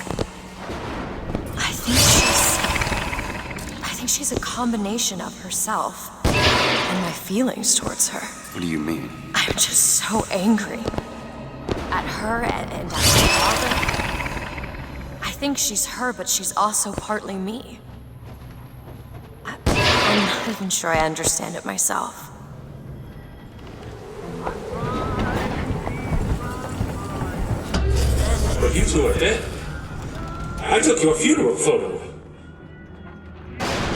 I think she's a combination of herself and my feelings towards her. What do you mean? I'm just so angry at her and at my father. I think she's her, but she's also partly me. I'm not even sure I understand it myself. But you two are dead. I took your funeral photo.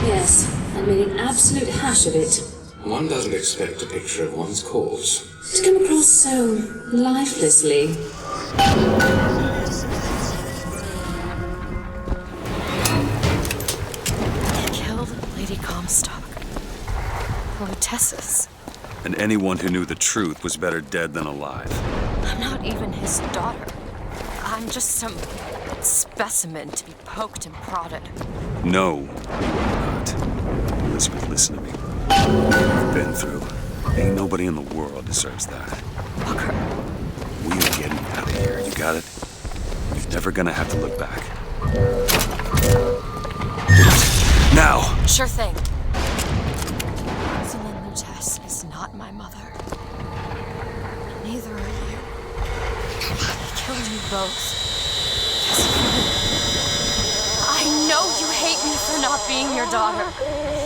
Yes, and made an absolute hash of it. One doesn't expect a picture of one's corpse To come across so lifelessly. He killed Lady Comstock. The Lutece's. And anyone who knew the truth was better dead than alive. I'm not even his daughter. I'm just some specimen to be poked and prodded. No, you are not. Elizabeth, listen to me. What you've been through, ain't nobody in the world deserves that. Booker. We are getting out of here, you got it? You're never gonna have to look back. Now! Sure thing. Rosalind Lutece is not my mother. Neither are you. He killed you both. I know you hate me for not being your daughter.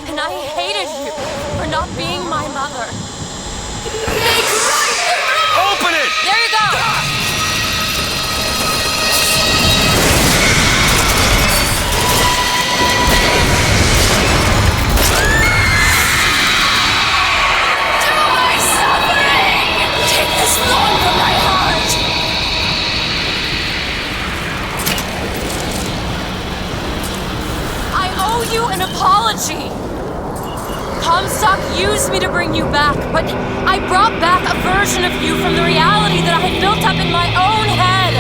And I hated you for not being my mother. Open it! There you go! Comstock used me to bring you back, but I brought back a version of you from the reality that I had built up in my own head.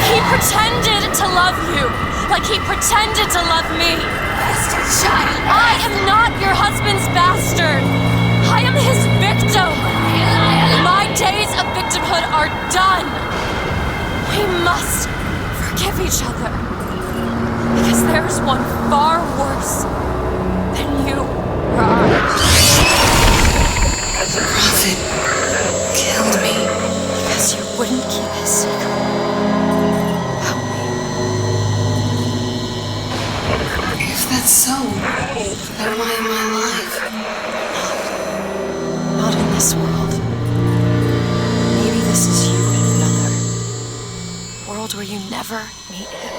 He pretended to love you, like he pretended to love me. Bastard child! I am not your husband's bastard. I am his victim. My days of victimhood are done. We must forgive each other, because there's one far worse than you. The Prophet killed me because you wouldn't keep his secret about me. If that's so, then why am I alive? Not in this world. Maybe this is you in another world where you never meet him.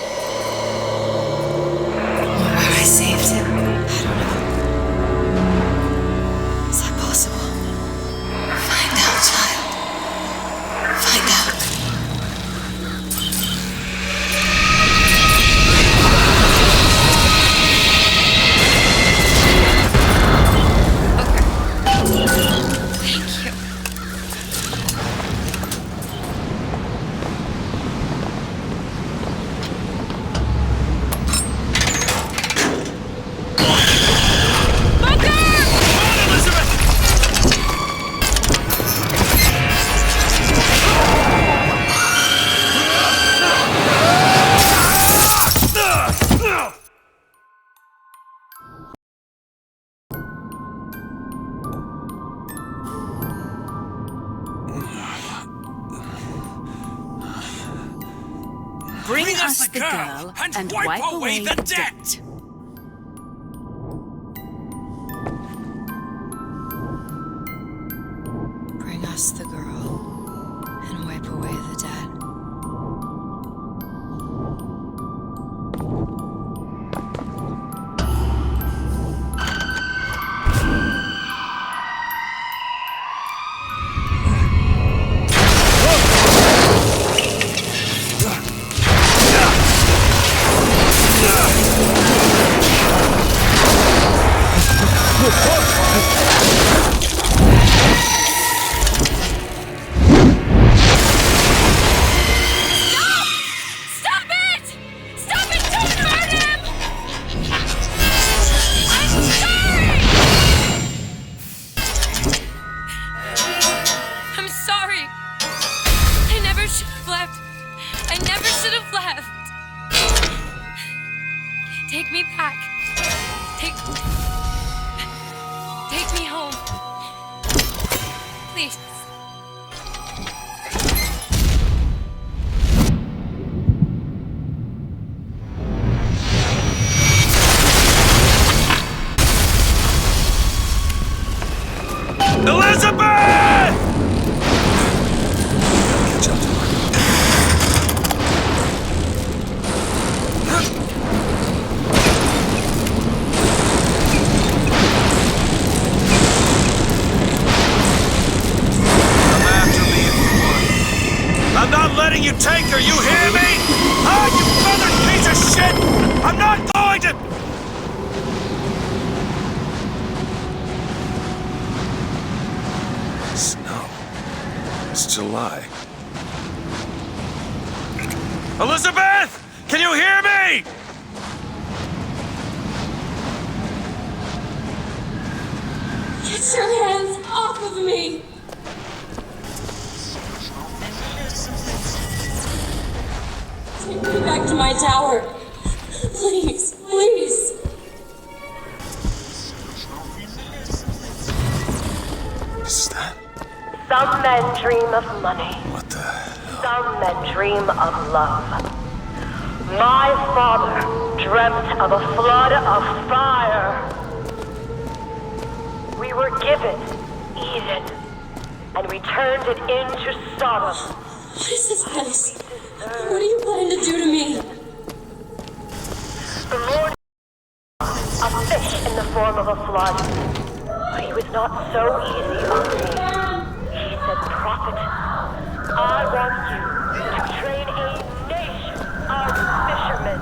What about I saved him? I don't know. Is that possible? Find out, child. Find out. Thank you. Bring us the girl and wipe away the debt. Bring us the girl and wipe away the debt. Take me back. Take me home. Please. Elizabeth! I'm not letting you take her, you hear me? Ah, you feathered piece of shit! I'm not going to... Snow. It's July. Elizabeth! Can you hear me? Get your hands off of me! Take me back to my tower. Please, please. Is that? Some men dream of money. What the hell? Some men dream of love. My father dreamt of a flood of fire. We were given Eden, and we turned it into Sodom. What is this place? What do you plan to do to me? The Lord, a fish in the form of a flood. But he was not so easy on me. He said, Prophet, I want you to train a nation of fishermen.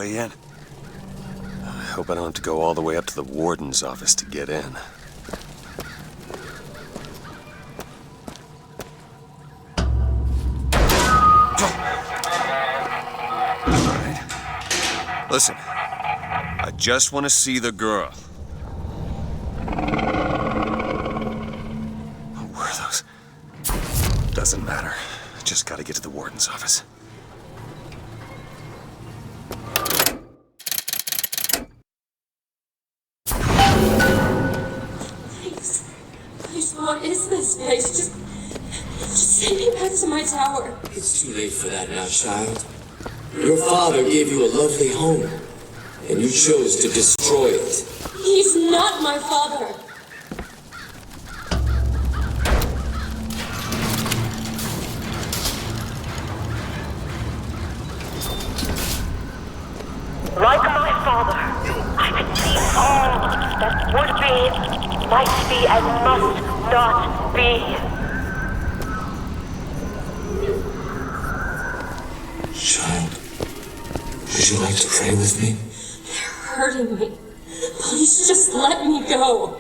way in. I hope I don't have to go all the way up to the warden's office to get in. Alright. Listen, I just want to see the girl. Where are those? Doesn't matter. Just gotta get to the warden's office. Please, what is this place? Just send me back to my tower. It's too late for that now, child. Your father gave you a lovely home, and you chose to destroy it. He's not my father. Like my father, I could see all that would be, might be, and must not be. Child, would you like to pray with me? You're hurting me. Please just let me go.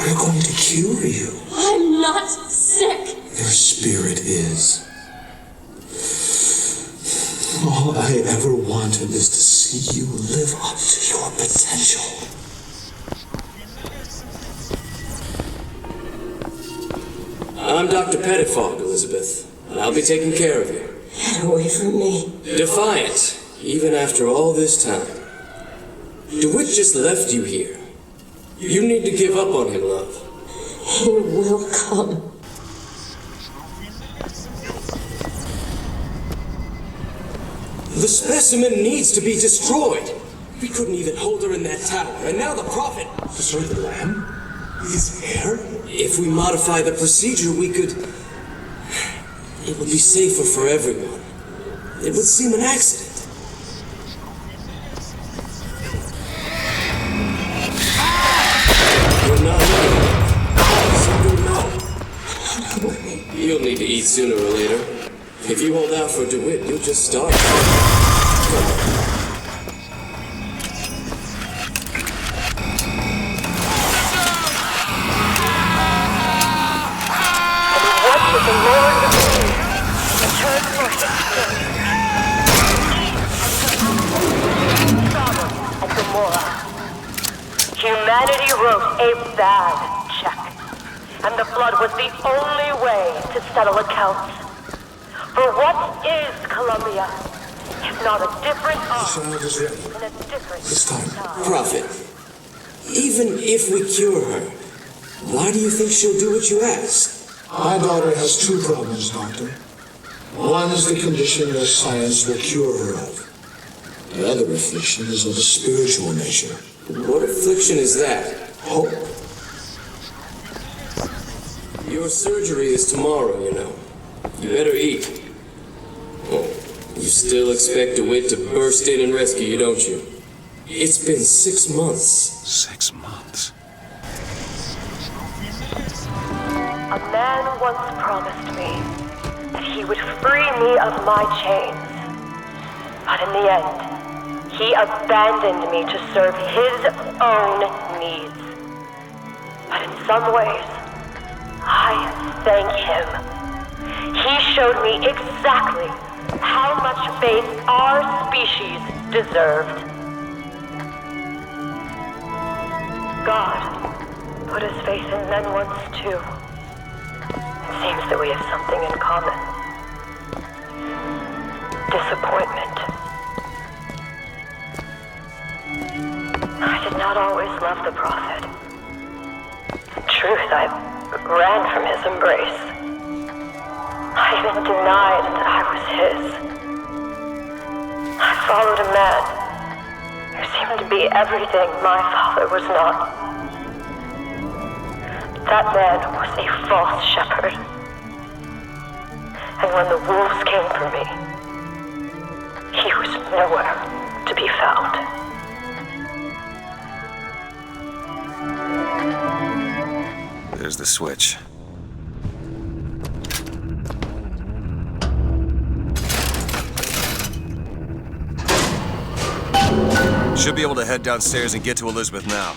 We're going to cure you. I'm not sick. Your spirit is. All I ever wanted is to see you live up to your potential. I'm Dr. Pettifog, Elizabeth, and I'll be taking care of you. Get away from me. Defiant, even after all this time. DeWitt just left you here. You need to give up on him, love. He will come. The specimen needs to be destroyed. We couldn't even hold her in that tower, and now the Prophet... Destroy the lamb? His hair? If we modify the procedure, we could... It would be safer for everyone. It would seem an accident. We're not looking. You'll need to eat sooner or later. If you hold out for DeWitt, you'll just starve. Humanity wrote a bad check, and the flood was the only way to settle accounts. For what is Columbia, if not a different art and a different time? Prophet, even if we cure her, why do you think she'll do what you ask? My daughter has two problems, Doctor. One is the condition your science will cure her of. The other affliction is of a spiritual nature. What affliction is that? Hope. Your surgery is tomorrow, you know. You better eat. Oh, you still expect DeWitt to burst in and rescue you, don't you? It's been 6 months. 6 months? A man once promised me that he would free me of my chains. But in the end, he abandoned me to serve his own needs. But in some ways, I thank him. He showed me exactly how much faith our species deserved. God put his faith in men once too. It seems that we have something in common. Disappointment. I did not always love the Prophet. In truth, I ran from his embrace. I even denied that I was his. I followed a man who seemed to be everything my father was not. That man was a false shepherd. And when the wolves came for me, he was nowhere to be found. There's the switch. Should be able to head downstairs and get to Elizabeth now.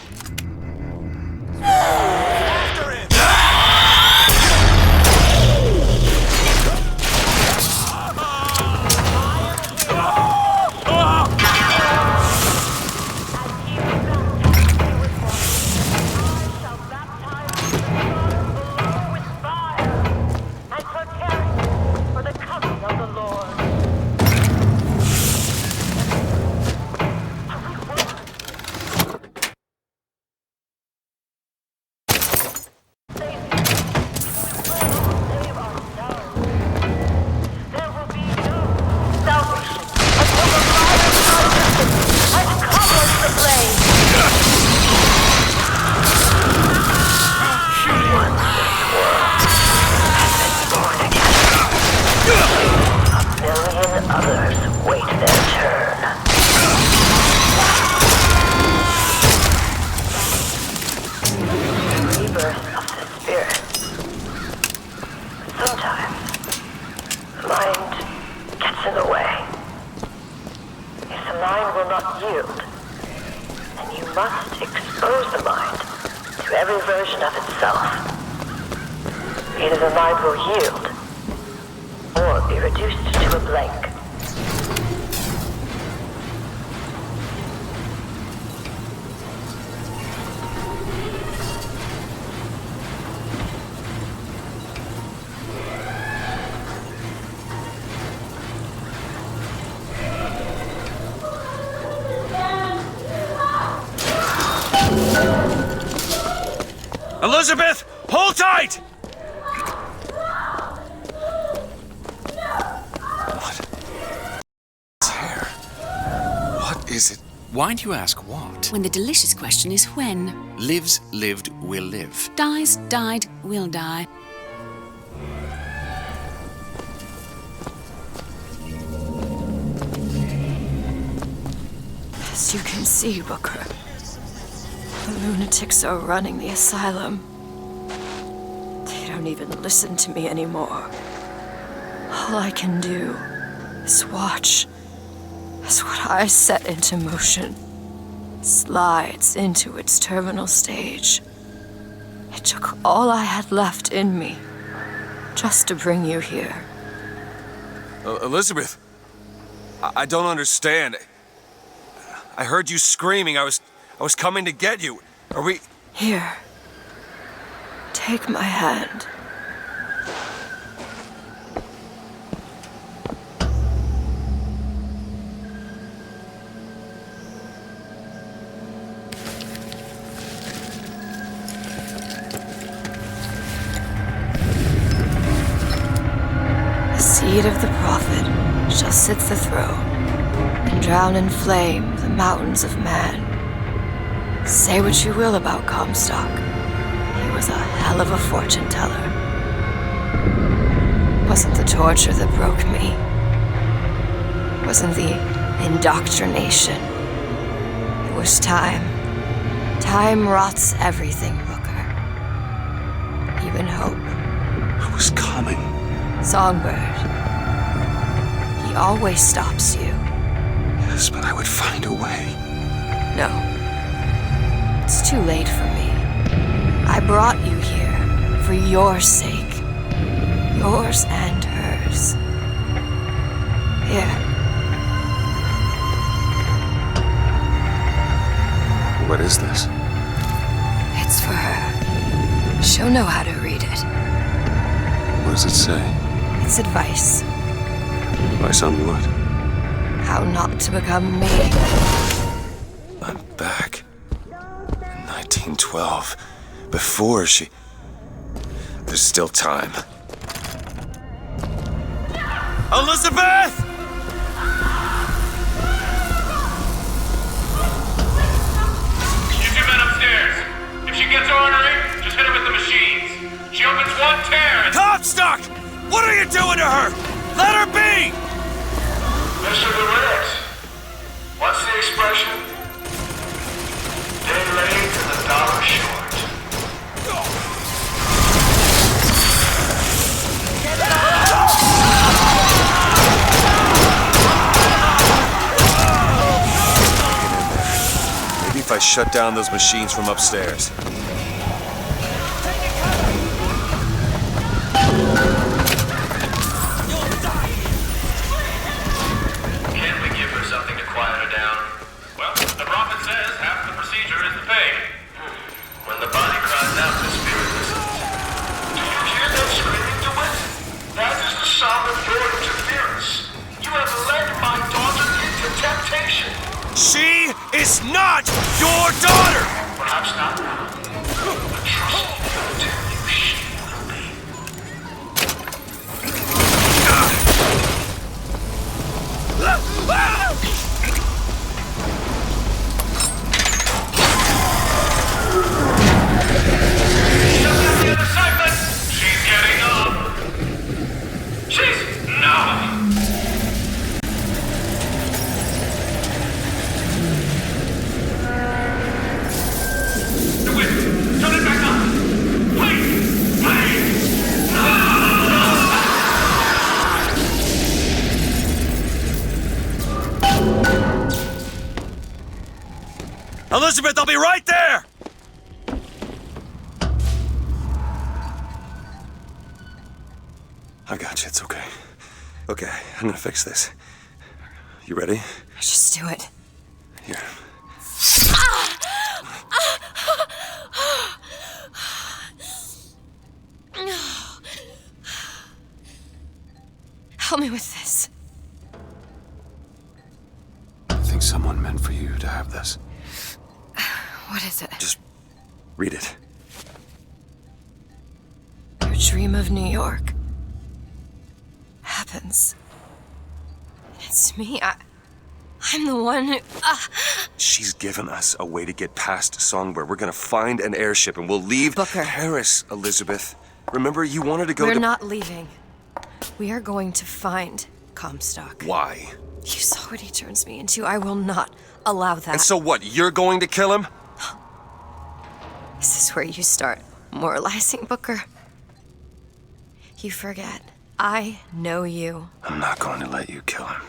Elizabeth, hold tight! What is it? Why do you ask what? When the delicious question is when. Lives, lived, will live. Dies, died, will die. As you can see, Booker, the lunatics are running the asylum. They don't even listen to me anymore. All I can do is watch as what I set into motion slides into its terminal stage. It took all I had left in me just to bring you here. Elizabeth, I don't understand. I heard you screaming. I was coming to get you. Are we... Here. Take my hand. The seed of the prophet shall sit the throne and drown in flame the mountains of man. Say what you will about Comstock. He was a hell of a fortune teller. Wasn't the torture that broke me. Wasn't the indoctrination. It was time. Time rots everything, Booker. Even hope. I was coming. Songbird. He always stops you. Yes, but I would find a way. No. It's too late for me. I brought you here for your sake. Yours and hers. Here. What is this? It's for her. She'll know how to read it. What does it say? It's advice. Advice on what? How not to become me. I'm back. In 1912. Before she... There's still time. Elizabeth! You two men upstairs. If she gets ornery, just hit her with the machines. She opens one tear and... Comstock! What are you doing to her? Let her be! Mr. DeWitt, what's the expression? Day late and the dollar short. I shut down those machines from upstairs. Can't we give her something to quiet her down? Well, the prophet says half the procedure is the pain. When the body cries out, the spirit listens. Do you hear that screaming, DeWitt? That is the sound of your interference. You have led my daughter into temptation. She is not your daughter! Perhaps not now. But trust me, I'll tell you she will be. She's getting up. No! Turn it back on! Please! Please! Elizabeth, I'll be right there! I got you, it's okay. Okay, I'm gonna fix this. You ready? Just do it. Here. Help me with this. I think someone meant for you to have this. What is it? Just read it. Your dream of New York happens. It's me. I'm the one who... She's given us a way to get past Songbird. We're gonna find an airship and we'll leave Paris, Elizabeth. Remember, you wanted to go We're not leaving. We are going to find Comstock. Why? You saw what he turns me into. I will not allow that. And so what? You're going to kill him? Is this where you start moralizing, Booker? You forget. I know you. I'm not going to let you kill him.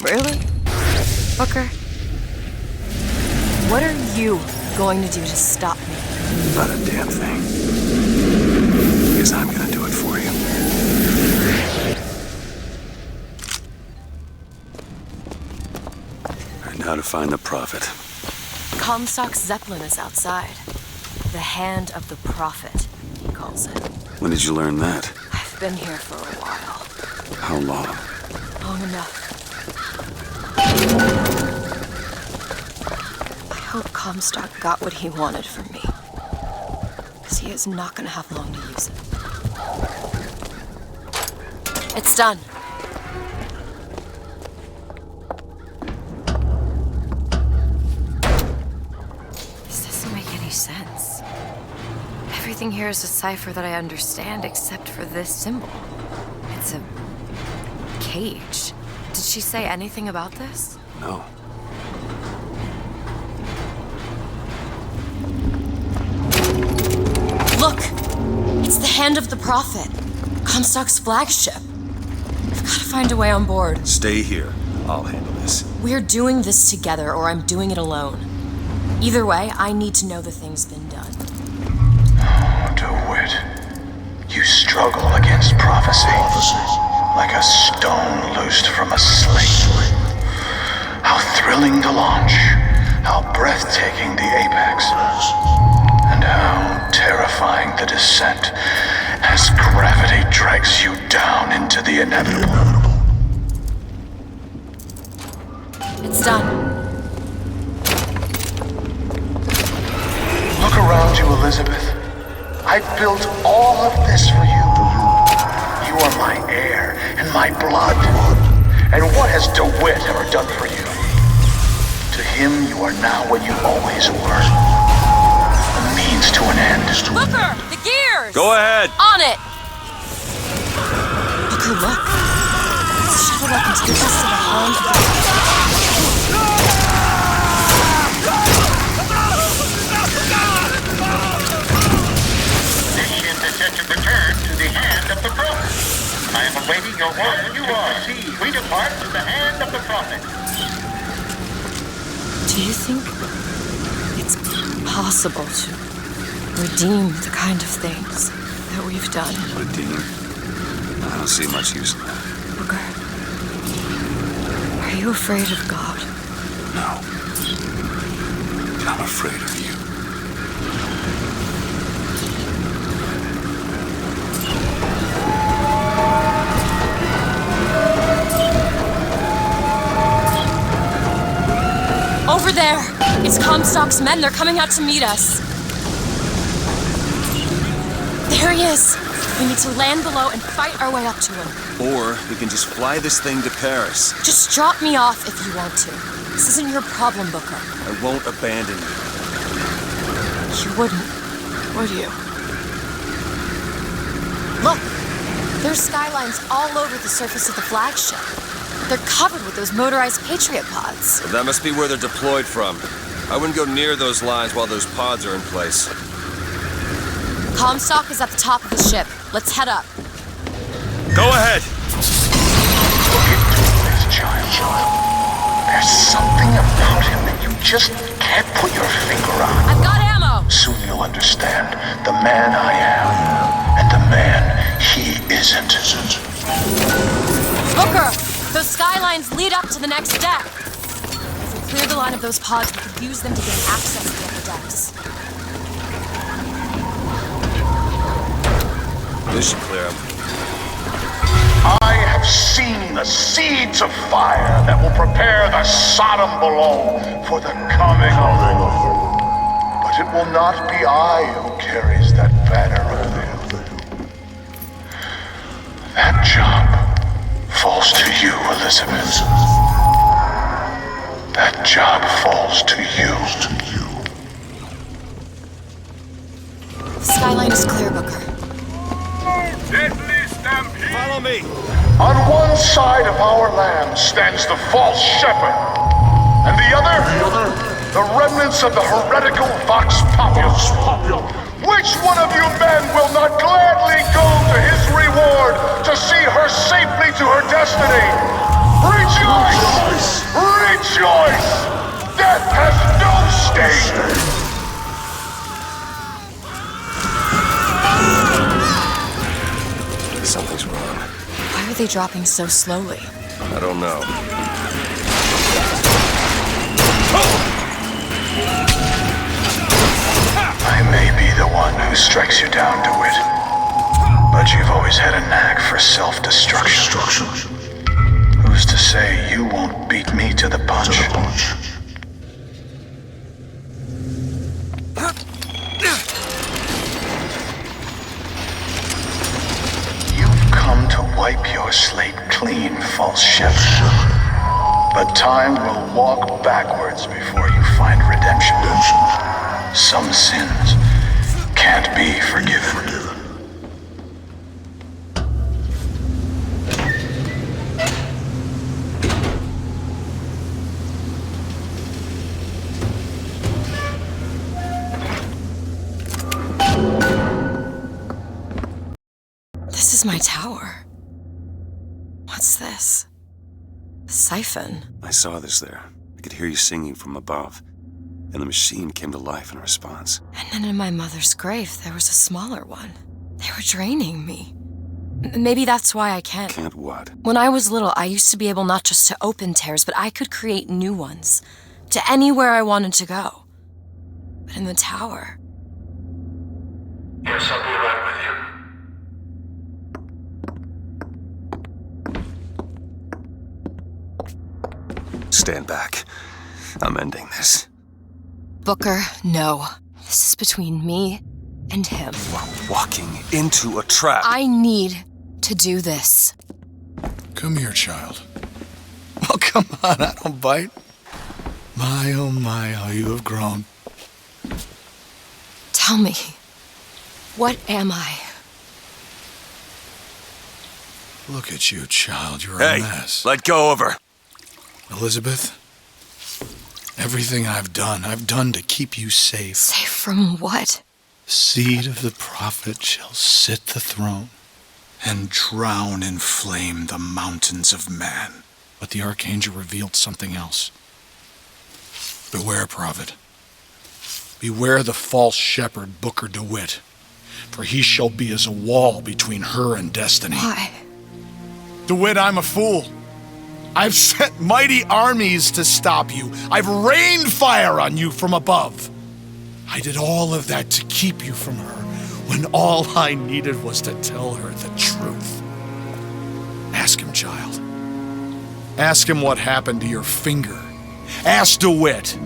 Really? Booker? What are you going to do to stop me? Not a damn thing. Because I'm gonna do it for you. Alright, now to find the prophet. Comstock's Zeppelin is outside. The hand of the prophet, he calls it. When did you learn that? I've been here for a while. How long? Long enough. I hope Comstock got what he wanted from me. Because he is not going to have long to use it. It's done. This doesn't make any sense. Everything here is a cipher that I understand except for this symbol. It's a cage. Did she say anything about this? No. Look! It's the hand of the prophet. Comstock's flagship. I've got to find a way on board. Stay here. I'll handle this. We're doing this together, or I'm doing it alone. Either way, I need to know the thing's been done. DeWitt, you struggle against prophecy like a stone loosed from a sling. How thrilling the launch, how breathtaking the apex, and how terrifying the descent as gravity drags you down into the inevitable. It's done. Look around you, Elizabeth. I built all of this for you. You are my air and my blood. And what has DeWitt ever done for you? To him, you are now what you always were. A means to an end. Booker! The gears! Go ahead! On it! Booker, look. This shuttle that can take us to the hand. Mission detective return to the hand of the prophet. I am awaiting your word to proceed. We depart to the hand of the prophet. Do you think it's possible to redeem the kind of things that we've done. Redeem? I don't see much use in that. Booker, are you afraid of God? No. I'm afraid of you. Over there! It's Comstock's men. They're coming out to meet us. There he is. We need to land below and fight our way up to him. Or we can just fly this thing to Paris. Just drop me off if you want to. This isn't your problem, Booker. I won't abandon you. You wouldn't, would you? Look! There's skylines all over the surface of the flagship. They're covered with those motorized Patriot pods. Well, that must be where they're deployed from. I wouldn't go near those lines while those pods are in place. Comstock is at the top of the ship. Let's head up. Go ahead! Look into this child. There's something about him that you just can't put your finger on. I've got ammo! Soon you'll understand the man I am and the man he isn't. Booker! Those skylines lead up to the next deck. If we clear the line of those pods, we could use them to gain access to the upper decks. This should clear them. I have seen the seeds of fire that will prepare the Sodom below for the coming of the Lord. But it will not be I who carries that banner up there. That job falls to you, Elizabeth. That job falls to you. The skyline is clear, Booker. Deadly stampede! Follow me! On one side of our land stands the false shepherd, and the other, the remnants of the heretical Vox Populus. Which one of you men will not gladly go to his reward to see her safely to her destiny? Rejoice! Rejoice! Death has no sting! Something's wrong. Why are they dropping so slowly? I don't know. I may be the one who strikes you down, DeWitt, but you've always had a knack for self-destruction. Who's to say you won't beat me to the punch? You've come to wipe your slate clean, false shepherd. But time will walk backwards before you find redemption. Some sins can't be forgiven. This is my tower. What's this? A siphon. I saw this there. I could hear you singing from above. And the machine came to life in response. And then in my mother's grave, there was a smaller one. They were draining me. Maybe that's why I can't. Can't what? When I was little, I used to be able not just to open tears, but I could create new ones. To anywhere I wanted to go. But in the tower... Yes, I'll be right with you. Stand back. I'm ending this. Booker, no. This is between me and him. You are walking into a trap. I need to do this. Come here, child. Oh, come on, I don't bite. My, oh my, how you have grown. Tell me, what am I? Look at you, child, you're Hey, a mess. let go of her. Elizabeth, everything I've done to keep you safe. Safe from what? Seed of the prophet shall sit the throne and drown in flame the mountains of man. But the archangel revealed something else. Beware, prophet. Beware the false shepherd Booker DeWitt, for he shall be as a wall between her and destiny. Why? DeWitt, I'm a fool. I've sent mighty armies to stop you. I've rained fire on you from above. I did all of that to keep you from her, when all I needed was to tell her the truth. Ask him, child. Ask him what happened to your finger. Ask DeWitt.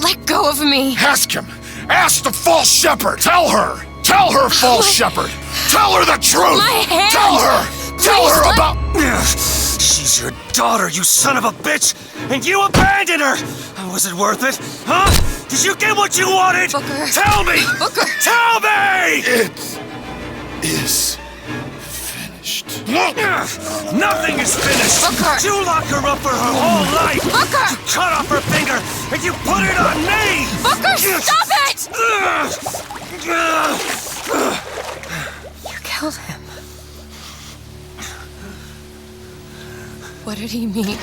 Let go of me. Ask him. Ask the false shepherd. Tell her. Tell her, false shepherd. Tell her the truth. My hand. Tell her. Tell her about... She's your daughter, you son of a bitch! And you abandoned her! Was it worth it? Huh? Did you get what you wanted? Booker. Tell me! Booker. Tell me! It is finished. Nothing is finished! Booker. You locked her up for her whole life! Booker. You cut off her finger, and you put it on me! Booker, stop it! You killed him. What did he mean?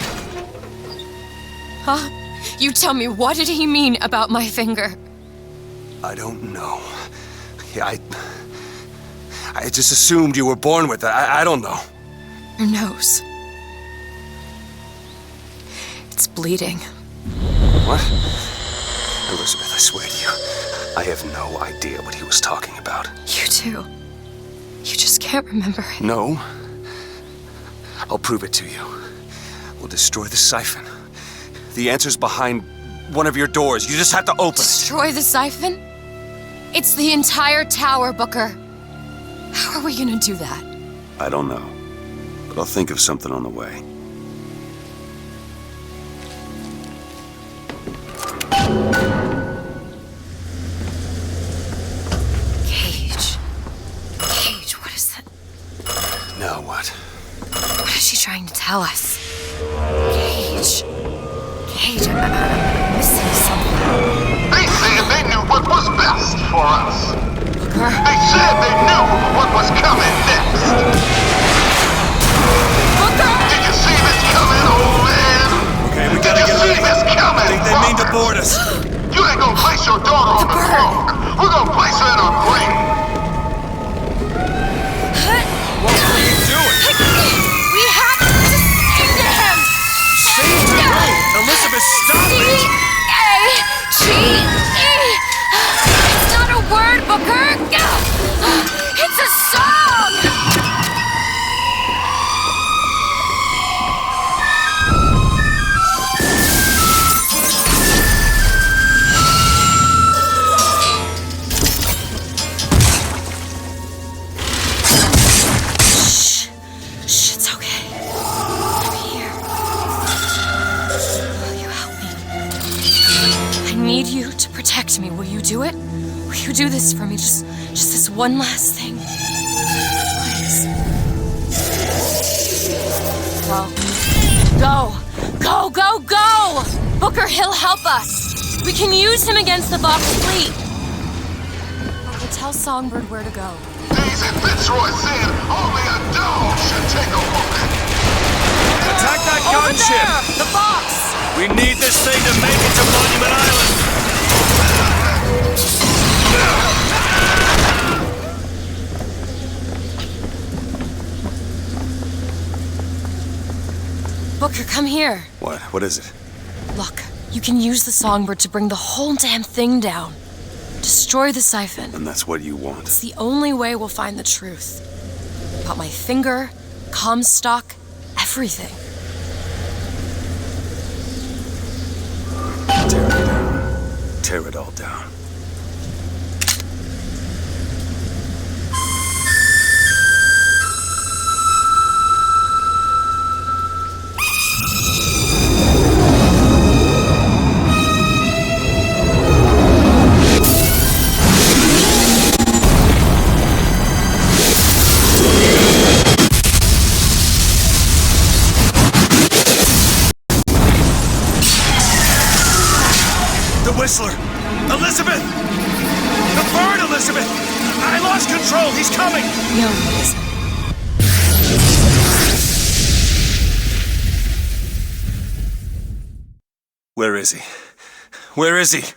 Huh? You tell me, what did he mean about my finger? I don't know. I just assumed you were born with it. I don't know. Your nose. It's bleeding. What? Elizabeth, I swear to you, I have no idea what he was talking about. You too. You just can't remember it. No. I'll prove it to you. We'll destroy the siphon. The answer's behind one of your doors. You just have to open it. Destroy the siphon? It's the entire tower, Booker. How are we gonna do that? I don't know, but I'll think of something on the way. Cage, what is that? Now what? What is she trying to tell us? Cage, I'm missing something. They said they knew what was best for us. Booker? They said they knew what was coming next. Booker! Did you see this coming, old man? Okay, we gotta get ready. Coming, They mean to board us. You ain't gonna place your daughter on the throne. We're gonna place her in her grave. What are you doing? We have to sing to him! Sing to who? Elizabeth, stop it! C-A-G-E! It's not a word, Booker! It's a song! Shh, it's okay. I'm here. Will you help me? I need you to protect me. Will you do it? Will you do this for me? Just this one last thing. Please. Go! Booker, he'll help us. We can use him against the Vox fleet. Okay, tell Songbird where to go. Daisy Fitzroy said only a dog should take a woman. Attack that Over gunship! there! The Vox! We need this thing to make it to Monument Island! Booker, come here. What is it? Look, you can use the Songbird to bring the whole damn thing down. Destroy the siphon. And that's what you want? It's the only way we'll find the truth. About my finger, Comstock, everything. Tear it down. Tear it all down. Whistler! Elizabeth! The bird, Elizabeth! I lost control! He's coming! No, he isn't. Where is he? Where is he?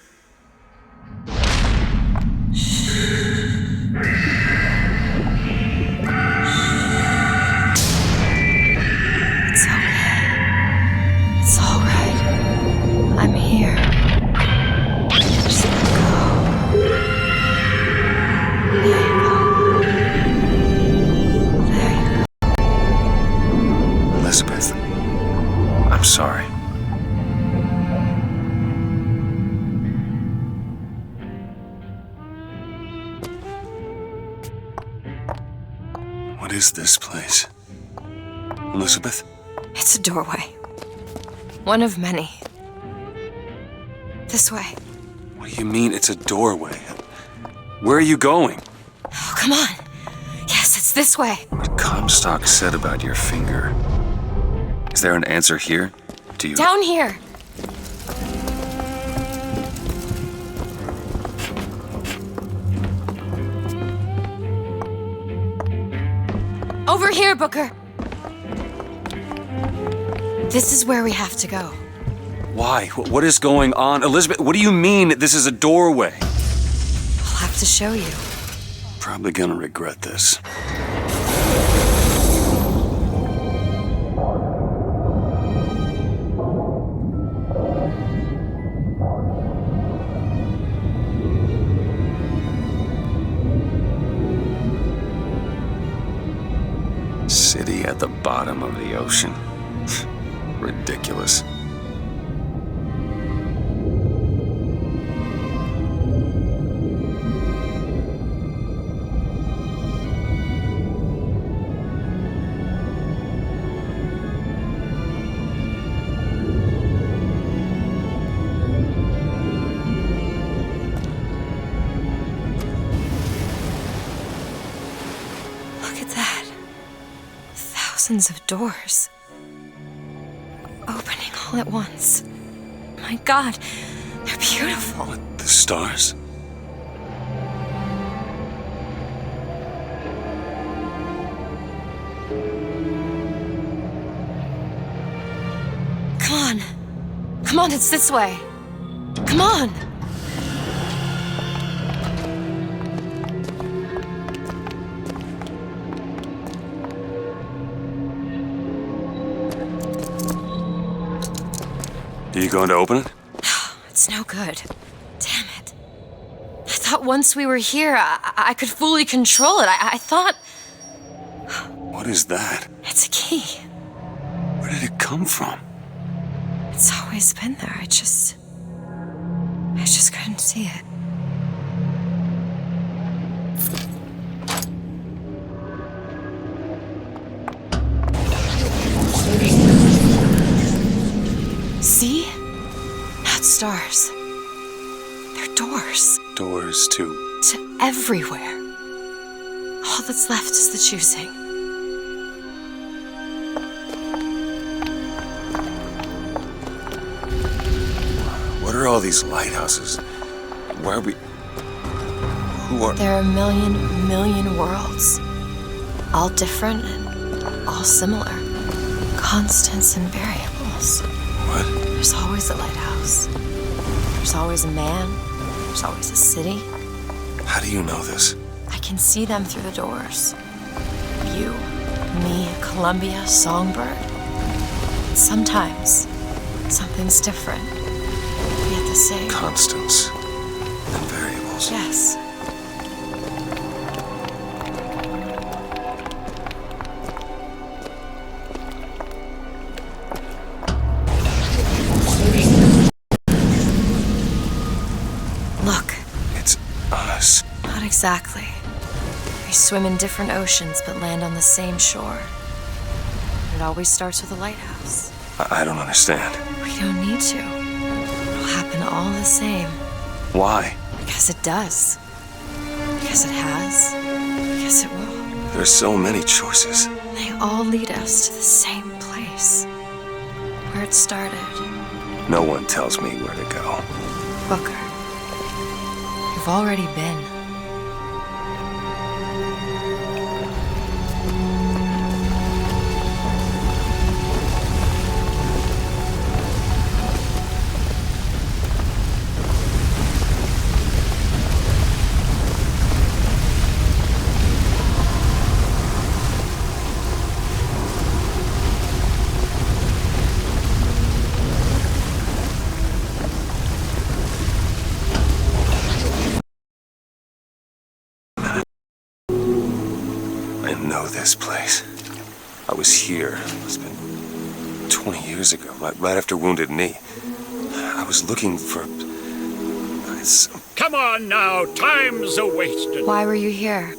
What is this place? Elizabeth? It's a doorway. One of many. This way. What do you mean it's a doorway? Where are you going? Oh, come on. Yes, it's this way. What Comstock said about your finger. Is there an answer here? Do you... Down here. Over here, Booker. This is where we have to go. Why? What is going on? Elizabeth, what do you mean this is a doorway? I'll have to show you. Probably gonna regret this. City at the bottom of the ocean. Ridiculous. Look at that. Thousands of doors. Opening all at once. My God, they're beautiful. The stars. Come on. Come on, it's this way. Come on. Are you going to open it? It's no good. Damn it. I thought once we were here, I could fully control it. I thought... What is that? It's a key. Where did it come from? It's always been there. I just couldn't see it. See? Not stars. They're doors. Doors to... To everywhere. All that's left is the choosing. What are all these lighthouses? Why are we... Who are... There are a million worlds. All different and all similar. Constants and variables. What? There's always a lighthouse. There's always a man. There's always a city. How do you know this? I can see them through the doors. You, me, Columbia, Songbird. Sometimes, something's different, yet the same. Constants and variables. Yes. Look. It's us. Not exactly. We swim in different oceans but land on the same shore. It always starts with a lighthouse. I don't understand. We don't need to. It'll happen all the same. Why? Because it does. Because it has. Because it will. There are so many choices. They all lead us to the same place. Where it started. No one tells me where to go. Booker. You've already been. This place. I was here. It's been 20 years ago, right after Wounded Knee. I was looking for... Come on now, time's a-wasted. Why were you here?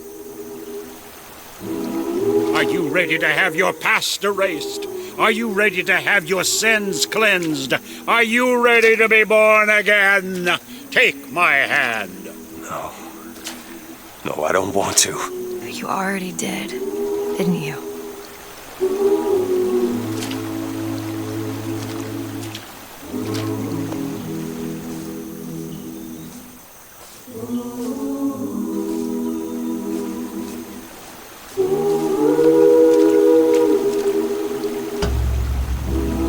Are you ready to have your past erased? Are you ready to have your sins cleansed? Are you ready to be born again? Take my hand. No. No, I don't want to. You already did, didn't you?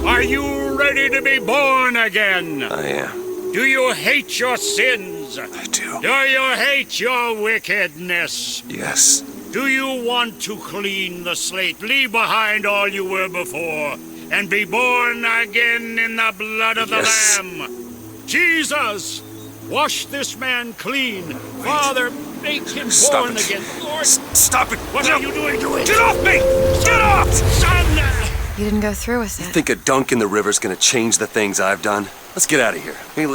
Are you ready to be born again? I am. Do you hate your sins? I do. Do you hate your wickedness? Yes. Do you want to clean the slate, leave behind all you were before, and be born again in the blood of the Lamb? Jesus, wash this man clean. Father, make him born again. Lord, stop it. What are you doing? Get off me! Get off! Son! You didn't go through with You it. think a dunk in the river's gonna change the things I've done? Let's get out of here. Hey,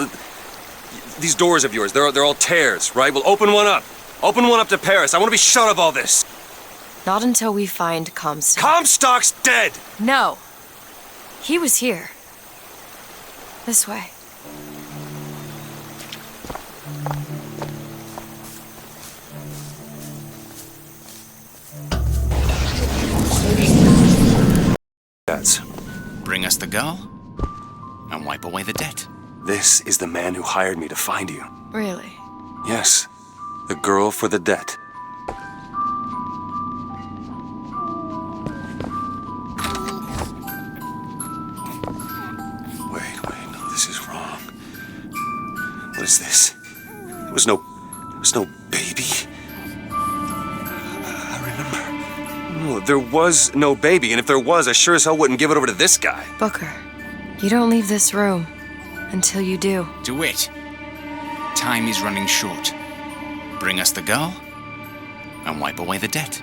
these doors of yours, they're all tears, right? Well, open one up. Open one up to Paris. I want to be shut of all this. Not until we find Comstock. Comstock's dead! No. He was here. This way. That's... Bring us the girl, and wipe away the debt. This is the man who hired me to find you. Really? Yes. The girl for the debt. Wait, no, this is wrong. What is this? There was no baby. I remember. No, there was no baby, and if there was, I sure as hell wouldn't give it over to this guy. Booker, you don't leave this room until you do. DeWitt, time is running short. Bring us the girl, and wipe away the debt.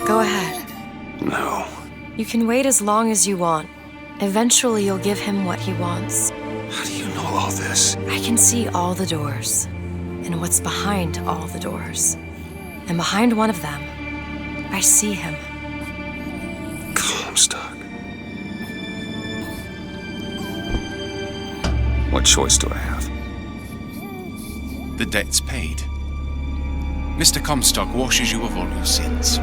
Go ahead. No. You can wait as long as you want. Eventually, you'll give him what he wants. How do you know all this? I can see all the doors, and what's behind all the doors. And behind one of them, I see him. Comstock. What choice do I have? The debt's paid. Mr. Comstock washes you of all your sins.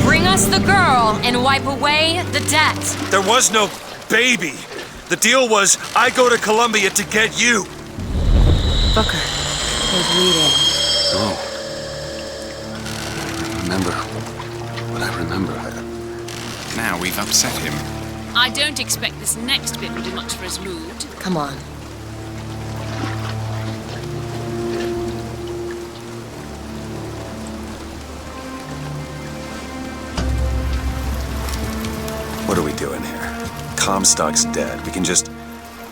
Bring us the girl and wipe away the debt. There was no baby. The deal was I go to Columbia to get you. Booker, you're bleeding. Oh. I remember. Now we've upset him. I don't expect this next bit will do much for his mood. Come on. What are we doing here? Comstock's dead. We can just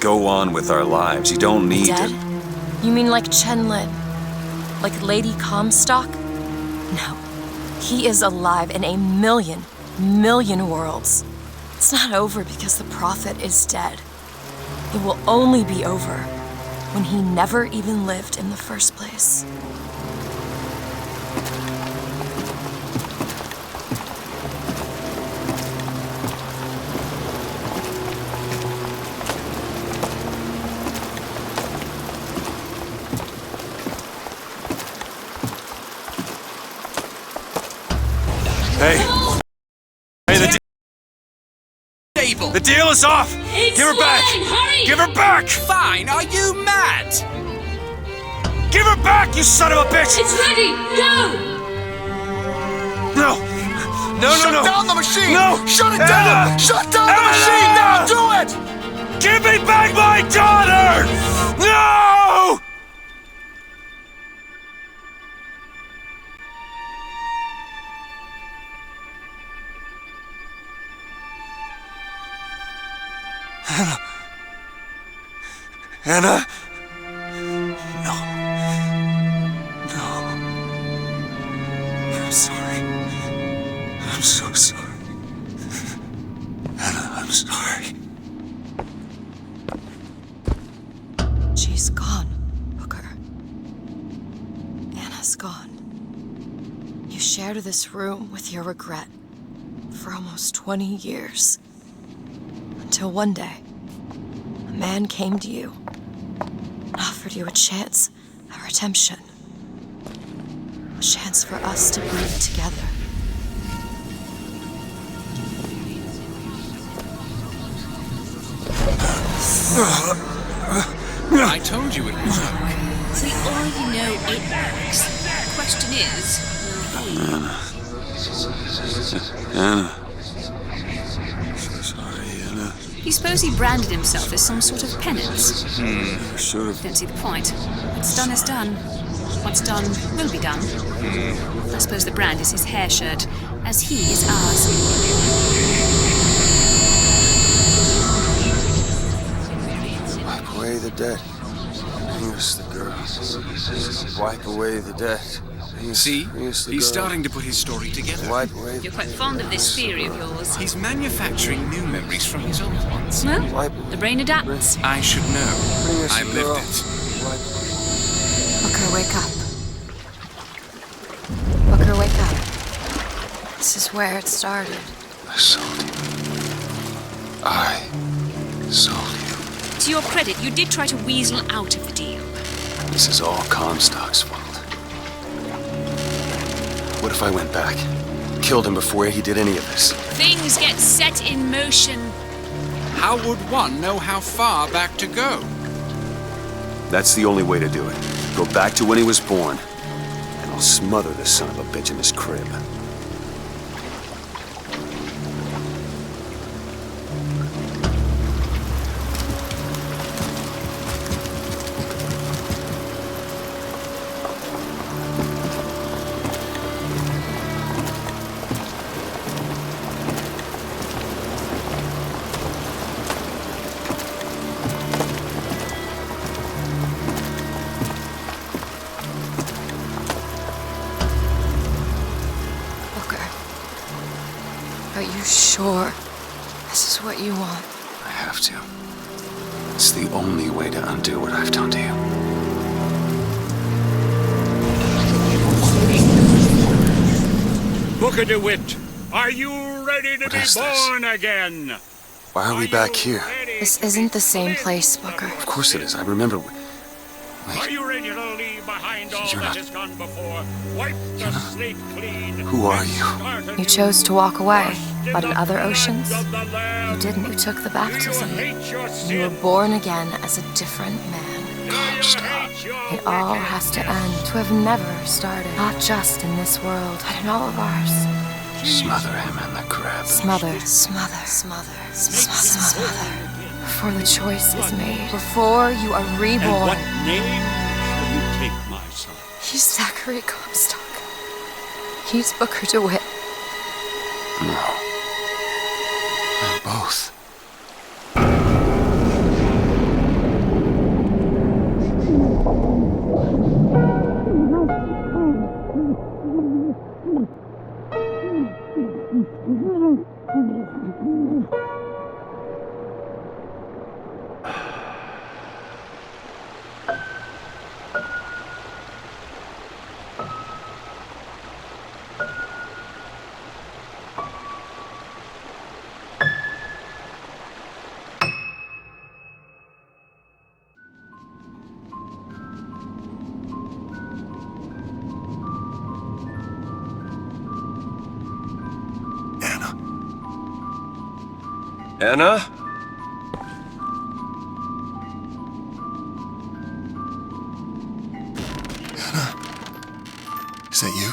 go on with our lives. You don't need Dead? to... You mean like Chen Lin? Like Lady Comstock? No. He is alive in a million worlds. It's not over because the Prophet is dead. It will only be over when he never even lived in the first place. The deal is off! It's Give her back! fine, hurry! Give her back! Fine, are you mad? Give her back, you son of a bitch! It's ready! Go! No! Shut down the machine! No! Shut it down! Shut down the machine! Now do it! Give me back my daughter! No! Anna? No. I'm sorry. I'm so sorry. Anna, I'm sorry. She's gone, Booker. Anna's gone. You shared this room with your regret for almost 20 years. Until one day, a man came to you and offered you a chance at redemption. A chance for us to breathe together. I told you it would work. See, all you know it works. The question is, will he? Anna. So sorry, Anna. You suppose he branded himself as some sort of penance? Should have. Don't see the point. What's done is done. What's done will be done. I suppose the brand is his hair shirt, as he is ours. Wipe away the debt. Bring us the girl. Wipe away the debt. See? He's starting to put his story together. Wipe away. You're quite fond of this theory of yours. He's manufacturing new memories from his old ones. Well, the brain adapts. I should know. I lived it. Booker, wake up. Booker, wake up. This is where it started. I sold you. I sold you. To your credit, you did try to weasel out of the deal. This is all Comstock's fault. What if I went back? Killed him before he did any of this? Things get set in motion. How would one know how far back to go? That's the only way to do it. Go back to when he was born, and I'll smother the son of a bitch in his crib. Are you sure this is what you want? I have to. It's the only way to undo what I've done to you. Booker DeWitt, are you ready to be born again? Why are we back here? This isn't the same place, Booker. Of course it is. I remember. Are you ready to leave behind all that has gone before? Wipe the slate clean. Who are you? You chose to walk away, but in other oceans, you didn't. You took the baptism. You were born again as a different man. It all has to end, to have never started. Not just in this world, but in all of ours. Smother him in the crib. Smother, smother, smother, smother. Before the choice is made, before you are reborn. And what name shall you take, my son? He's Zachary Comstock. He's Booker DeWitt. No. They're both. Anna? Anna? Is that you?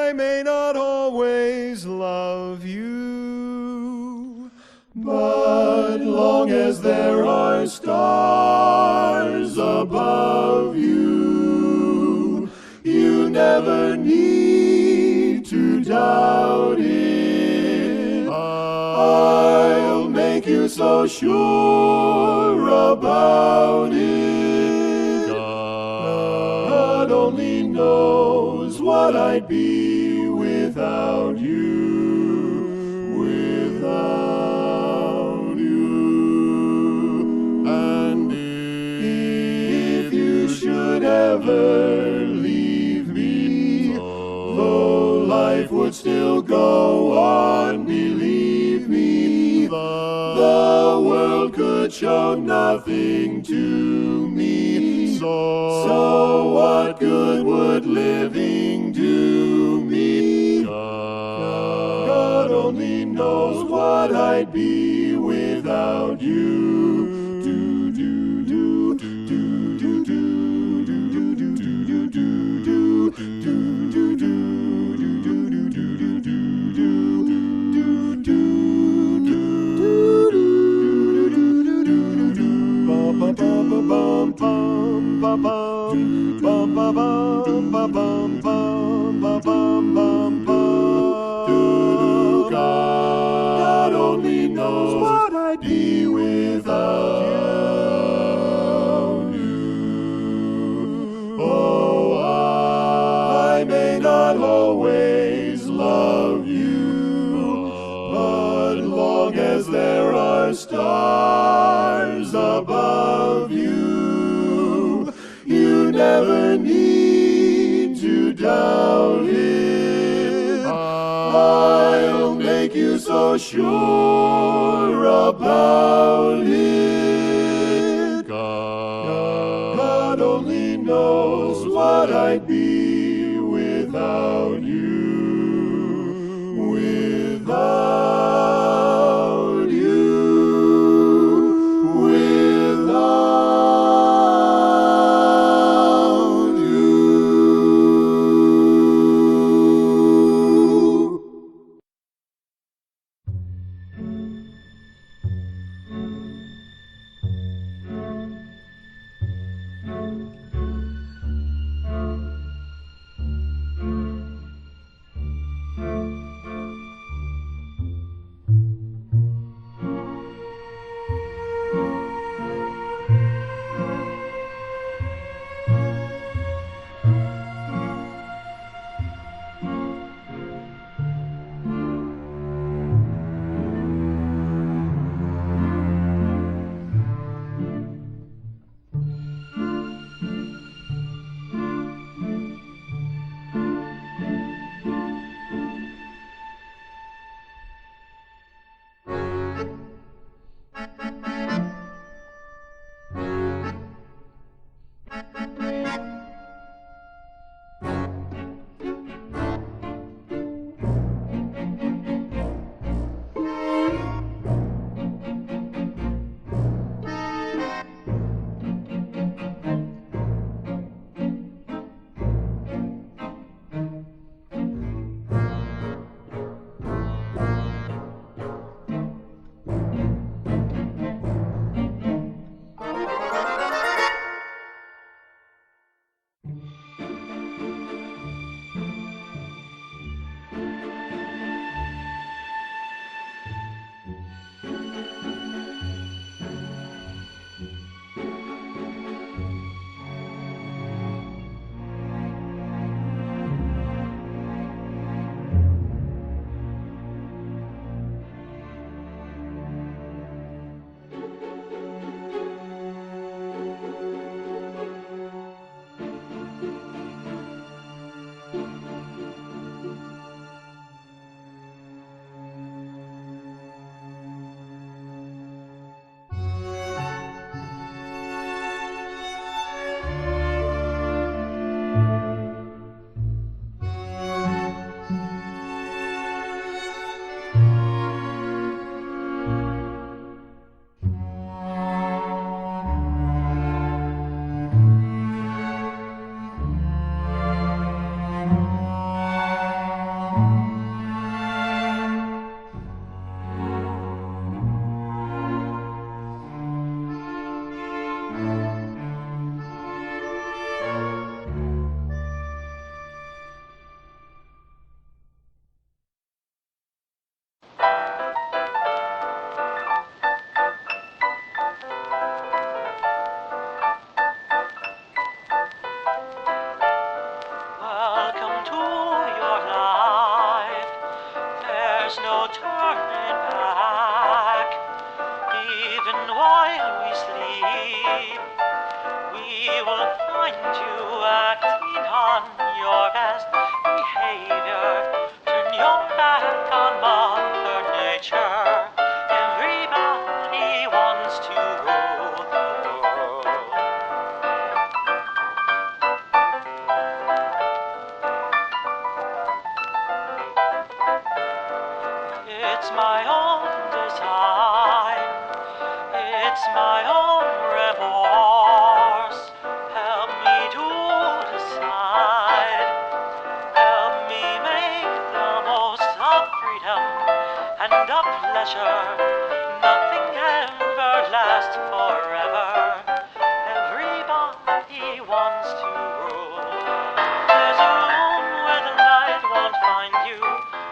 I may not always love you, but long as there are stars above you, you never need to doubt it. I'll make you so sure about it. God only knows what I'd be without you, without you. And if you should ever leave me, though life would still go on, believe me, the world could show nothing to me. So what good would living do me? God only knows what I'd be without you. Do do do do do do do do do do do do God only knows what I'd be without you. Oh, I may not always love you, but long as there are stars above you, you never need to doubt it. I'll make you so sure about it. God only knows what I'd be without you, without you, without you. It's my own design. It's my own remorse. Help me to decide. Help me make the most of freedom and of pleasure. Nothing ever lasts forever. Everybody wants to rule. There's a room where the light won't find you.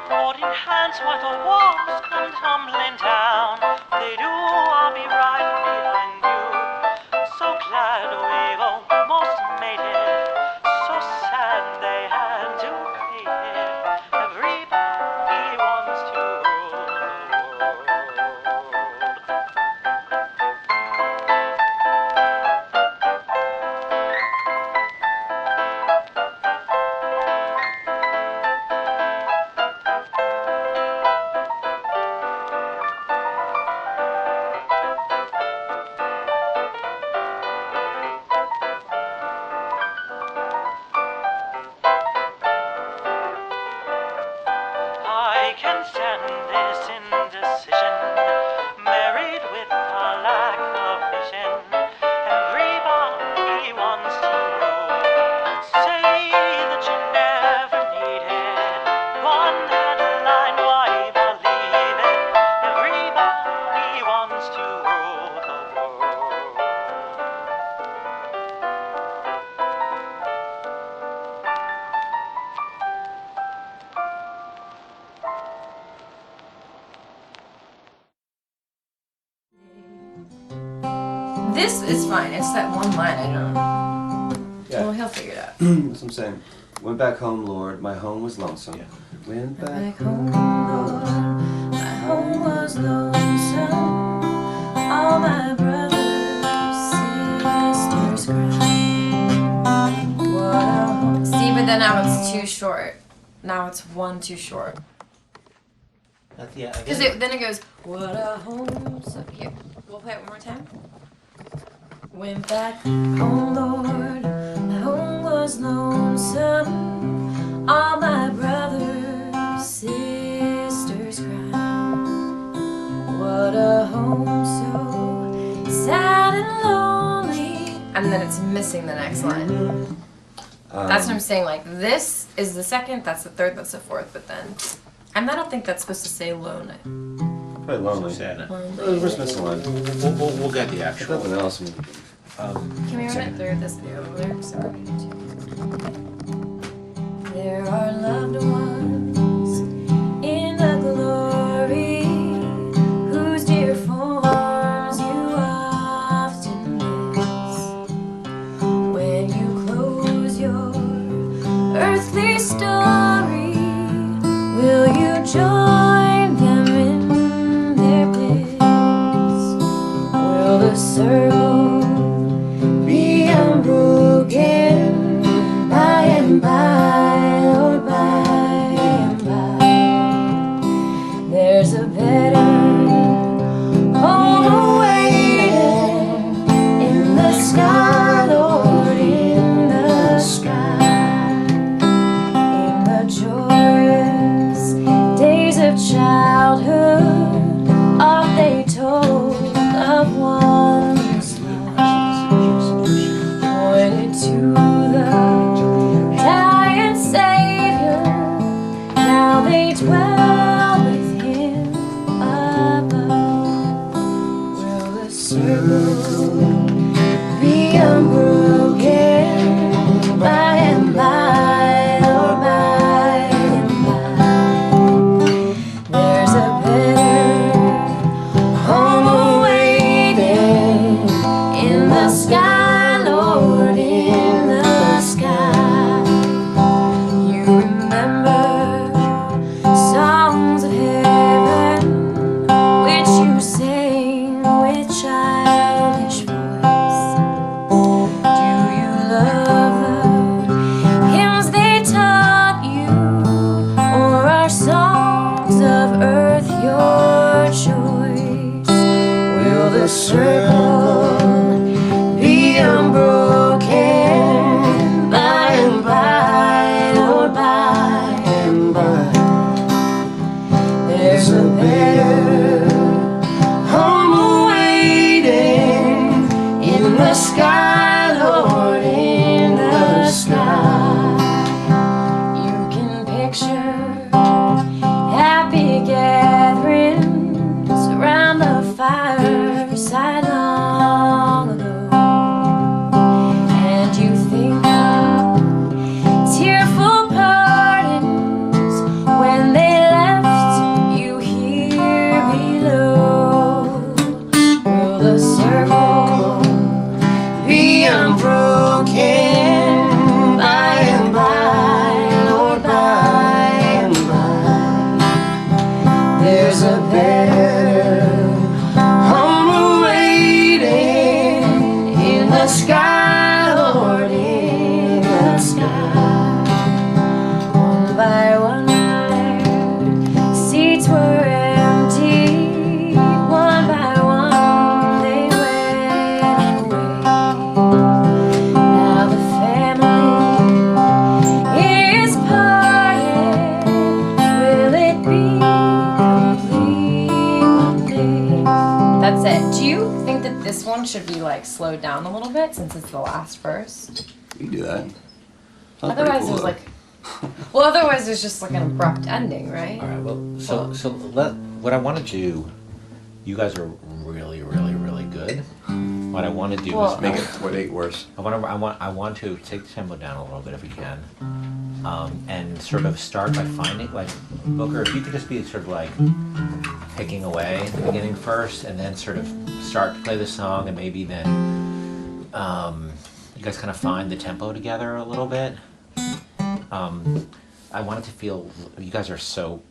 Holding hands while the walls come tumbling down. They do, I'll be right behind you. So glad we've almost made it. So sad they had to fade it. Everybody wants to rule the world. I can stand this indecision, married with a lack of vision. Everybody wants to rule. Say that you never needed one headline, why believe it? Everybody wants to rule the world. This is fine. It's that one line I don't. Yeah. Well, he'll figure it out. That's what I'm saying. Went back home, Lord. My home was lonesome. Went back home, Lord. My home was lonesome. All my brothers, sisters cried. What a home. See, but then now it's too short. Now it's one too short. Because then it goes, what a home. So here, we'll play it one more time. Went back home, Lord. My home was lonesome. All my brothers, sisters cried. What a home so sad and lonely. And then it's missing the next line. That's what I'm saying. Like, this is the second, that's the third, that's the fourth, but then. I don't think that's supposed to say lonely. Probably lonely. We're just missing one. We'll get the actual. Nothing else. Can we run it through this video lyrics? There are loved ones in the glory whose dear forms you often miss. When you close your earthly story, will you join them in their bliss? Will the circle be unbroken by and by, or by and by? There's a better home awaiting in the sky, Lord, in the sky, in should be like slowed down a little bit since it's the last verse. You can do that. Otherwise, cool, there's like, well, otherwise there's just like an abrupt ending, right? All right. Well, what I want to do. You guys are really, really, really good. What I want to do is make it worse. I want to take the tempo down a little bit if we can, and sort of start by finding like Booker. If you could just be sort of like picking away at the beginning first, and then sort of start to play the song, and maybe then you guys kind of find the tempo together a little bit. I want it to feel you guys are so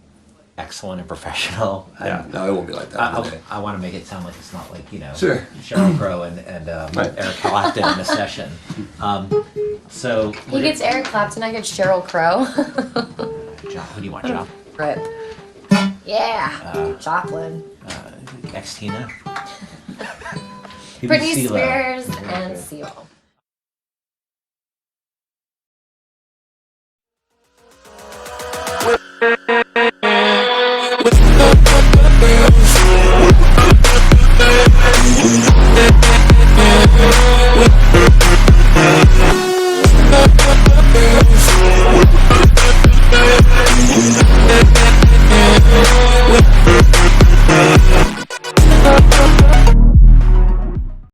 excellent and professional. Yeah, no, it won't be like that. I want to make it sound like it's not like, sure. Sheryl Crow and Eric Clapton in a session. So he gets Eric Clapton, I get Sheryl Crow. Who do you want, Job? Right. Yeah, Joplin. Ex-Tina. Britney Spears and Seal. With